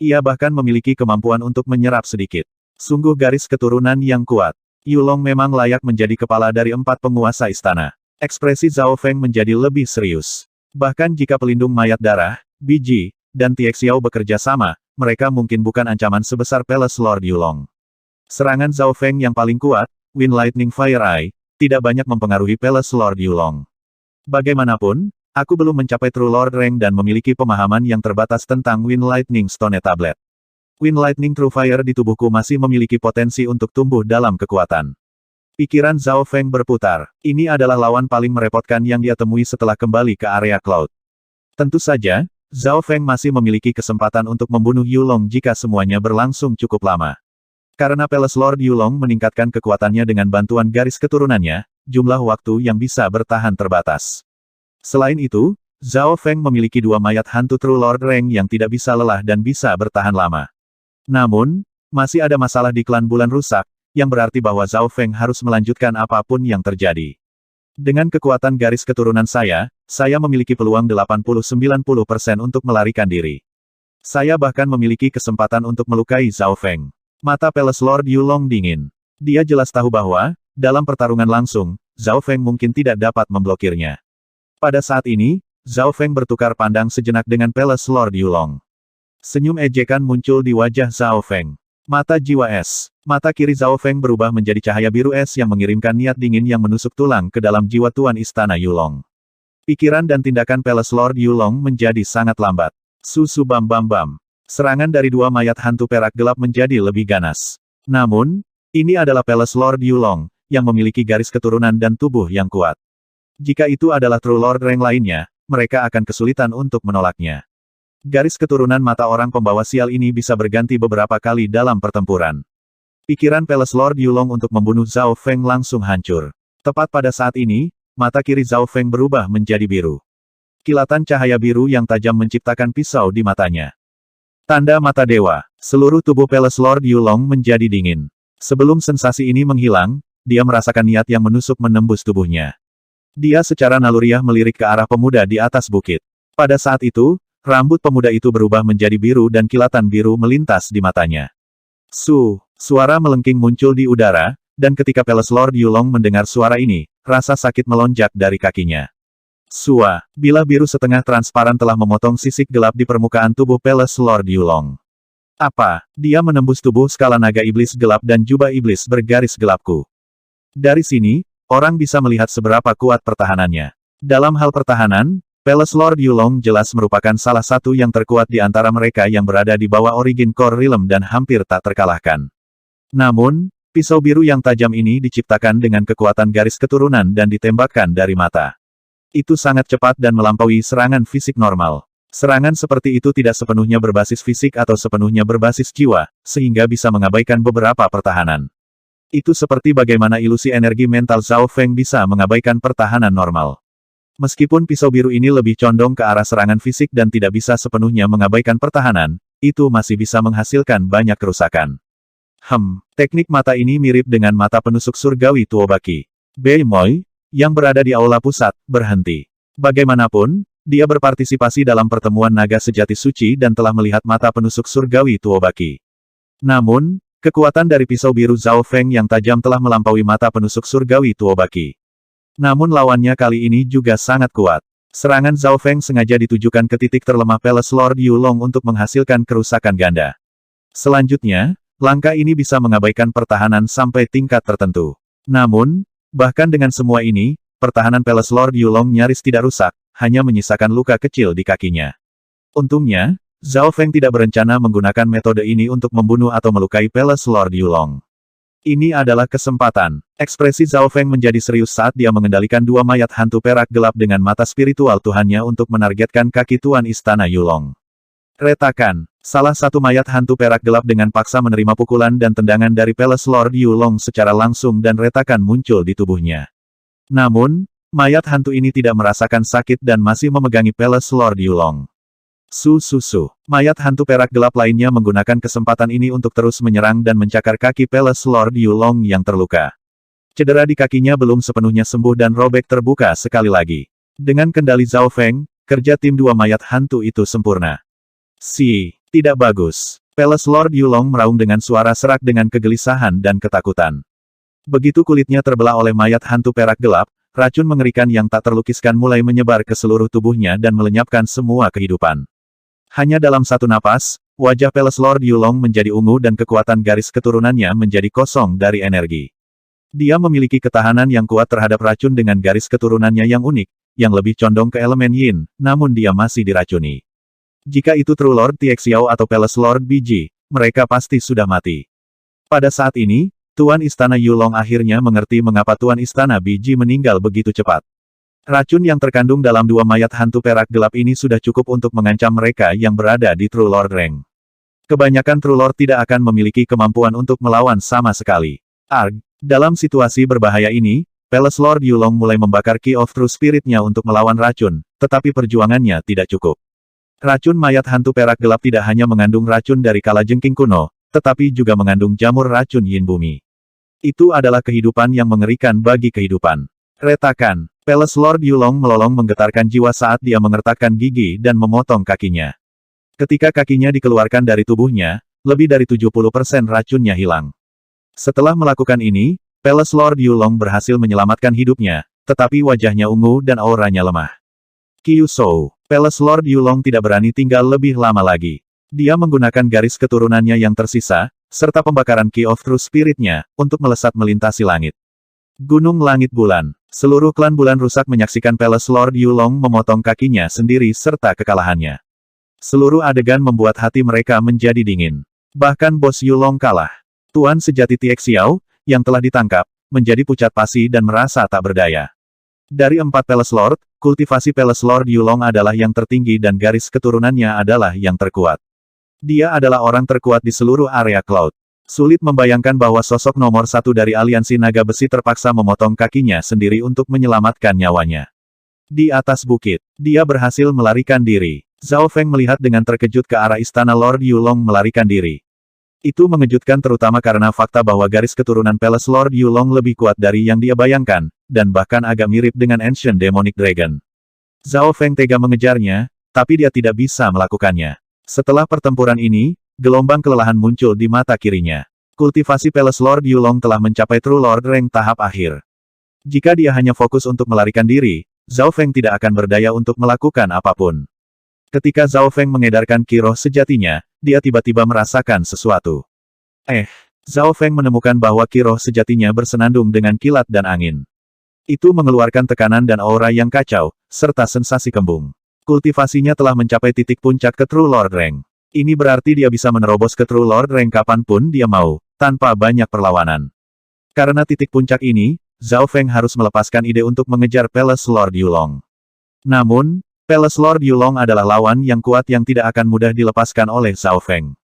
Ia bahkan memiliki kemampuan untuk menyerap sedikit. Sungguh garis keturunan yang kuat. Yulong memang layak menjadi kepala dari 4 penguasa istana. Ekspresi Zhao Feng menjadi lebih serius. Bahkan jika pelindung mayat darah, Biji, dan Tiexiao bekerja sama, mereka mungkin bukan ancaman sebesar Palace Lord Yulong. Serangan Zhao Feng yang paling kuat, Wind Lightning Fire Eye, tidak banyak mempengaruhi Palace Lord Yulong. Bagaimanapun, aku belum mencapai True Lord Rank dan memiliki pemahaman yang terbatas tentang Wind Lightning Stone Tablet. Wind Lightning True Fire di tubuhku masih memiliki potensi untuk tumbuh dalam kekuatan. Pikiran Zhao Feng berputar. Ini adalah lawan paling merepotkan yang dia temui setelah kembali ke area Cloud. Tentu saja, Zhao Feng masih memiliki kesempatan untuk membunuh Yulong jika semuanya berlangsung cukup lama. Karena Palace Lord Yulong meningkatkan kekuatannya dengan bantuan garis keturunannya, jumlah waktu yang bisa bertahan terbatas. Selain itu, Zhao Feng memiliki dua mayat hantu True Lord Rank yang tidak bisa lelah dan bisa bertahan lama. Namun, masih ada masalah di klan bulan rusak, yang berarti bahwa Zhao Feng harus melanjutkan apapun yang terjadi. Dengan kekuatan garis keturunan saya memiliki peluang 80-90% untuk melarikan diri. Saya bahkan memiliki kesempatan untuk melukai Zhao Feng. Mata Palace Lord Yulong dingin. Dia jelas tahu bahwa, dalam pertarungan langsung, Zhao Feng mungkin tidak dapat memblokirnya. Pada saat ini, Zhao Feng bertukar pandang sejenak dengan Palace Lord Yulong. Senyum ejekan muncul di wajah Zhao Feng. Mata jiwa es. Mata kiri Zhao Feng berubah menjadi cahaya biru es yang mengirimkan niat dingin yang menusuk tulang ke dalam jiwa Tuan Istana Yulong. Pikiran dan tindakan Palace Lord Yulong menjadi sangat lambat. Susu bam bam bam. Serangan dari dua mayat hantu perak gelap menjadi lebih ganas. Namun, ini adalah Palace Lord Yulong, yang memiliki garis keturunan dan tubuh yang kuat. Jika itu adalah True Lord Rank lainnya, mereka akan kesulitan untuk menolaknya. Garis keturunan mata orang pembawa sial ini bisa berganti beberapa kali dalam pertempuran. Pikiran Palace Lord Yulong untuk membunuh Zhao Feng langsung hancur. Tepat pada saat ini, mata kiri Zhao Feng berubah menjadi biru. Kilatan cahaya biru yang tajam menciptakan pisau di matanya. Tanda mata dewa. Seluruh tubuh Palace Lord Yulong menjadi dingin. Sebelum sensasi ini menghilang, dia merasakan niat yang menusuk menembus tubuhnya. Dia secara naluriah melirik ke arah pemuda di atas bukit. Pada saat itu, rambut pemuda itu berubah menjadi biru dan kilatan biru melintas di matanya. Suara melengking muncul di udara, dan ketika Palace Lord Yulong mendengar suara ini, rasa sakit melonjak dari kakinya. Bilah biru setengah transparan telah memotong sisik gelap di permukaan tubuh Palace Lord Yulong. Apa? Dia menembus tubuh skala naga iblis gelap dan jubah iblis bergaris gelapku. Dari sini, orang bisa melihat seberapa kuat pertahanannya. Dalam hal pertahanan, Palace Lord Yulong jelas merupakan salah satu yang terkuat di antara mereka yang berada di bawah Origin Core Realm dan hampir tak terkalahkan. Namun, pisau biru yang tajam ini diciptakan dengan kekuatan garis keturunan dan ditembakkan dari mata. Itu sangat cepat dan melampaui serangan fisik normal. Serangan seperti itu tidak sepenuhnya berbasis fisik atau sepenuhnya berbasis jiwa, sehingga bisa mengabaikan beberapa pertahanan. Itu seperti bagaimana ilusi energi mental Zhao Feng bisa mengabaikan pertahanan normal. Meskipun pisau biru ini lebih condong ke arah serangan fisik dan tidak bisa sepenuhnya mengabaikan pertahanan, itu masih bisa menghasilkan banyak kerusakan. Teknik mata ini mirip dengan mata penusuk surgawi Tuobaki. Bei Moi, yang berada di aula pusat, berhenti. Bagaimanapun, dia berpartisipasi dalam pertemuan naga sejati suci dan telah melihat mata penusuk surgawi Tuobaki. Namun, kekuatan dari pisau biru Zhao Feng yang tajam telah melampaui mata penusuk surgawi Tuobaki. Namun lawannya kali ini juga sangat kuat. Serangan Zhao Feng sengaja ditujukan ke titik terlemah Palace Lord Yulong untuk menghasilkan kerusakan ganda. Selanjutnya, langkah ini bisa mengabaikan pertahanan sampai tingkat tertentu. Namun, bahkan dengan semua ini, pertahanan Palace Lord Yulong nyaris tidak rusak, hanya menyisakan luka kecil di kakinya. Untungnya, Zhao Feng tidak berencana menggunakan metode ini untuk membunuh atau melukai Palace Lord Yulong. Ini adalah kesempatan. Ekspresi Zhao Feng menjadi serius saat dia mengendalikan dua mayat hantu perak gelap dengan mata spiritual Tuhannya untuk menargetkan kaki Tuan Istana Yulong. Retakan. Salah satu mayat hantu perak gelap dengan paksa menerima pukulan dan tendangan dari Palace Lord Yulong secara langsung dan retakan muncul di tubuhnya. Namun, mayat hantu ini tidak merasakan sakit dan masih memegangi Palace Lord Yulong. Mayat hantu perak gelap lainnya menggunakan kesempatan ini untuk terus menyerang dan mencakar kaki Palace Lord Yulong yang terluka. Cedera di kakinya belum sepenuhnya sembuh dan robek terbuka sekali lagi. Dengan kendali Zhao Feng, kerja tim dua mayat hantu itu sempurna. Tidak bagus. Palace Lord Yulong meraung dengan suara serak dengan kegelisahan dan ketakutan. Begitu kulitnya terbelah oleh mayat hantu perak gelap, racun mengerikan yang tak terlukiskan mulai menyebar ke seluruh tubuhnya dan melenyapkan semua kehidupan. Hanya dalam satu napas, wajah Palace Lord Yulong menjadi ungu dan kekuatan garis keturunannya menjadi kosong dari energi. Dia memiliki ketahanan yang kuat terhadap racun dengan garis keturunannya yang unik, yang lebih condong ke elemen Yin, namun dia masih diracuni. Jika itu True Lord Tianxiao atau Palace Lord Biji, mereka pasti sudah mati. Pada saat ini, Tuan Istana Yulong akhirnya mengerti mengapa Tuan Istana Biji meninggal begitu cepat. Racun yang terkandung dalam dua mayat hantu perak gelap ini sudah cukup untuk mengancam mereka yang berada di True Lord Rank. Kebanyakan True Lord tidak akan memiliki kemampuan untuk melawan sama sekali. Dalam situasi berbahaya ini, Palace Lord Yulong mulai membakar Key of True Spirit-nya untuk melawan racun, tetapi perjuangannya tidak cukup. Racun mayat hantu perak gelap tidak hanya mengandung racun dari kalajengking kuno, tetapi juga mengandung jamur racun Yin Bumi. Itu adalah kehidupan yang mengerikan bagi kehidupan. Retakan. Palace Lord Yulong melolong menggetarkan jiwa saat dia mengertakkan gigi dan memotong kakinya. Ketika kakinya dikeluarkan dari tubuhnya, lebih dari 70% racunnya hilang. Setelah melakukan ini, Palace Lord Yulong berhasil menyelamatkan hidupnya, tetapi wajahnya ungu dan auranya lemah. Kyusou. Palace Lord Yulong tidak berani tinggal lebih lama lagi. Dia menggunakan garis keturunannya yang tersisa, serta pembakaran Key of True Spirit-nya, untuk melesat melintasi langit. Gunung Langit Bulan. Seluruh klan bulan rusak menyaksikan Palace Lord Yulong memotong kakinya sendiri serta kekalahannya. Seluruh adegan membuat hati mereka menjadi dingin. Bahkan bos Yulong kalah. Tuan sejati Tianxiao, yang telah ditangkap, menjadi pucat pasi dan merasa tak berdaya. Dari 4 Palace Lord, kultivasi Palace Lord Yulong adalah yang tertinggi dan garis keturunannya adalah yang terkuat. Dia adalah orang terkuat di seluruh area Cloud. Sulit membayangkan bahwa sosok nomor satu dari aliansi naga besi terpaksa memotong kakinya sendiri untuk menyelamatkan nyawanya. Di atas bukit, dia berhasil melarikan diri. Zhao Feng melihat dengan terkejut ke arah istana Lord Yulong melarikan diri. Itu mengejutkan terutama karena fakta bahwa garis keturunan Palace Lord Yulong lebih kuat dari yang dia bayangkan, dan bahkan agak mirip dengan Ancient Demonic Dragon. Zhao Feng tega mengejarnya, tapi dia tidak bisa melakukannya. Setelah pertempuran ini, gelombang kelelahan muncul di mata kirinya. Kultivasi Palace Lord Yulong telah mencapai True Lord Rank tahap akhir. Jika dia hanya fokus untuk melarikan diri, Zhao Feng tidak akan berdaya untuk melakukan apapun. Ketika Zhao Feng mengedarkan ki roh sejatinya, dia tiba-tiba merasakan sesuatu. Zhao Feng menemukan bahwa ki roh sejatinya bersenandung dengan kilat dan angin. Itu mengeluarkan tekanan dan aura yang kacau, serta sensasi kembung. Kultivasinya telah mencapai titik puncak ke True Lord Rank. Ini berarti dia bisa menerobos ke True Lord Rank kapanpun dia mau, tanpa banyak perlawanan. Karena titik puncak ini, Zhao Feng harus melepaskan ide untuk mengejar Palace Lord Yulong. Namun, Palace Lord Yulong adalah lawan yang kuat yang tidak akan mudah dilepaskan oleh Zhao Feng.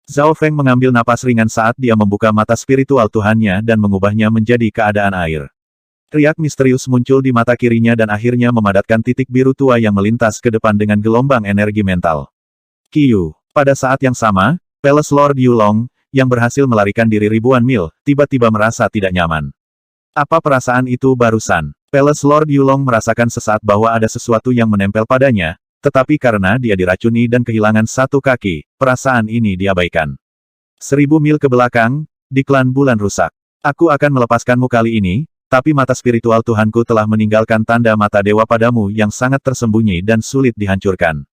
Zhao Feng mengambil napas ringan saat dia membuka mata spiritual Tuhannya dan mengubahnya menjadi keadaan air. Riak misterius muncul di mata kirinya dan akhirnya memadatkan titik biru tua yang melintas ke depan dengan gelombang energi mental. Qiyu. Pada saat yang sama, Palace Lord Yulong, yang berhasil melarikan diri ribuan mil, tiba-tiba merasa tidak nyaman. Apa perasaan itu barusan? Palace Lord Yulong merasakan sesaat bahwa ada sesuatu yang menempel padanya, tetapi karena dia diracuni dan kehilangan satu kaki, perasaan ini diabaikan. 1000 mil ke belakang, di klan bulan rusak. Aku akan melepaskanmu kali ini, tapi mata spiritual Tuhanku telah meninggalkan tanda mata dewa padamu yang sangat tersembunyi dan sulit dihancurkan.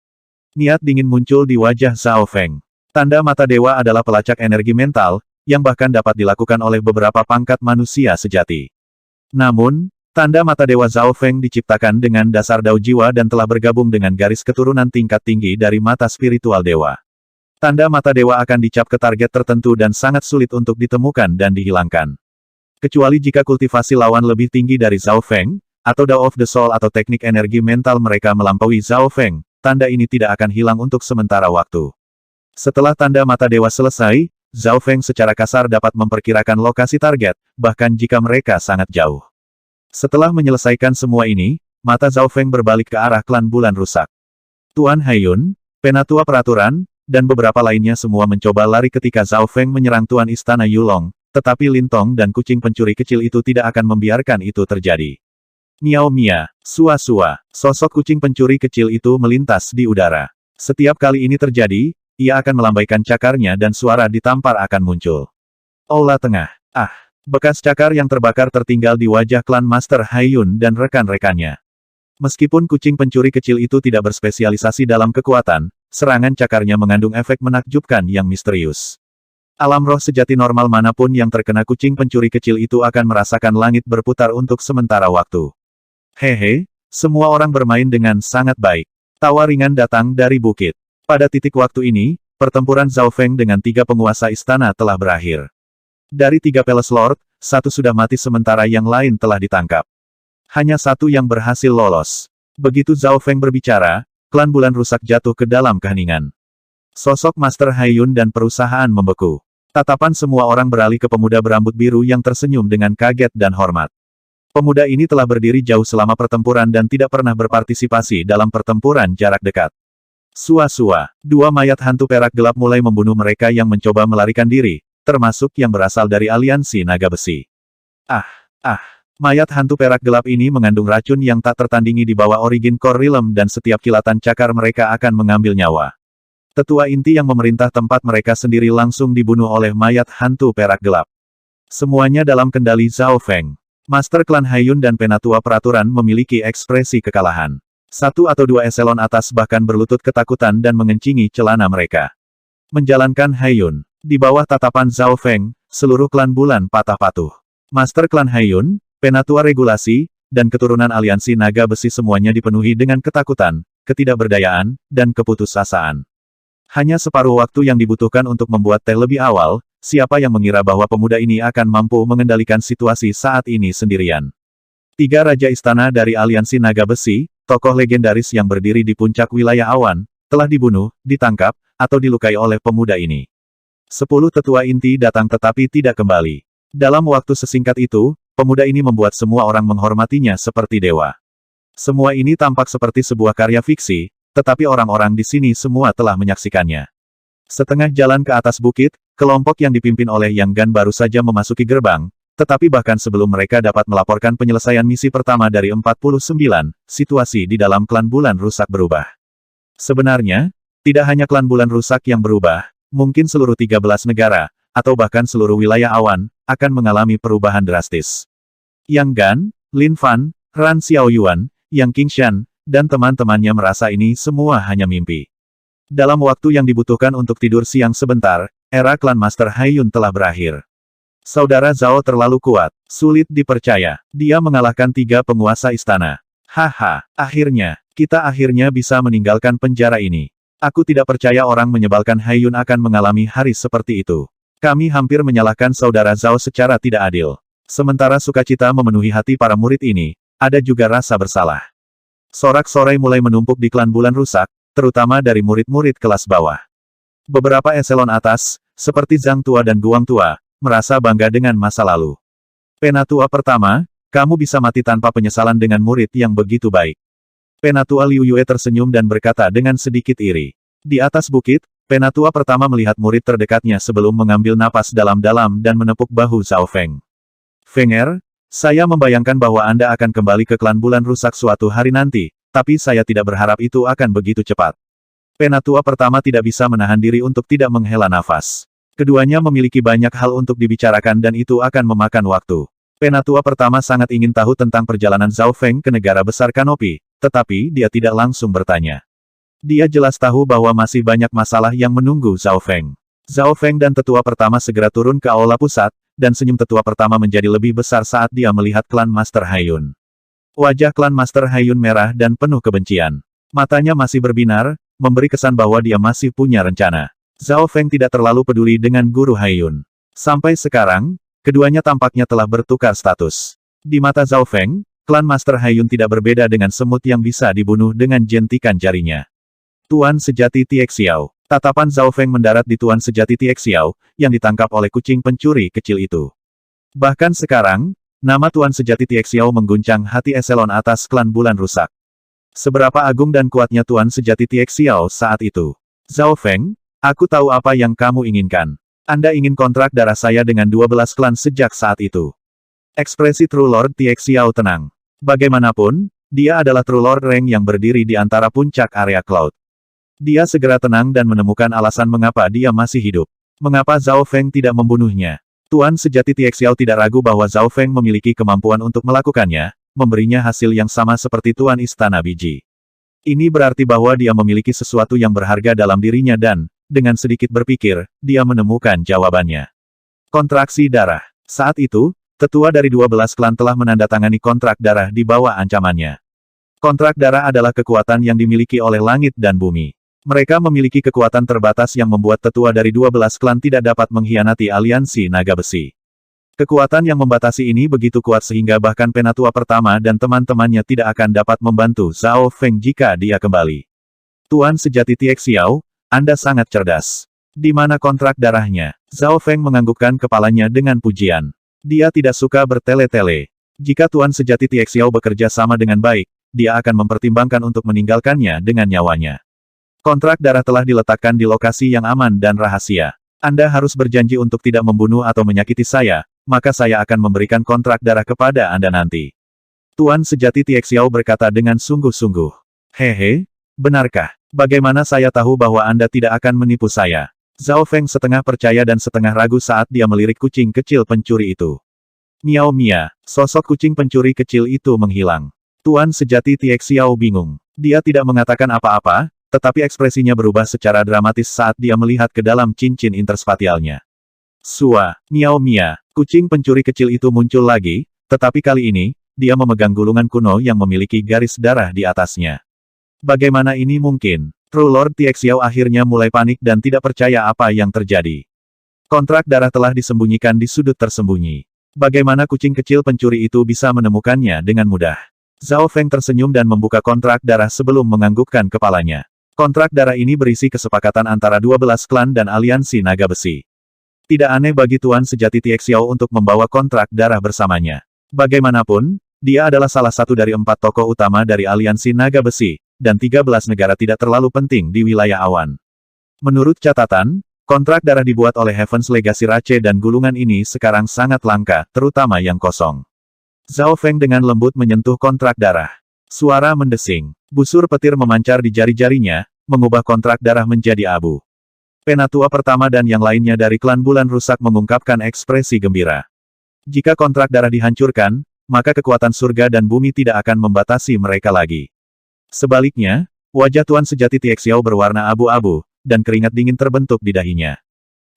Niat dingin muncul di wajah Zhao Feng. Tanda mata dewa adalah pelacak energi mental, yang bahkan dapat dilakukan oleh beberapa pangkat manusia sejati. Namun, tanda mata dewa Zhao Feng diciptakan dengan dasar dao jiwa dan telah bergabung dengan garis keturunan tingkat tinggi dari mata spiritual dewa. Tanda mata dewa akan dicap ke target tertentu dan sangat sulit untuk ditemukan dan dihilangkan. Kecuali jika kultivasi lawan lebih tinggi dari Zhao Feng, atau Dao of the Soul atau teknik energi mental mereka melampaui Zhao Feng, tanda ini tidak akan hilang untuk sementara waktu. Setelah tanda mata dewa selesai, Zhao Feng secara kasar dapat memperkirakan lokasi target, bahkan jika mereka sangat jauh. Setelah menyelesaikan semua ini, mata Zhao Feng berbalik ke arah klan bulan rusak. Tuan Haiyun, Penatua Peraturan, dan beberapa lainnya semua mencoba lari ketika Zhao Feng menyerang Tuan Istana Yulong, tetapi Lintong dan kucing pencuri kecil itu tidak akan membiarkan itu terjadi. Miao Mia, Sua-Sua, sosok kucing pencuri kecil itu melintas di udara. Setiap kali ini terjadi, ia akan melambaikan cakarnya dan suara ditampar akan muncul. Aula tengah. Bekas cakar yang terbakar tertinggal di wajah klan Master Haiyun dan rekan-rekannya. Meskipun kucing pencuri kecil itu tidak berspesialisasi dalam kekuatan, serangan cakarnya mengandung efek menakjubkan yang misterius. Alam roh sejati normal manapun yang terkena kucing pencuri kecil itu akan merasakan langit berputar untuk sementara waktu. Hehe, semua orang bermain dengan sangat baik. Tawa ringan datang dari bukit. Pada titik waktu ini, pertempuran Zhao Feng dengan 3 penguasa istana telah berakhir. Dari 3 Palace Lord, 1 sudah mati sementara yang lain telah ditangkap. Hanya 1 yang berhasil lolos. Begitu Zhao Feng berbicara, klan bulan rusak jatuh ke dalam keheningan. Sosok Master Haiyun dan perusahaan membeku. Tatapan semua orang beralih ke pemuda berambut biru yang tersenyum dengan kaget dan hormat. Pemuda ini telah berdiri jauh selama pertempuran dan tidak pernah berpartisipasi dalam pertempuran jarak dekat. Sua-sua, 2 mayat hantu perak gelap mulai membunuh mereka yang mencoba melarikan diri, termasuk yang berasal dari aliansi naga besi. Mayat hantu perak gelap ini mengandung racun yang tak tertandingi di bawah Origin Core Realm dan setiap kilatan cakar mereka akan mengambil nyawa. Tetua inti yang memerintah tempat mereka sendiri langsung dibunuh oleh mayat hantu perak gelap. Semuanya dalam kendali Zhao Feng. Master klan Haiyun dan Penatua Peraturan memiliki ekspresi kekalahan. 1 atau 2 eselon atas bahkan berlutut ketakutan dan mengencingi celana mereka. Menjalankan Haiyun. Di bawah tatapan Zhao Feng, seluruh klan bulan patah patuh. Master klan Haiyun, Penatua Regulasi, dan keturunan aliansi naga besi semuanya dipenuhi dengan ketakutan, ketidakberdayaan, dan keputusasaan. Hanya separuh waktu yang dibutuhkan untuk membuat teh lebih awal, siapa yang mengira bahwa pemuda ini akan mampu mengendalikan situasi saat ini sendirian. 3 Raja Istana dari aliansi naga besi, tokoh legendaris yang berdiri di puncak wilayah awan, telah dibunuh, ditangkap, atau dilukai oleh pemuda ini. 10 tetua inti datang tetapi tidak kembali. Dalam waktu sesingkat itu, pemuda ini membuat semua orang menghormatinya seperti dewa. Semua ini tampak seperti sebuah karya fiksi, tetapi orang-orang di sini semua telah menyaksikannya. Setengah jalan ke atas bukit, kelompok yang dipimpin oleh Yang Gan baru saja memasuki gerbang, tetapi bahkan sebelum mereka dapat melaporkan penyelesaian misi pertama dari 49, situasi di dalam klan bulan rusak berubah. Sebenarnya, tidak hanya klan bulan rusak yang berubah, mungkin seluruh 13 negara, atau bahkan seluruh wilayah awan, akan mengalami perubahan drastis. Yang Gan, Lin Fan, Ran Xiaoyuan, Yang Qingshan, dan teman-temannya merasa ini semua hanya mimpi. Dalam waktu yang dibutuhkan untuk tidur siang sebentar, era klan Master Haiyun telah berakhir. Saudara Zhao terlalu kuat, sulit dipercaya. Dia mengalahkan 3 penguasa istana. Haha, akhirnya, kita akhirnya bisa meninggalkan penjara ini. Aku tidak percaya orang menyebalkan Haiyun akan mengalami hari seperti itu. Kami hampir menyalahkan saudara Zhao secara tidak adil. Sementara sukacita memenuhi hati para murid ini, ada juga rasa bersalah. Sorak-sorai mulai menumpuk di klan bulan rusak, terutama dari murid-murid kelas bawah. Beberapa eselon atas, seperti Zhang Tua dan Guang Tua, merasa bangga dengan masa lalu. Penatua pertama, kamu bisa mati tanpa penyesalan dengan murid yang begitu baik. Penatua Liu Yue tersenyum dan berkata dengan sedikit iri. Di atas bukit, Penatua pertama melihat murid terdekatnya sebelum mengambil napas dalam-dalam dan menepuk bahu Zhao Feng. Feng Er, saya membayangkan bahwa Anda akan kembali ke klan bulan rusak suatu hari nanti, tapi saya tidak berharap itu akan begitu cepat. Penatua pertama tidak bisa menahan diri untuk tidak menghela nafas. Keduanya memiliki banyak hal untuk dibicarakan dan itu akan memakan waktu. Penatua pertama sangat ingin tahu tentang perjalanan Zhao Feng ke negara besar Kanopi, tetapi dia tidak langsung bertanya. Dia jelas tahu bahwa masih banyak masalah yang menunggu Zhao Feng. Zhao Feng dan tetua pertama segera turun ke aula pusat, dan senyum tetua pertama menjadi lebih besar saat dia melihat klan Master Haiyun. Wajah klan Master Haiyun merah dan penuh kebencian. Matanya masih berbinar, memberi kesan bahwa dia masih punya rencana. Zhao Feng tidak terlalu peduli dengan guru Haiyun. Sampai sekarang, keduanya tampaknya telah bertukar status. Di mata Zhao Feng, klan Master Haiyun tidak berbeda dengan semut yang bisa dibunuh dengan jentikan jarinya. Tuan Sejati Tiek Xiao. Tatapan Zhao Feng mendarat di Tuan Sejati Tiek Xiao, yang ditangkap oleh kucing pencuri kecil itu. Bahkan sekarang, nama Tuan Sejati Tiek Xiao mengguncang hati eselon atas klan bulan rusak. Seberapa agung dan kuatnya Tuan Sejati Tiek Xiao saat itu. Zhao Feng, aku tahu apa yang kamu inginkan. Anda ingin kontrak darah saya dengan 12 klan sejak saat itu. Ekspresi True Lord Tiek Xiao tenang. Bagaimanapun, dia adalah True Lord Rank yang berdiri di antara puncak area Cloud. Dia segera tenang dan menemukan alasan mengapa dia masih hidup. Mengapa Zhao Feng tidak membunuhnya. Tuan Sejati Tiek Xiao tidak ragu bahwa Zhao Feng memiliki kemampuan untuk melakukannya, memberinya hasil yang sama seperti Tuan Istana Biji. Ini berarti bahwa dia memiliki sesuatu yang berharga dalam dirinya dan, dengan sedikit berpikir, dia menemukan jawabannya. Kontraksi darah. Saat itu, tetua dari 12 klan telah menandatangani kontrak darah di bawah ancamannya. Kontrak darah adalah kekuatan yang dimiliki oleh langit dan bumi. Mereka memiliki kekuatan terbatas yang membuat tetua dari 12 klan tidak dapat mengkhianati aliansi naga besi. Kekuatan yang membatasi ini begitu kuat sehingga bahkan penatua pertama dan teman-temannya tidak akan dapat membantu Zhao Feng jika dia kembali. Tuan Sejati Tiek Xiao, Anda sangat cerdas. Di mana kontrak darahnya? Zhao Feng menganggukkan kepalanya dengan pujian. Dia tidak suka bertele-tele. Jika Tuan Sejati Tiek Xiao bekerja sama dengan baik, dia akan mempertimbangkan untuk meninggalkannya dengan nyawanya. Kontrak darah telah diletakkan di lokasi yang aman dan rahasia. Anda harus berjanji untuk tidak membunuh atau menyakiti saya, maka saya akan memberikan kontrak darah kepada Anda nanti. Tuan Sejati Tiek Xiao berkata dengan sungguh-sungguh. Hehe, benarkah? Bagaimana saya tahu bahwa Anda tidak akan menipu saya? Zhao Feng setengah percaya dan setengah ragu saat dia melirik kucing kecil pencuri itu. Miao Mia, sosok kucing pencuri kecil itu menghilang. Tuan Sejati Tiek Xiao bingung. Dia tidak mengatakan apa-apa, tetapi ekspresinya berubah secara dramatis saat dia melihat ke dalam cincin interspatialnya. Sua, Miao Mia, kucing pencuri kecil itu muncul lagi, tetapi kali ini, dia memegang gulungan kuno yang memiliki garis darah di atasnya. Bagaimana ini mungkin? True Lord Tiek Xiao akhirnya mulai panik dan tidak percaya apa yang terjadi. Kontrak darah telah disembunyikan di sudut tersembunyi. Bagaimana kucing kecil pencuri itu bisa menemukannya dengan mudah? Zhao Feng tersenyum dan membuka kontrak darah sebelum menganggukkan kepalanya. Kontrak darah ini berisi kesepakatan antara 12 klan dan aliansi naga besi. Tidak aneh bagi Tuan Sejati Tiek Xiao untuk membawa kontrak darah bersamanya. Bagaimanapun, dia adalah salah satu dari 4 tokoh utama dari aliansi naga besi, dan 13 negara tidak terlalu penting di wilayah awan. Menurut catatan, kontrak darah dibuat oleh Heaven's Legacy Rache dan gulungan ini sekarang sangat langka, terutama yang kosong. Zhao Feng dengan lembut menyentuh kontrak darah. Suara mendesing. Busur petir memancar di jari-jarinya, mengubah kontrak darah menjadi abu. Penatua pertama dan yang lainnya dari klan bulan rusak mengungkapkan ekspresi gembira. Jika kontrak darah dihancurkan, maka kekuatan surga dan bumi tidak akan membatasi mereka lagi. Sebaliknya, wajah Tuan sejati Tiexiao berwarna abu-abu, dan keringat dingin terbentuk di dahinya.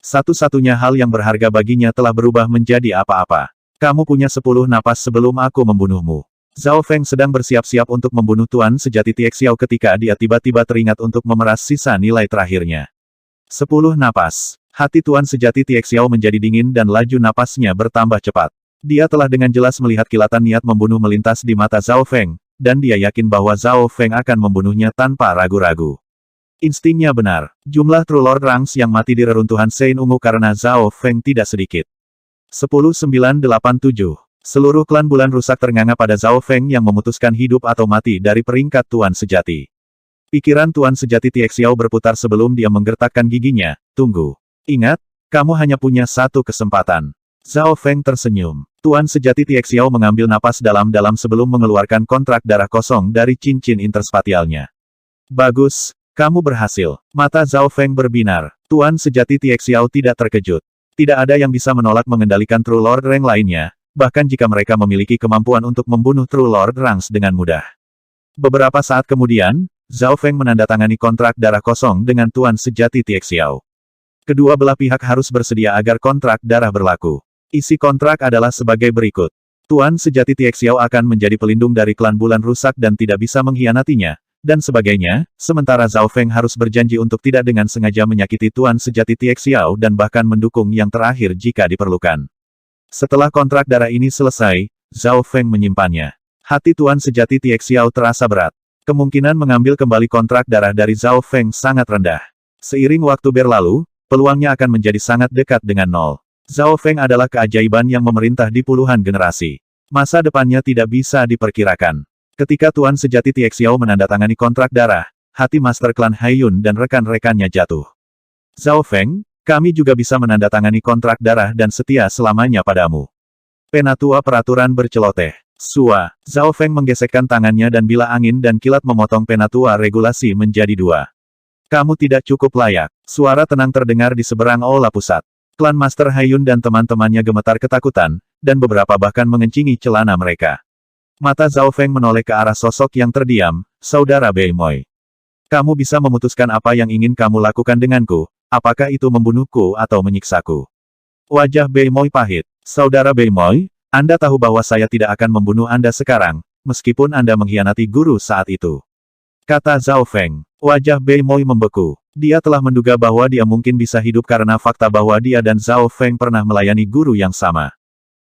Satu-satunya hal yang berharga baginya telah berubah menjadi apa-apa. Kamu punya 10 napas sebelum aku membunuhmu. Zhao Feng sedang bersiap-siap untuk membunuh Tuan sejati Tiexiao ketika dia tiba-tiba teringat untuk memeras sisa nilai terakhirnya. 10 napas. Hati Tuan sejati Tiexiao menjadi dingin dan laju napasnya bertambah cepat. Dia telah dengan jelas melihat kilatan niat membunuh melintas di mata Zhao Feng, dan dia yakin bahwa Zhao Feng akan membunuhnya tanpa ragu-ragu. Instingnya benar. Jumlah True Lord Ranks yang mati di reruntuhan Sein Ungu karena Zhao Feng tidak sedikit. 10-9-8-7. Seluruh klan bulan rusak ternganga pada Zhao Feng yang memutuskan hidup atau mati dari peringkat Tuan sejati. Pikiran Tuan sejati Tiexiao berputar sebelum dia menggertakkan giginya. Tunggu. Ingat, kamu hanya punya satu kesempatan. Zhao Feng tersenyum. Tuan sejati Tiexiao mengambil napas dalam-dalam sebelum mengeluarkan kontrak darah kosong dari cincin interspatialnya. Bagus, kamu berhasil. Mata Zhao Feng berbinar. Tuan sejati Tiexiao tidak terkejut. Tidak ada yang bisa menolak mengendalikan True Lord Rank lainnya, bahkan jika mereka memiliki kemampuan untuk membunuh True Lord Ranks dengan mudah. Beberapa saat kemudian, Zhao Feng menandatangani kontrak darah kosong dengan Tuan sejati Tiexiao. Kedua belah pihak harus bersedia agar kontrak darah berlaku. Isi kontrak adalah sebagai berikut. Tuan sejati Tiexiao akan menjadi pelindung dari klan bulan rusak dan tidak bisa mengkhianatinya, dan sebagainya, sementara Zhao Feng harus berjanji untuk tidak dengan sengaja menyakiti Tuan sejati Tiexiao dan bahkan mendukung yang terakhir jika diperlukan. Setelah kontrak darah ini selesai, Zhao Feng menyimpannya. Hati Tuan sejati Tiexiao terasa berat. Kemungkinan mengambil kembali kontrak darah dari Zhao Feng sangat rendah. Seiring waktu berlalu, peluangnya akan menjadi sangat dekat dengan nol. Zhao Feng adalah keajaiban yang memerintah di puluhan generasi. Masa depannya tidak bisa diperkirakan. Ketika Tuan sejati Tiexiao menandatangani kontrak darah, hati Master Klan Haiyun dan rekan-rekannya jatuh. Zhao Feng, kami juga bisa menandatangani kontrak darah dan setia selamanya padamu. Penatua peraturan berceloteh. Sua, Zhao Feng menggesekkan tangannya dan bila angin dan kilat memotong penatua regulasi menjadi dua. Kamu tidak cukup layak. Suara tenang terdengar di seberang aula pusat. Klan Master Haiyun dan teman-temannya gemetar ketakutan, dan beberapa bahkan mengencingi celana mereka. Mata Zhao Feng menoleh ke arah sosok yang terdiam, Saudara Beimoy. Kamu bisa memutuskan apa yang ingin kamu lakukan denganku, apakah itu membunuhku atau menyiksaku. Wajah Beimoy pahit. Saudara Beimoy, Anda tahu bahwa saya tidak akan membunuh Anda sekarang, meskipun Anda mengkhianati guru saat itu. Kata Zhao Feng. Wajah Beimoy membeku. Dia telah menduga bahwa dia mungkin bisa hidup karena fakta bahwa dia dan Zhao Feng pernah melayani guru yang sama.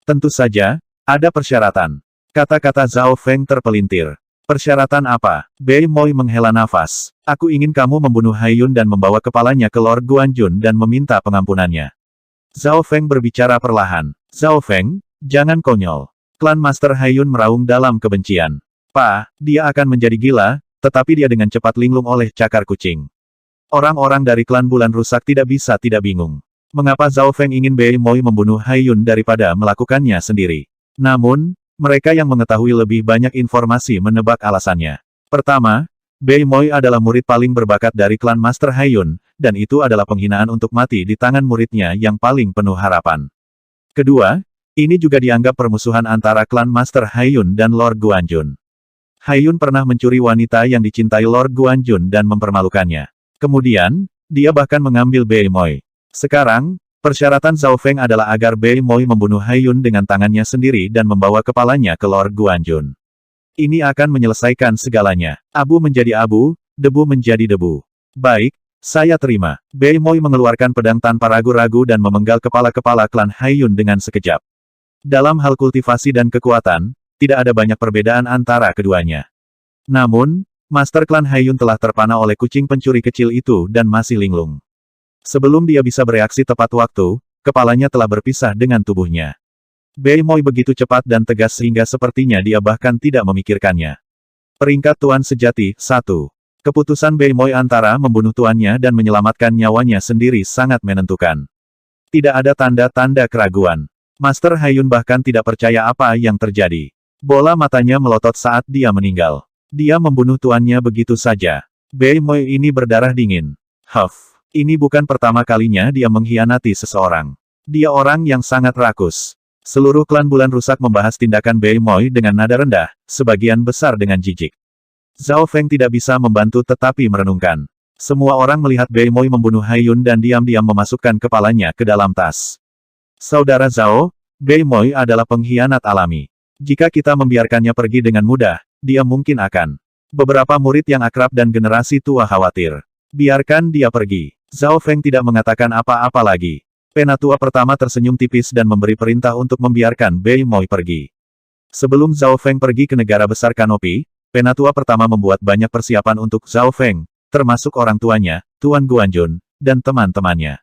Tentu saja, ada persyaratan. Kata-kata Zhao Feng terpelintir. Persyaratan apa? Beimoy menghela nafas. Aku ingin kamu membunuh Haiyun dan membawa kepalanya ke Lord Guanjun dan meminta pengampunannya. Zhao Feng berbicara perlahan. Zhao Feng, jangan konyol. Klan Master Haiyun meraung dalam kebencian. Dia akan menjadi gila, tetapi dia dengan cepat linglung oleh cakar kucing. Orang-orang dari klan bulan rusak tidak bisa tidak bingung. Mengapa Zhao Feng ingin Beimoy membunuh Haiyun daripada melakukannya sendiri? Namun, mereka yang mengetahui lebih banyak informasi menebak alasannya. Pertama, Beimoy adalah murid paling berbakat dari klan Master Haiyun, dan itu adalah penghinaan untuk mati di tangan muridnya yang paling penuh harapan. Kedua, ini juga dianggap permusuhan antara klan Master Haiyun dan Lord Guanjun. Haiyun pernah mencuri wanita yang dicintai Lord Guanjun dan mempermalukannya. Kemudian, dia bahkan mengambil Beimoy. Sekarang, persyaratan Zhao Feng adalah agar Beimoy membunuh Haiyun dengan tangannya sendiri dan membawa kepalanya ke Lord Guanjun. Ini akan menyelesaikan segalanya. Abu menjadi abu, debu menjadi debu. Baik, saya terima. Beimoy mengeluarkan pedang tanpa ragu-ragu dan memenggal kepala-kepala klan Haiyun dengan sekejap. Dalam hal kultivasi dan kekuatan, tidak ada banyak perbedaan antara keduanya. Namun, Master Klan Haiyun telah terpana oleh kucing pencuri kecil itu dan masih linglung. Sebelum dia bisa bereaksi tepat waktu, kepalanya telah berpisah dengan tubuhnya. Beimoy begitu cepat dan tegas sehingga sepertinya dia bahkan tidak memikirkannya. Peringkat Tuan Sejati, 1. Keputusan Beimoy antara membunuh tuannya dan menyelamatkan nyawanya sendiri sangat menentukan. Tidak ada tanda-tanda keraguan. Master Haiyun bahkan tidak percaya apa yang terjadi. Bola matanya melotot saat dia meninggal. Dia membunuh tuannya begitu saja. Beimoy ini berdarah dingin. Ini bukan pertama kalinya dia mengkhianati seseorang. Dia orang yang sangat rakus. Seluruh klan bulan rusak membahas tindakan Beimoy dengan nada rendah, sebagian besar dengan jijik. Zhao Feng tidak bisa membantu tetapi merenungkan. Semua orang melihat Bei Moi membunuh Haiyun dan diam-diam memasukkan kepalanya ke dalam tas. Saudara Zhao, Bei Moi adalah pengkhianat alami. Jika kita membiarkannya pergi dengan mudah, dia mungkin akan. Beberapa murid yang akrab dan generasi tua khawatir. Biarkan dia pergi. Zhao Feng tidak mengatakan apa-apa lagi. Penatua pertama tersenyum tipis dan memberi perintah untuk membiarkan Bei Moi pergi. Sebelum Zhao Feng pergi ke negara besar Kanopi, Penatua pertama membuat banyak persiapan untuk Zhao Feng, termasuk orang tuanya, Tuan Guanjun, dan teman-temannya.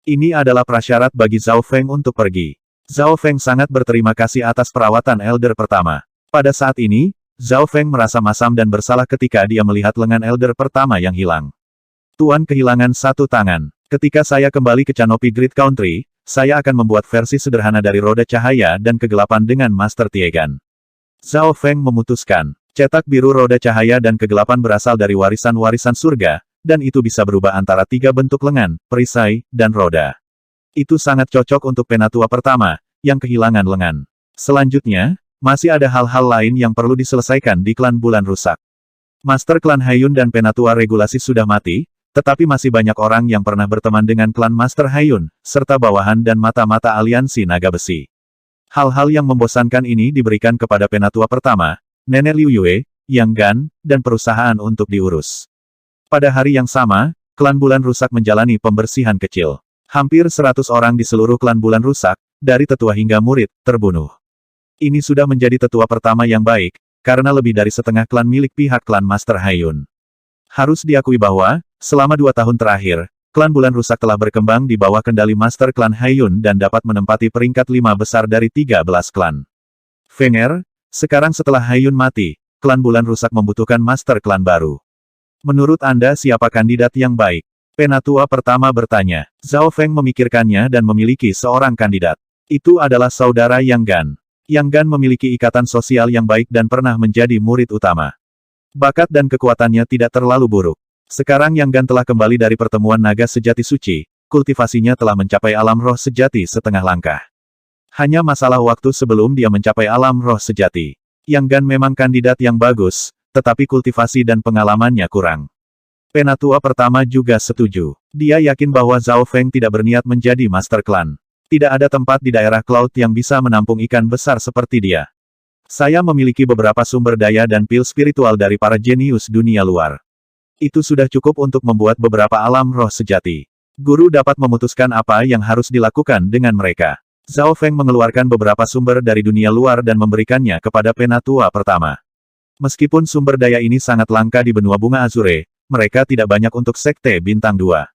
Ini adalah prasyarat bagi Zhao Feng untuk pergi. Zhao Feng sangat berterima kasih atas perawatan Elder pertama. Pada saat ini, Zhao Feng merasa masam dan bersalah ketika dia melihat lengan Elder pertama yang hilang. Tuan kehilangan satu tangan. Ketika saya kembali ke Kanopi Great Country, saya akan membuat versi sederhana dari roda cahaya dan kegelapan dengan Master Tiegan. Zhao Feng memutuskan. Cetak biru roda cahaya dan kegelapan berasal dari warisan-warisan surga, dan itu bisa berubah antara 3 bentuk lengan, perisai, dan roda. Itu sangat cocok untuk penatua pertama, yang kehilangan lengan. Selanjutnya, masih ada hal-hal lain yang perlu diselesaikan di klan bulan rusak. Master klan Haiyun dan penatua regulasi sudah mati, tetapi masih banyak orang yang pernah berteman dengan klan Master Haiyun, serta bawahan dan mata-mata aliansi naga besi. Hal-hal yang membosankan ini diberikan kepada penatua pertama, Nenek Liu Yue, Yang Gan, dan perusahaan untuk diurus. Pada hari yang sama, klan bulan rusak menjalani pembersihan kecil. Hampir 100 orang di seluruh klan bulan rusak, dari tetua hingga murid, terbunuh. Ini sudah menjadi tetua pertama yang baik, karena lebih dari setengah klan milik pihak klan Master Haiyun. Harus diakui bahwa, selama 2 tahun terakhir, klan bulan rusak telah berkembang di bawah kendali Master klan Haiyun dan dapat menempati peringkat 5 besar dari 13 klan. Fenger, sekarang setelah Haiyun mati, klan bulan rusak membutuhkan Master klan baru. Menurut Anda siapa kandidat yang baik? Penatua pertama bertanya. Zhao Feng memikirkannya dan memiliki seorang kandidat. Itu adalah saudara Yang Gan. Yang Gan memiliki ikatan sosial yang baik dan pernah menjadi murid utama. Bakat dan kekuatannya tidak terlalu buruk. Sekarang Yang Gan telah kembali dari pertemuan naga sejati suci, kultivasinya telah mencapai alam roh sejati setengah langkah. Hanya masalah waktu sebelum dia mencapai alam roh sejati. Yang Gan memang kandidat yang bagus, tetapi kultivasi dan pengalamannya kurang. Penatua pertama juga setuju. Dia yakin bahwa Zhao Feng tidak berniat menjadi master klan. Tidak ada tempat di daerah Cloud yang bisa menampung ikan besar seperti dia. Saya memiliki beberapa sumber daya dan pil spiritual dari para jenius dunia luar. Itu sudah cukup untuk membuat beberapa alam roh sejati. Guru dapat memutuskan apa yang harus dilakukan dengan mereka. Zhao Feng mengeluarkan beberapa sumber dari dunia luar dan memberikannya kepada penatua pertama. Meskipun sumber daya ini sangat langka di benua bunga Azure, mereka tidak banyak untuk Sekte Bintang 2.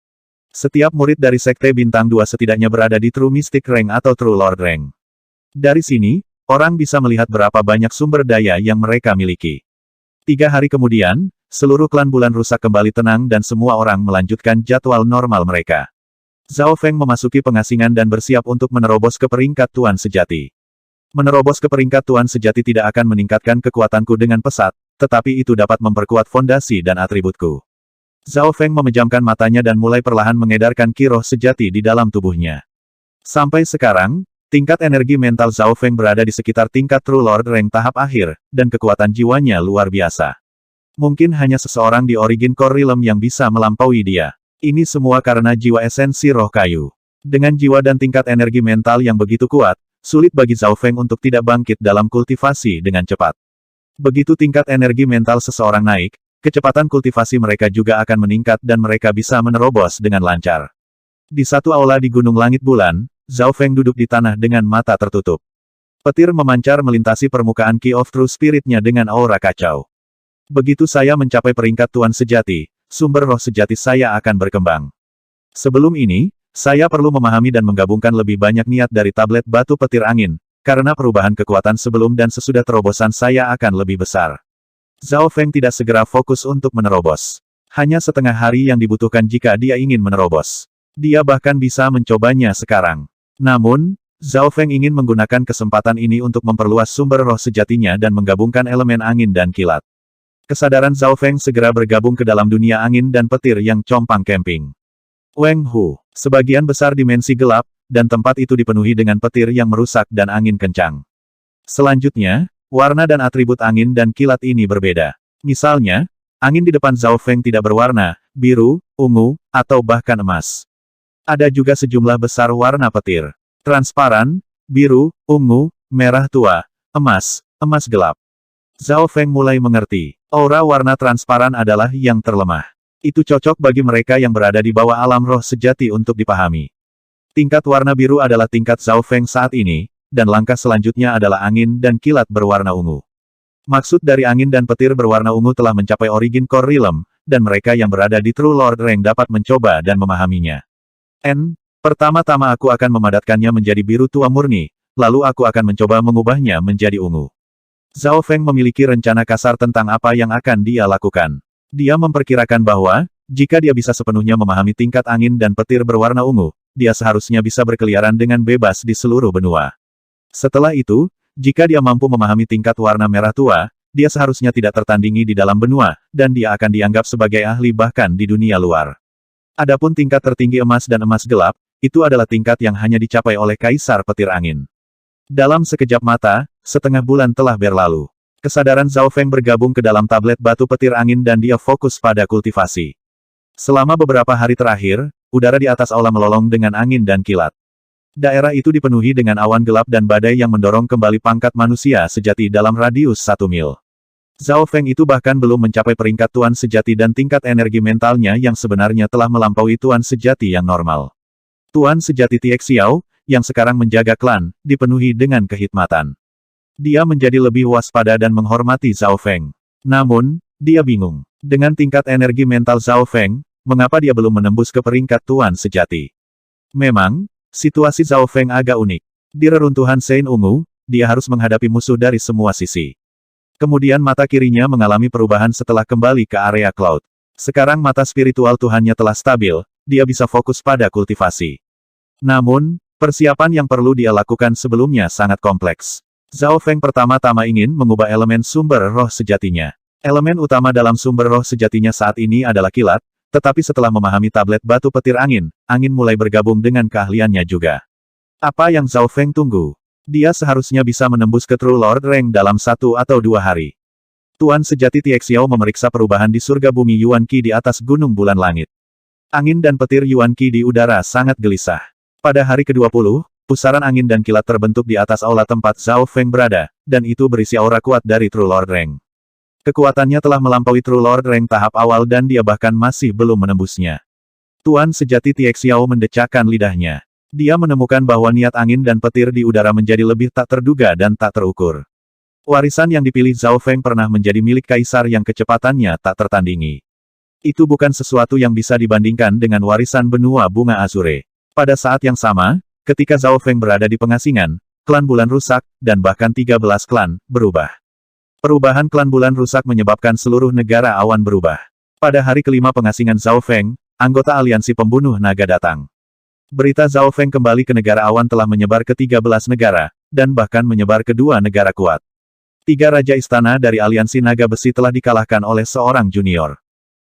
Setiap murid dari Sekte Bintang 2 setidaknya berada di True Mystic Rank atau True Lord Rank. Dari sini, orang bisa melihat berapa banyak sumber daya yang mereka miliki. 3 hari kemudian, seluruh klan bulan rusak kembali tenang dan semua orang melanjutkan jadwal normal mereka. Zhao Feng memasuki pengasingan dan bersiap untuk menerobos ke peringkat Tuan Sejati. Menerobos ke peringkat Tuan Sejati tidak akan meningkatkan kekuatanku dengan pesat, tetapi itu dapat memperkuat fondasi dan atributku. Zhao Feng memejamkan matanya dan mulai perlahan mengedarkan ki roh sejati di dalam tubuhnya. Sampai sekarang, tingkat energi mental Zhao Feng berada di sekitar tingkat True Lord Rank tahap akhir, dan kekuatan jiwanya luar biasa. Mungkin hanya seseorang di Origin Core Realm yang bisa melampaui dia. Ini semua karena jiwa esensi roh kayu. Dengan jiwa dan tingkat energi mental yang begitu kuat, sulit bagi Zhao Feng untuk tidak bangkit dalam kultivasi dengan cepat. Begitu tingkat energi mental seseorang naik, kecepatan kultivasi mereka juga akan meningkat dan mereka bisa menerobos dengan lancar. Di satu aula di Gunung Langit Bulan, Zhao Feng duduk di tanah dengan mata tertutup. Petir memancar melintasi permukaan Key of True Spirit-nya dengan aura kacau. Begitu saya mencapai peringkat Tuan Sejati, sumber roh sejati saya akan berkembang. Sebelum ini, saya perlu memahami dan menggabungkan lebih banyak niat dari tablet batu petir angin, karena perubahan kekuatan sebelum dan sesudah terobosan saya akan lebih besar. Zhao Feng tidak segera fokus untuk menerobos. Hanya setengah hari yang dibutuhkan jika dia ingin menerobos. Dia bahkan bisa mencobanya sekarang. Namun, Zhao Feng ingin menggunakan kesempatan ini untuk memperluas sumber roh sejatinya dan menggabungkan elemen angin dan kilat. Kesadaran Zhao Feng segera bergabung ke dalam dunia angin dan petir yang compang-camping. Weng Hu, sebagian besar dimensi gelap, dan tempat itu dipenuhi dengan petir yang merusak dan angin kencang. Selanjutnya, warna dan atribut angin dan kilat ini berbeda. Misalnya, angin di depan Zhao Feng tidak berwarna biru, ungu, atau bahkan emas. Ada juga sejumlah besar warna petir. Transparan, biru, ungu, merah tua, emas, emas gelap. Zhao Feng mulai mengerti. Aura warna transparan adalah yang terlemah. Itu cocok bagi mereka yang berada di bawah alam roh sejati untuk dipahami. Tingkat warna biru adalah tingkat Zhao Feng saat ini, dan langkah selanjutnya adalah angin dan kilat berwarna ungu. Maksud dari angin dan petir berwarna ungu telah mencapai origin core realm, dan mereka yang berada di True Lord Rank dapat mencoba dan memahaminya. Pertama-tama aku akan memadatkannya menjadi biru tua murni, lalu aku akan mencoba mengubahnya menjadi ungu. Zhao Feng memiliki rencana kasar tentang apa yang akan dia lakukan. Dia memperkirakan bahwa, jika dia bisa sepenuhnya memahami tingkat angin dan petir berwarna ungu, dia seharusnya bisa berkeliaran dengan bebas di seluruh benua. Setelah itu, jika dia mampu memahami tingkat warna merah tua, dia seharusnya tidak tertandingi di dalam benua, dan dia akan dianggap sebagai ahli bahkan di dunia luar. Adapun tingkat tertinggi emas dan emas gelap, itu adalah tingkat yang hanya dicapai oleh Kaisar Petir Angin. Dalam sekejap mata, setengah bulan telah berlalu. Kesadaran Zhao Feng bergabung ke dalam tablet batu petir angin dan dia fokus pada kultivasi. Selama beberapa hari terakhir, udara di atas aula melolong dengan angin dan kilat. Daerah itu dipenuhi dengan awan gelap dan badai yang mendorong kembali pangkat manusia sejati dalam radius 1 mil. Zhao Feng itu bahkan belum mencapai peringkat Tuan Sejati dan tingkat energi mentalnya yang sebenarnya telah melampaui Tuan Sejati yang normal. Tuan Sejati Tie Xiao, yang sekarang menjaga klan, dipenuhi dengan kehikmatan. Dia menjadi lebih waspada dan menghormati Zhao Feng. Namun, dia bingung. Dengan tingkat energi mental Zhao Feng, mengapa dia belum menembus ke peringkat Tuan Sejati? Memang, situasi Zhao Feng agak unik. Di reruntuhan Sein Ungu, dia harus menghadapi musuh dari semua sisi. Kemudian mata kirinya mengalami perubahan setelah kembali ke area Cloud. Sekarang mata spiritual Tuhannya telah stabil, dia bisa fokus pada kultivasi. Namun, persiapan yang perlu dia lakukan sebelumnya sangat kompleks. Zhao Feng pertama-tama ingin mengubah elemen sumber roh sejatinya. Elemen utama dalam sumber roh sejatinya saat ini adalah kilat, tetapi setelah memahami tablet batu petir angin, angin mulai bergabung dengan keahliannya juga. Apa yang Zhao Feng tunggu? Dia seharusnya bisa menembus ke True Lord Rank dalam 1 atau 2 hari. Tuan Sejati Tie Xiao memeriksa perubahan di surga bumi Yuan Qi di atas gunung bulan langit. Angin dan petir Yuan Qi di udara sangat gelisah. Pada hari ke-20, pusaran angin dan kilat terbentuk di atas aula tempat Zhao Feng berada, dan itu berisi aura kuat dari True Lord Rank. Kekuatannya telah melampaui True Lord Rank tahap awal dan dia bahkan masih belum menembusnya. Tuan Sejati Tie Xiao mendecakkan lidahnya. Dia menemukan bahwa niat angin dan petir di udara menjadi lebih tak terduga dan tak terukur. Warisan yang dipilih Zhao Feng pernah menjadi milik kaisar yang kecepatannya tak tertandingi. Itu bukan sesuatu yang bisa dibandingkan dengan warisan benua bunga Azure. Pada saat yang sama, ketika Zhao Feng berada di pengasingan, klan bulan rusak, dan bahkan 13 klan, berubah. Perubahan klan bulan rusak menyebabkan seluruh negara awan berubah. Pada hari kelima pengasingan Zhao Feng, anggota aliansi pembunuh naga datang. Berita Zhao Feng kembali ke negara awan telah menyebar ke 13 negara, dan bahkan menyebar ke 2 negara kuat. 3 raja istana dari aliansi naga besi telah dikalahkan oleh seorang junior.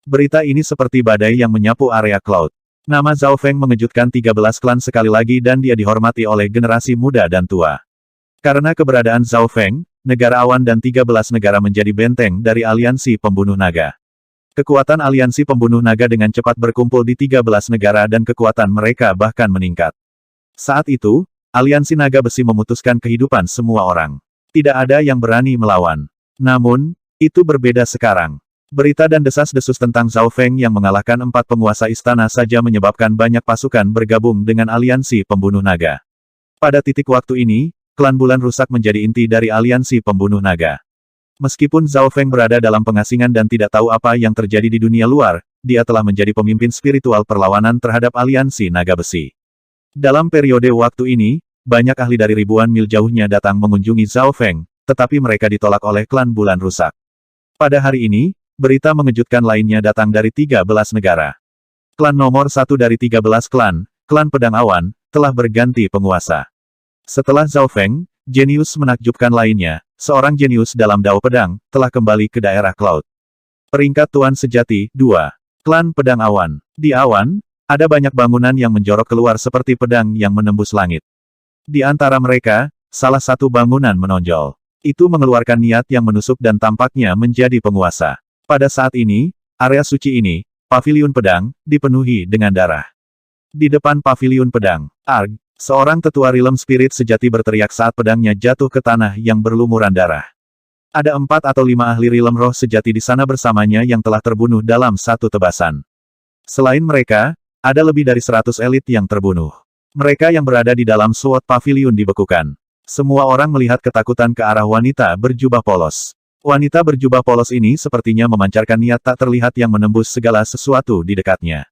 Berita ini seperti badai yang menyapu area Cloud. Nama Zhao Feng mengejutkan 13 klan sekali lagi dan dia dihormati oleh generasi muda dan tua. Karena keberadaan Zhao Feng, negara awan dan 13 negara menjadi benteng dari aliansi pembunuh naga. Kekuatan aliansi pembunuh naga dengan cepat berkumpul di 13 negara dan kekuatan mereka bahkan meningkat. Saat itu, aliansi naga besi memutuskan kehidupan semua orang. Tidak ada yang berani melawan. Namun, itu berbeda sekarang. Berita dan desas-desus tentang Zhao Feng yang mengalahkan 4 penguasa istana saja menyebabkan banyak pasukan bergabung dengan aliansi pembunuh naga. Pada titik waktu ini, klan bulan rusak menjadi inti dari aliansi pembunuh naga. Meskipun Zhao Feng berada dalam pengasingan dan tidak tahu apa yang terjadi di dunia luar, dia telah menjadi pemimpin spiritual perlawanan terhadap aliansi naga besi. Dalam periode waktu ini, banyak ahli dari ribuan mil jauhnya datang mengunjungi Zhao Feng, tetapi mereka ditolak oleh klan bulan rusak. Pada hari ini, berita mengejutkan lainnya datang dari 13 negara. Klan nomor 1 dari 13 klan, klan Pedang Awan, telah berganti penguasa. Setelah Zhao Feng, jenius menakjubkan lainnya, seorang jenius dalam Dao Pedang, telah kembali ke daerah Cloud. Peringkat Tuan Sejati, 2. Klan Pedang Awan. Di awan, ada banyak bangunan yang menjorok keluar seperti pedang yang menembus langit. Di antara mereka, salah satu bangunan menonjol. Itu mengeluarkan niat yang menusuk dan tampaknya menjadi penguasa. Pada saat ini, area suci ini, Paviliun Pedang, dipenuhi dengan darah. Di depan Paviliun Pedang, Arg, seorang tetua Realm Spirit sejati berteriak saat pedangnya jatuh ke tanah yang berlumuran darah. Ada 4 atau 5 ahli Realm Roh sejati di sana bersamanya yang telah terbunuh dalam satu tebasan. Selain mereka, ada lebih dari 100 elit yang terbunuh. Mereka yang berada di dalam Sword Pavilion dibekukan. Semua orang melihat ketakutan ke arah wanita berjubah polos. Wanita berjubah polos ini sepertinya memancarkan niat tak terlihat yang menembus segala sesuatu di dekatnya.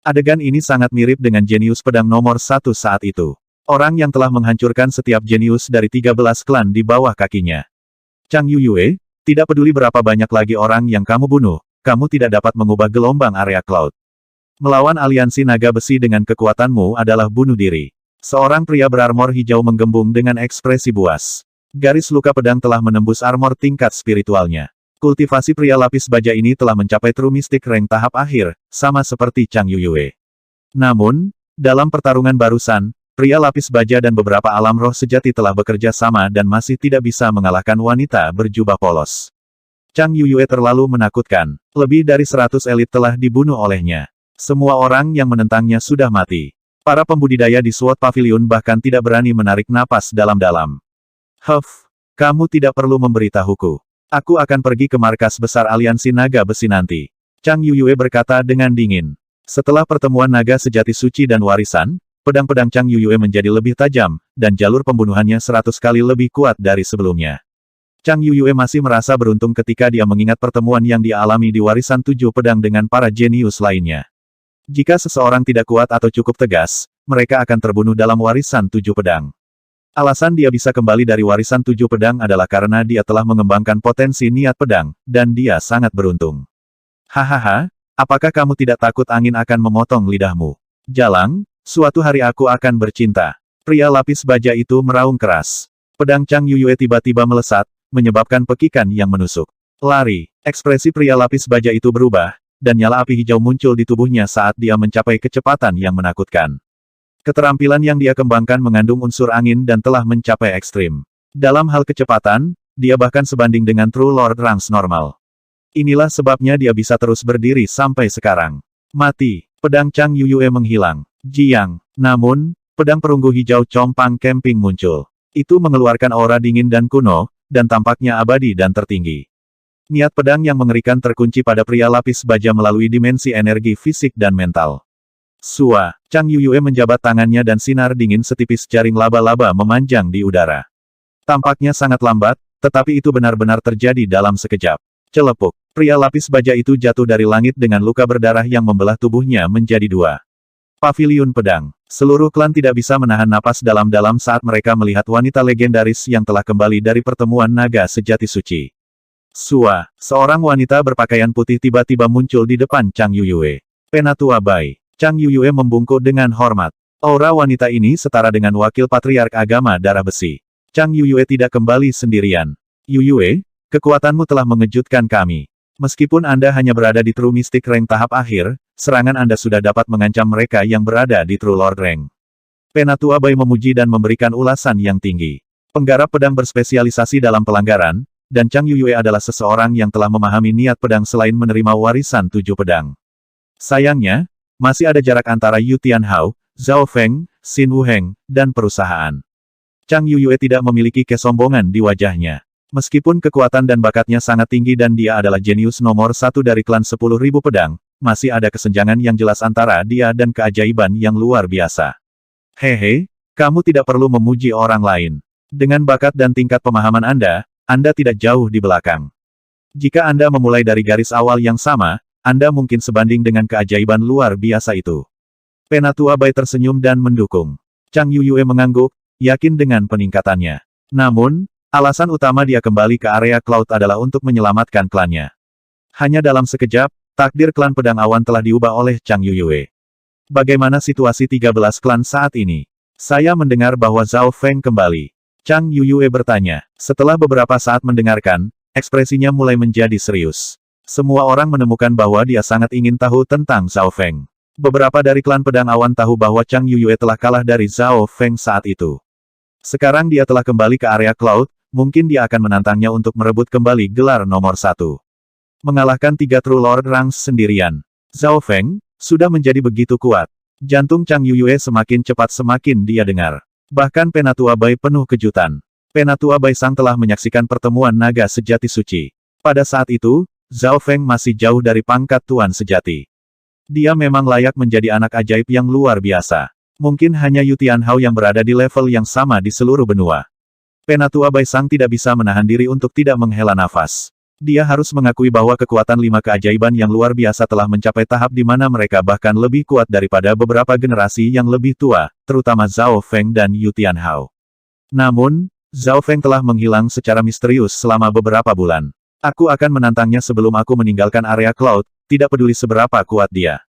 Adegan ini sangat mirip dengan jenius pedang nomor 1 saat itu. Orang yang telah menghancurkan setiap jenius dari 13 klan di bawah kakinya. Chang Yuyue, tidak peduli berapa banyak lagi orang yang kamu bunuh, kamu tidak dapat mengubah gelombang area Cloud. Melawan aliansi naga besi dengan kekuatanmu adalah bunuh diri. Seorang pria berarmor hijau menggembung dengan ekspresi buas. Garis luka pedang telah menembus armor tingkat spiritualnya. Kultivasi pria lapis baja ini telah mencapai True Mystic Rank tahap akhir, sama seperti Chang Yuyue. Namun, dalam pertarungan barusan, pria lapis baja dan beberapa alam roh sejati telah bekerja sama dan masih tidak bisa mengalahkan wanita berjubah polos. Chang Yuyue terlalu menakutkan. Lebih dari 100 elit telah dibunuh olehnya. Semua orang yang menentangnya sudah mati. Para pembudidaya di Sword Pavilion bahkan tidak berani menarik napas dalam-dalam. Huff, kamu tidak perlu memberitahuku. Aku akan pergi ke markas besar aliansi naga besi nanti. Chang Yuyue berkata dengan dingin. Setelah pertemuan naga sejati suci dan warisan, pedang-pedang Chang Yuyue menjadi lebih tajam, dan jalur pembunuhannya 100 kali lebih kuat dari sebelumnya. Chang Yuyue masih merasa beruntung ketika dia mengingat pertemuan yang dia alami di warisan 7 pedang dengan para jenius lainnya. Jika seseorang tidak kuat atau cukup tegas, mereka akan terbunuh dalam warisan 7 pedang. Alasan dia bisa kembali dari warisan 7 pedang adalah karena dia telah mengembangkan potensi niat pedang, dan dia sangat beruntung. Hahaha, apakah kamu tidak takut angin akan memotong lidahmu? Jalang, suatu hari aku akan bercinta. Pria lapis baja itu meraung keras. Pedang Chang Yuyue tiba-tiba melesat, menyebabkan pekikan yang menusuk. Lari, ekspresi pria lapis baja itu berubah, dan nyala api hijau muncul di tubuhnya saat dia mencapai kecepatan yang menakutkan. Keterampilan yang dia kembangkan mengandung unsur angin dan telah mencapai ekstrim. Dalam hal kecepatan, dia bahkan sebanding dengan True Lord ranks normal. Inilah sebabnya dia bisa terus berdiri sampai sekarang. Mati, pedang Chang Yuyue menghilang. Jiang, namun, pedang perunggu hijau compang camping muncul. Itu mengeluarkan aura dingin dan kuno, dan tampaknya abadi dan tertinggi. Niat pedang yang mengerikan terkunci pada pria lapis baja melalui dimensi energi fisik dan mental. Sua, Chang Yuyue menjabat tangannya dan sinar dingin setipis jaring laba-laba memanjang di udara. Tampaknya sangat lambat, tetapi itu benar-benar terjadi dalam sekejap. Celepuk, pria lapis baja itu jatuh dari langit dengan luka berdarah yang membelah tubuhnya menjadi 2. Paviliun Pedang. Seluruh klan tidak bisa menahan napas dalam-dalam saat mereka melihat wanita legendaris yang telah kembali dari pertemuan naga sejati suci. Sua, seorang wanita berpakaian putih tiba-tiba muncul di depan Chang Yuyue. Penatua Bai. Chang Yuyue membungkuk dengan hormat. Aura wanita ini setara dengan wakil patriark agama darah besi. Chang Yuyue tidak kembali sendirian. Yuyue, kekuatanmu telah mengejutkan kami. Meskipun Anda hanya berada di True Mystic Rank tahap akhir, serangan Anda sudah dapat mengancam mereka yang berada di True Lord Rank. Penatua Bai memuji dan memberikan ulasan yang tinggi. Penggarap pedang berspesialisasi dalam pelanggaran, dan Chang Yuyue adalah seseorang yang telah memahami niat pedang selain menerima warisan 7 pedang. Sayangnya, masih ada jarak antara Yu Tianhao, Zhao Feng, Xin Wuheng, dan perusahaan. Chang Yuyue tidak memiliki kesombongan di wajahnya. Meskipun kekuatan dan bakatnya sangat tinggi dan dia adalah jenius nomor 1 dari klan 10.000 pedang, masih ada kesenjangan yang jelas antara dia dan keajaiban yang luar biasa. Hehe, kamu tidak perlu memuji orang lain. Dengan bakat dan tingkat pemahaman Anda tidak jauh di belakang. Jika Anda memulai dari garis awal yang sama, Anda mungkin sebanding dengan keajaiban luar biasa itu. Penatua Bai tersenyum dan mendukung. Chang Yuyue mengangguk, yakin dengan peningkatannya. Namun, alasan utama dia kembali ke area Cloud adalah untuk menyelamatkan klannya. Hanya dalam sekejap, takdir klan pedang awan telah diubah oleh Chang Yuyue. Bagaimana situasi 13 klan saat ini? Saya mendengar bahwa Zhao Feng kembali. Chang Yuyue bertanya. Setelah beberapa saat mendengarkan, ekspresinya mulai menjadi serius. Semua orang menemukan bahwa dia sangat ingin tahu tentang Zhao Feng. Beberapa dari klan pedang awan tahu bahwa Chang Yuyue telah kalah dari Zhao Feng saat itu. Sekarang dia telah kembali ke area Cloud, mungkin dia akan menantangnya untuk merebut kembali gelar nomor 1. Mengalahkan 3 True Lord Ranks sendirian. Zhao Feng, sudah menjadi begitu kuat. Jantung Chang Yuyue semakin cepat semakin dia dengar. Bahkan Penatua Bai penuh kejutan. Penatua Bai Sang telah menyaksikan pertemuan naga sejati suci. Pada saat itu, Zhao Feng masih jauh dari pangkat Tuan Sejati. Dia memang layak menjadi anak ajaib yang luar biasa. Mungkin hanya Yu Tianhao yang berada di level yang sama di seluruh benua. Penatua Bai Sang tidak bisa menahan diri untuk tidak menghela nafas. Dia harus mengakui bahwa kekuatan 5 keajaiban yang luar biasa telah mencapai tahap di mana mereka bahkan lebih kuat daripada beberapa generasi yang lebih tua, terutama Zhao Feng dan Yu Tianhao. Namun, Zhao Feng telah menghilang secara misterius selama beberapa bulan. Aku akan menantangnya sebelum aku meninggalkan area Cloud, tidak peduli seberapa kuat dia.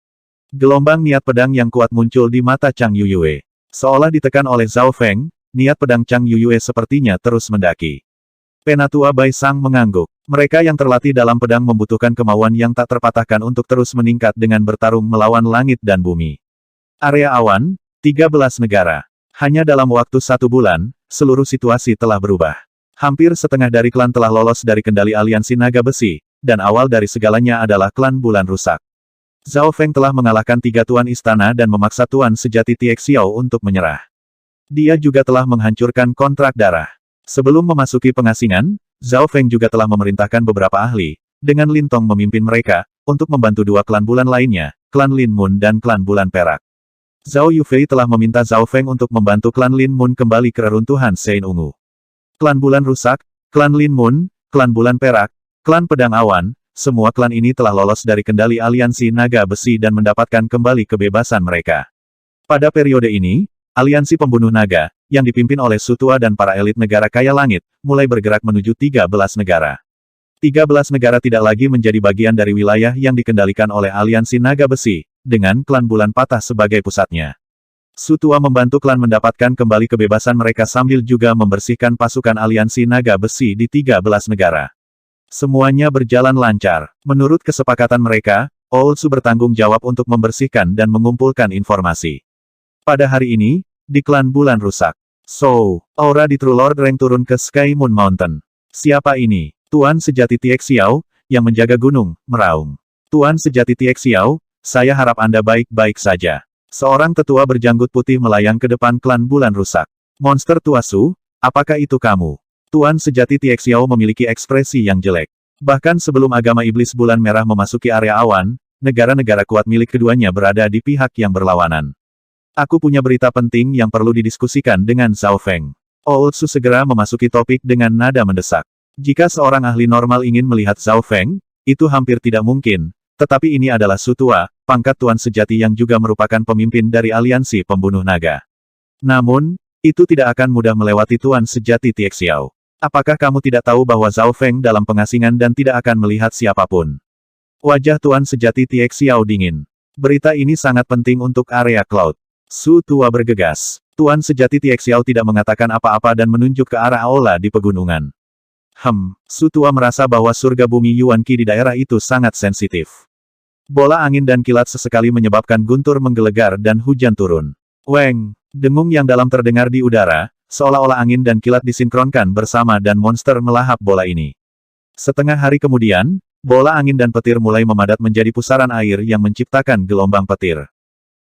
Gelombang niat pedang yang kuat muncul di mata Chang Yuyue. Seolah ditekan oleh Zhao Feng, niat pedang Chang Yuyue sepertinya terus mendaki. Penatua Bai Sang mengangguk. Mereka yang terlatih dalam pedang membutuhkan kemauan yang tak terpatahkan untuk terus meningkat dengan bertarung melawan langit dan bumi. Area awan, 13 negara. Hanya dalam waktu 1 bulan, seluruh situasi telah berubah. Hampir setengah dari klan telah lolos dari kendali aliansi naga besi, dan awal dari segalanya adalah klan bulan rusak. Zhao Feng telah mengalahkan 3 tuan istana dan memaksa Tuan Sejati Tie Xiao untuk menyerah. Dia juga telah menghancurkan kontrak darah. Sebelum memasuki pengasingan, Zhao Feng juga telah memerintahkan beberapa ahli, dengan Lin Tong memimpin mereka, untuk membantu 2 klan bulan lainnya, klan Lin Mun dan klan bulan perak. Zhao Yufei telah meminta Zhao Feng untuk membantu klan Lin Mun kembali ke reruntuhan Sein Ungu. Klan bulan rusak, klan Lin Mun, klan bulan perak, klan pedang awan, semua klan ini telah lolos dari kendali aliansi naga besi dan mendapatkan kembali kebebasan mereka. Pada periode ini, aliansi pembunuh naga, yang dipimpin oleh Sutua dan para elit negara kaya langit, mulai bergerak menuju 13 negara. 13 negara tidak lagi menjadi bagian dari wilayah yang dikendalikan oleh aliansi naga besi, dengan klan bulan patah sebagai pusatnya. Sutua membantu klan mendapatkan kembali kebebasan mereka sambil juga membersihkan pasukan aliansi naga besi di 13 negara. Semuanya berjalan lancar. Menurut kesepakatan mereka, Oulsu bertanggung jawab untuk membersihkan dan mengumpulkan informasi. Pada hari ini, di klan bulan rusak. So, aura di True Lord Rank turun ke Sky Moon Mountain. Siapa ini? Tuan Sejati Tie Xiao, yang menjaga gunung, meraung. Tuan Sejati Tie Xiao, saya harap Anda baik-baik saja. Seorang tetua berjanggut putih melayang ke depan klan bulan rusak. Monster tua Su, apakah itu kamu? Tuan Sejati Tie Xiao memiliki ekspresi yang jelek. Bahkan sebelum agama iblis bulan merah memasuki area awan, negara-negara kuat milik keduanya berada di pihak yang berlawanan. Aku punya berita penting yang perlu didiskusikan dengan Zhao Feng. Oulsu segera memasuki topik dengan nada mendesak. Jika seorang ahli normal ingin melihat Zhao Feng, itu hampir tidak mungkin. Tetapi ini adalah Sutua, pangkat Tuan Sejati yang juga merupakan pemimpin dari aliansi pembunuh naga. Namun, itu tidak akan mudah melewati Tuan Sejati Tie Xiao. Apakah kamu tidak tahu bahwa Zhao Feng dalam pengasingan dan tidak akan melihat siapapun? Wajah Tuan Sejati Tie Xiao dingin. Berita ini sangat penting untuk area Cloud. Sutua bergegas. Tuan Sejati Tie Xiao tidak mengatakan apa-apa dan menunjuk ke arah aula di pegunungan. Sutua merasa bahwa surga bumi Yuan Qi di daerah itu sangat sensitif. Bola angin dan kilat sesekali menyebabkan guntur menggelegar dan hujan turun. Weng, dengung yang dalam terdengar di udara, seolah-olah angin dan kilat disinkronkan bersama dan monster melahap bola ini. Setengah hari kemudian, bola angin dan petir mulai memadat menjadi pusaran air yang menciptakan gelombang petir.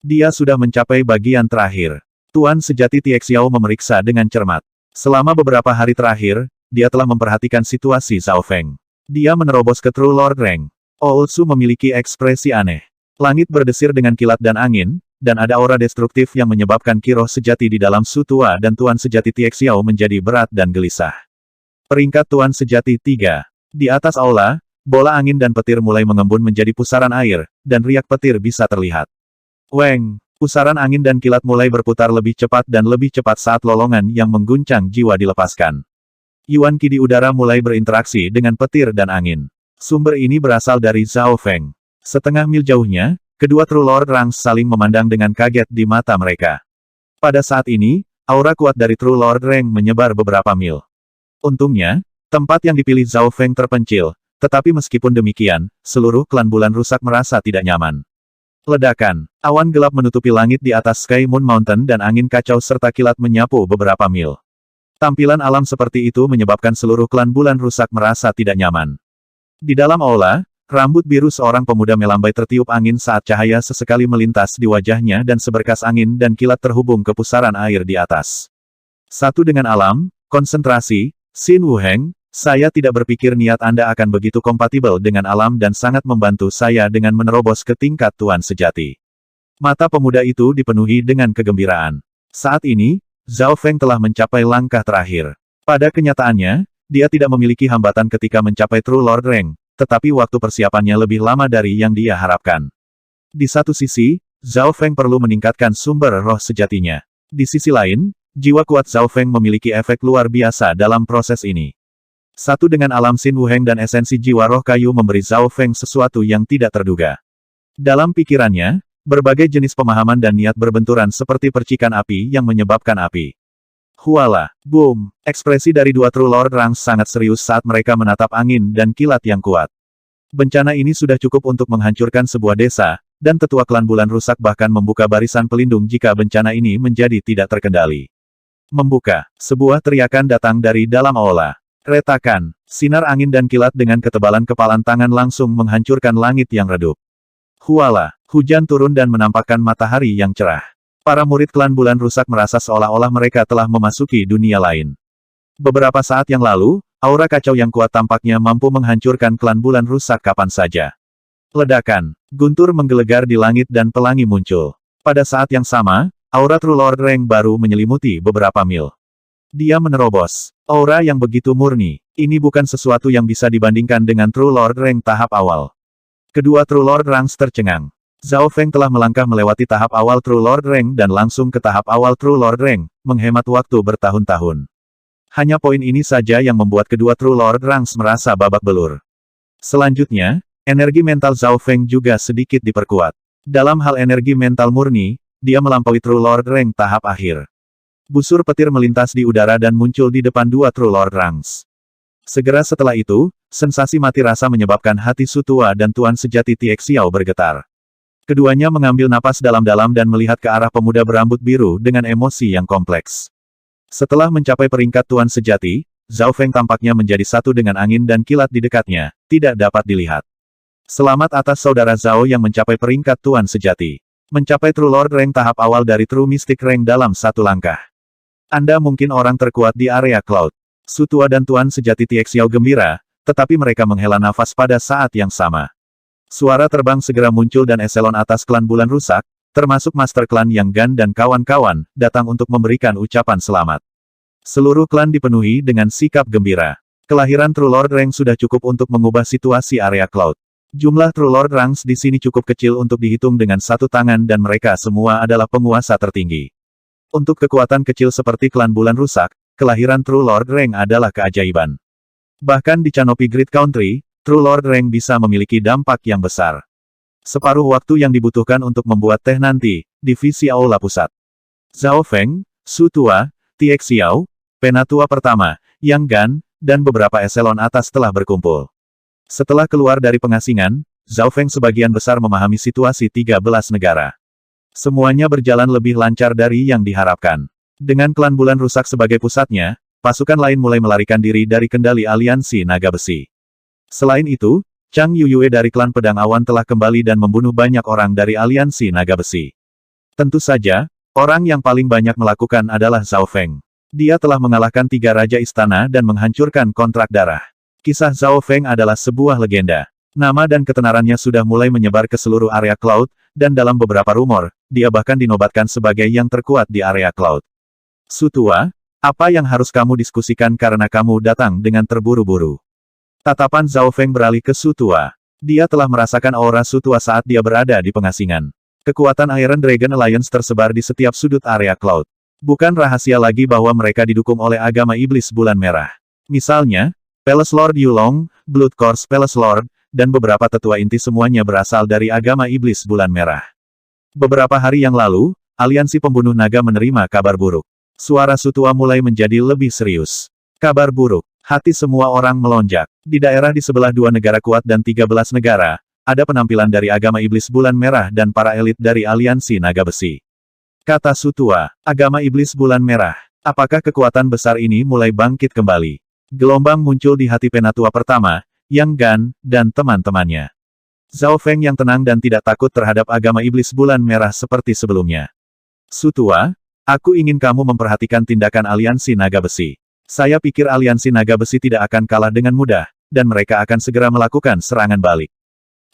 Dia sudah mencapai bagian terakhir. Tuan Sejati Tie Xiao memeriksa dengan cermat. Selama beberapa hari terakhir, dia telah memperhatikan situasi Zhao Feng. Dia menerobos ke True Lord Rank. Oulsu memiliki ekspresi aneh. Langit berdesir dengan kilat dan angin, dan ada aura destruktif yang menyebabkan kiroh sejati di dalam Sutua dan Tuan Sejati Tie Xiao menjadi berat dan gelisah. Peringkat Tuan Sejati 3. Di atas aula, bola angin dan petir mulai mengembun menjadi pusaran air, dan riak petir bisa terlihat. Weng, pusaran angin dan kilat mulai berputar lebih cepat dan lebih cepat saat lolongan yang mengguncang jiwa dilepaskan. Yuan Qi di udara mulai berinteraksi dengan petir dan angin. Sumber ini berasal dari Zhao Feng. Setengah mil jauhnya, kedua True Lord Ranks saling memandang dengan kaget di mata mereka. Pada saat ini, aura kuat dari True Lord Rank menyebar beberapa mil. Untungnya, tempat yang dipilih Zhao Feng terpencil, tetapi meskipun demikian, seluruh klan bulan rusak merasa tidak nyaman. Ledakan, awan gelap menutupi langit di atas Sky Moon Mountain dan angin kacau serta kilat menyapu beberapa mil. Tampilan alam seperti itu menyebabkan seluruh klan bulan rusak merasa tidak nyaman. Di dalam aula, rambut biru seorang pemuda melambai tertiup angin saat cahaya sesekali melintas di wajahnya dan seberkas angin dan kilat terhubung ke pusaran air di atas. Satu dengan alam, konsentrasi, Xin Wuheng, saya tidak berpikir niat Anda akan begitu kompatibel dengan alam dan sangat membantu saya dengan menerobos ke tingkat Tuan sejati. Mata pemuda itu dipenuhi dengan kegembiraan. Saat ini, Zhao Feng telah mencapai langkah terakhir. Pada kenyataannya, dia tidak memiliki hambatan ketika mencapai True Lord Rank, tetapi waktu persiapannya lebih lama dari yang dia harapkan. Di satu sisi, Zhao Feng perlu meningkatkan sumber roh sejatinya. Di sisi lain, jiwa kuat Zhao Feng memiliki efek luar biasa dalam proses ini. Satu dengan alam Xin Wuheng dan esensi jiwa roh kayu memberi Zhao Feng sesuatu yang tidak terduga. Dalam pikirannya, berbagai jenis pemahaman dan niat berbenturan seperti percikan api yang menyebabkan api. Huala, boom, ekspresi dari dua True Lord Ranks sangat serius saat mereka menatap angin dan kilat yang kuat. Bencana ini sudah cukup untuk menghancurkan sebuah desa, dan tetua klan bulan rusak bahkan membuka barisan pelindung jika bencana ini menjadi tidak terkendali. Membuka, sebuah teriakan datang dari dalam aula. Retakan, sinar angin dan kilat dengan ketebalan kepalan tangan langsung menghancurkan langit yang redup. Huala, hujan turun dan menampakkan matahari yang cerah. Para murid klan bulan rusak merasa seolah-olah mereka telah memasuki dunia lain. Beberapa saat yang lalu, aura kacau yang kuat tampaknya mampu menghancurkan klan bulan rusak kapan saja. Ledakan, guntur menggelegar di langit dan pelangi muncul. Pada saat yang sama, aura True Lord Rank baru menyelimuti beberapa mil. Dia menerobos. Aura yang begitu murni. Ini bukan sesuatu yang bisa dibandingkan dengan True Lord Rank tahap awal. Kedua True Lord Ranks tercengang. Zhao Feng telah melangkah melewati tahap awal True Lord Rank dan langsung ke tahap awal True Lord Rank, menghemat waktu bertahun-tahun. Hanya poin ini saja yang membuat kedua True Lord Ranks merasa babak belur. Selanjutnya, energi mental Zhao Feng juga sedikit diperkuat. Dalam hal energi mental murni, dia melampaui True Lord Rank tahap akhir. Busur petir melintas di udara dan muncul di depan dua True Lord Ranks. Segera setelah itu, sensasi mati rasa menyebabkan hati Sutua dan Tuan sejati Tie Xiao bergetar. Keduanya mengambil napas dalam-dalam dan melihat ke arah pemuda berambut biru dengan emosi yang kompleks. Setelah mencapai peringkat Tuan sejati, Zhao Feng tampaknya menjadi satu dengan angin dan kilat di dekatnya, tidak dapat dilihat. Selamat atas saudara Zhao yang mencapai peringkat Tuan sejati. Mencapai True Lord Rank tahap awal dari True Mystic Rank dalam satu langkah. Anda mungkin orang terkuat di area Cloud. Sutua dan Tuan sejati Tie Xiao gembira, tetapi mereka menghela nafas pada saat yang sama. Suara terbang segera muncul dan eselon atas klan bulan rusak, termasuk Master Klan Yang Gan dan kawan-kawan, datang untuk memberikan ucapan selamat. Seluruh klan dipenuhi dengan sikap gembira. Kelahiran True Lord Rank sudah cukup untuk mengubah situasi area Cloud. Jumlah True Lord Ranks di sini cukup kecil untuk dihitung dengan satu tangan dan mereka semua adalah penguasa tertinggi. Untuk kekuatan kecil seperti klan bulan rusak, kelahiran True Lord Rank adalah keajaiban. Bahkan di Canopy Great Country, True Lord Rank bisa memiliki dampak yang besar. Separuh waktu yang dibutuhkan untuk membuat teh nanti, divisi Aula Pusat. Zhao Feng, Sutua, Tie Xiao, Penatua Pertama, Yang Gan, dan beberapa eselon atas telah berkumpul. Setelah keluar dari pengasingan, Zhao Feng sebagian besar memahami situasi 13 negara. Semuanya berjalan lebih lancar dari yang diharapkan. Dengan klan bulan rusak sebagai pusatnya, pasukan lain mulai melarikan diri dari kendali aliansi naga besi. Selain itu, Chang Yuyue dari klan pedang awan telah kembali dan membunuh banyak orang dari aliansi naga besi. Tentu saja, orang yang paling banyak melakukan adalah Zhao Feng. Dia telah mengalahkan 3 raja istana dan menghancurkan kontrak darah. Kisah Zhao Feng adalah sebuah legenda. Nama dan ketenarannya sudah mulai menyebar ke seluruh area Cloud, dan dalam beberapa rumor, dia bahkan dinobatkan sebagai yang terkuat di area Cloud. Sutua, apa yang harus kamu diskusikan karena kamu datang dengan terburu-buru? Tatapan Zhao Feng beralih ke Sutua. Dia telah merasakan aura Sutua saat dia berada di pengasingan. Kekuatan Iron Dragon Alliance tersebar di setiap sudut area Cloud. Bukan rahasia lagi bahwa mereka didukung oleh agama iblis bulan merah. Misalnya, Palace Lord Yulong, Blood Course Palace Lord, dan beberapa tetua inti semuanya berasal dari agama iblis bulan merah. Beberapa hari yang lalu, aliansi pembunuh naga menerima kabar buruk. Suara Sutua mulai menjadi lebih serius. Kabar buruk. Hati semua orang melonjak. Di daerah di sebelah 2 negara kuat dan 13 negara, ada penampilan dari agama iblis bulan merah dan para elit dari aliansi naga besi. Kata Sutua, agama iblis bulan merah. Apakah kekuatan besar ini mulai bangkit kembali? Gelombang muncul di hati penatua pertama, Yang Gan, dan teman-temannya. Zhao Feng yang tenang dan tidak takut terhadap agama iblis bulan merah seperti sebelumnya. Su Tua, aku ingin kamu memperhatikan tindakan aliansi naga besi. Saya pikir aliansi naga besi tidak akan kalah dengan mudah, dan mereka akan segera melakukan serangan balik.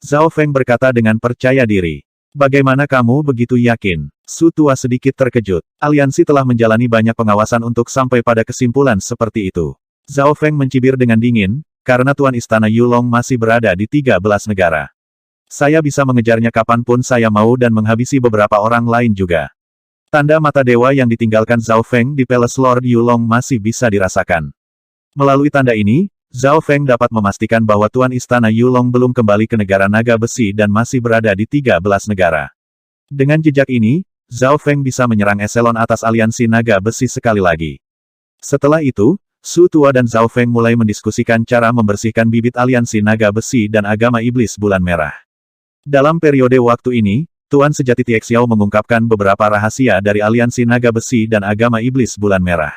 Zhao Feng berkata dengan percaya diri. Bagaimana kamu begitu yakin? Su Tua sedikit terkejut. Aliansi telah menjalani banyak pengawasan untuk sampai pada kesimpulan seperti itu. Zhao Feng mencibir dengan dingin, karena Tuan Istana Yulong masih berada di 13 negara. Saya bisa mengejarnya kapanpun saya mau dan menghabisi beberapa orang lain juga. Tanda mata dewa yang ditinggalkan Zhao Feng di Palace Lord Yulong masih bisa dirasakan. Melalui tanda ini, Zhao Feng dapat memastikan bahwa Tuan Istana Yulong belum kembali ke negara naga besi dan masih berada di 13 negara. Dengan jejak ini, Zhao Feng bisa menyerang eselon atas aliansi naga besi sekali lagi. Setelah itu, Su Tua dan Zhao Feng mulai mendiskusikan cara membersihkan bibit aliansi naga besi dan agama iblis bulan merah. Dalam periode waktu ini, Tuan Sejati Tiexiao mengungkapkan beberapa rahasia dari aliansi naga besi dan agama iblis bulan merah.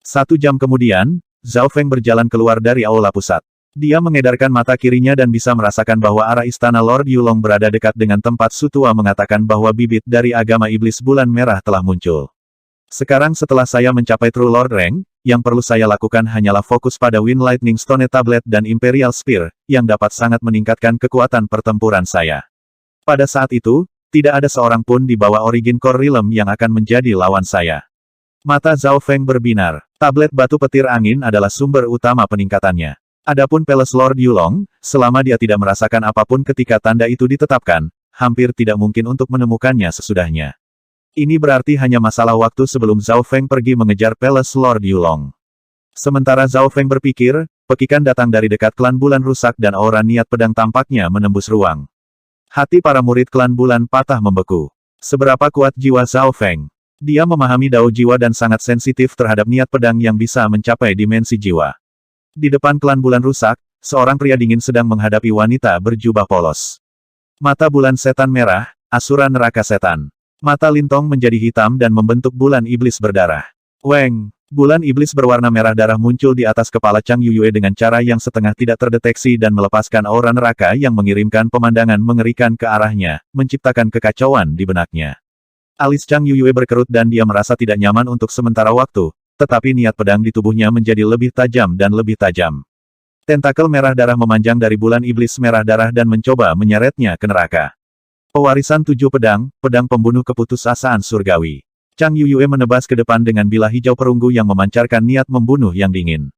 1 jam kemudian, Zhao Feng berjalan keluar dari aula pusat. Dia mengedarkan mata kirinya dan bisa merasakan bahwa arah istana Lord Yulong berada dekat dengan tempat Su Tua mengatakan bahwa bibit dari agama iblis bulan merah telah muncul. Sekarang setelah saya mencapai True Lord Rank, yang perlu saya lakukan hanyalah fokus pada Wind Lightning Stone Tablet dan Imperial Spear, yang dapat sangat meningkatkan kekuatan pertempuran saya. Pada saat itu, tidak ada seorang pun di bawah Origin Core Realm yang akan menjadi lawan saya. Mata Zhao Feng berbinar. Tablet batu petir angin adalah sumber utama peningkatannya. Adapun Palace Lord Yulong, selama dia tidak merasakan apapun ketika tanda itu ditetapkan, hampir tidak mungkin untuk menemukannya sesudahnya. Ini berarti hanya masalah waktu sebelum Zhao Feng pergi mengejar Palace Lord Yulong. Sementara Zhao Feng berpikir, pekikan datang dari dekat klan bulan rusak dan aura niat pedang tampaknya menembus ruang. Hati para murid klan bulan patah membeku. Seberapa kuat jiwa Zhao Feng? Dia memahami dao jiwa dan sangat sensitif terhadap niat pedang yang bisa mencapai dimensi jiwa. Di depan klan bulan rusak, seorang pria dingin sedang menghadapi wanita berjubah polos. Mata bulan setan merah, asura neraka setan. Mata Lintong menjadi hitam dan membentuk bulan iblis berdarah. Weng! Bulan iblis berwarna merah darah muncul di atas kepala Chang Yuyue dengan cara yang setengah tidak terdeteksi dan melepaskan aura neraka yang mengirimkan pemandangan mengerikan ke arahnya, menciptakan kekacauan di benaknya. Alis Chang Yuyue berkerut dan dia merasa tidak nyaman untuk sementara waktu, tetapi niat pedang di tubuhnya menjadi lebih tajam dan lebih tajam. Tentakel merah darah memanjang dari bulan iblis merah darah dan mencoba menyeretnya ke neraka. Pewarisan 7 pedang, pedang pembunuh keputusasaan surgawi. Chang Yuyue menebas ke depan dengan bilah hijau perunggu yang memancarkan niat membunuh yang dingin.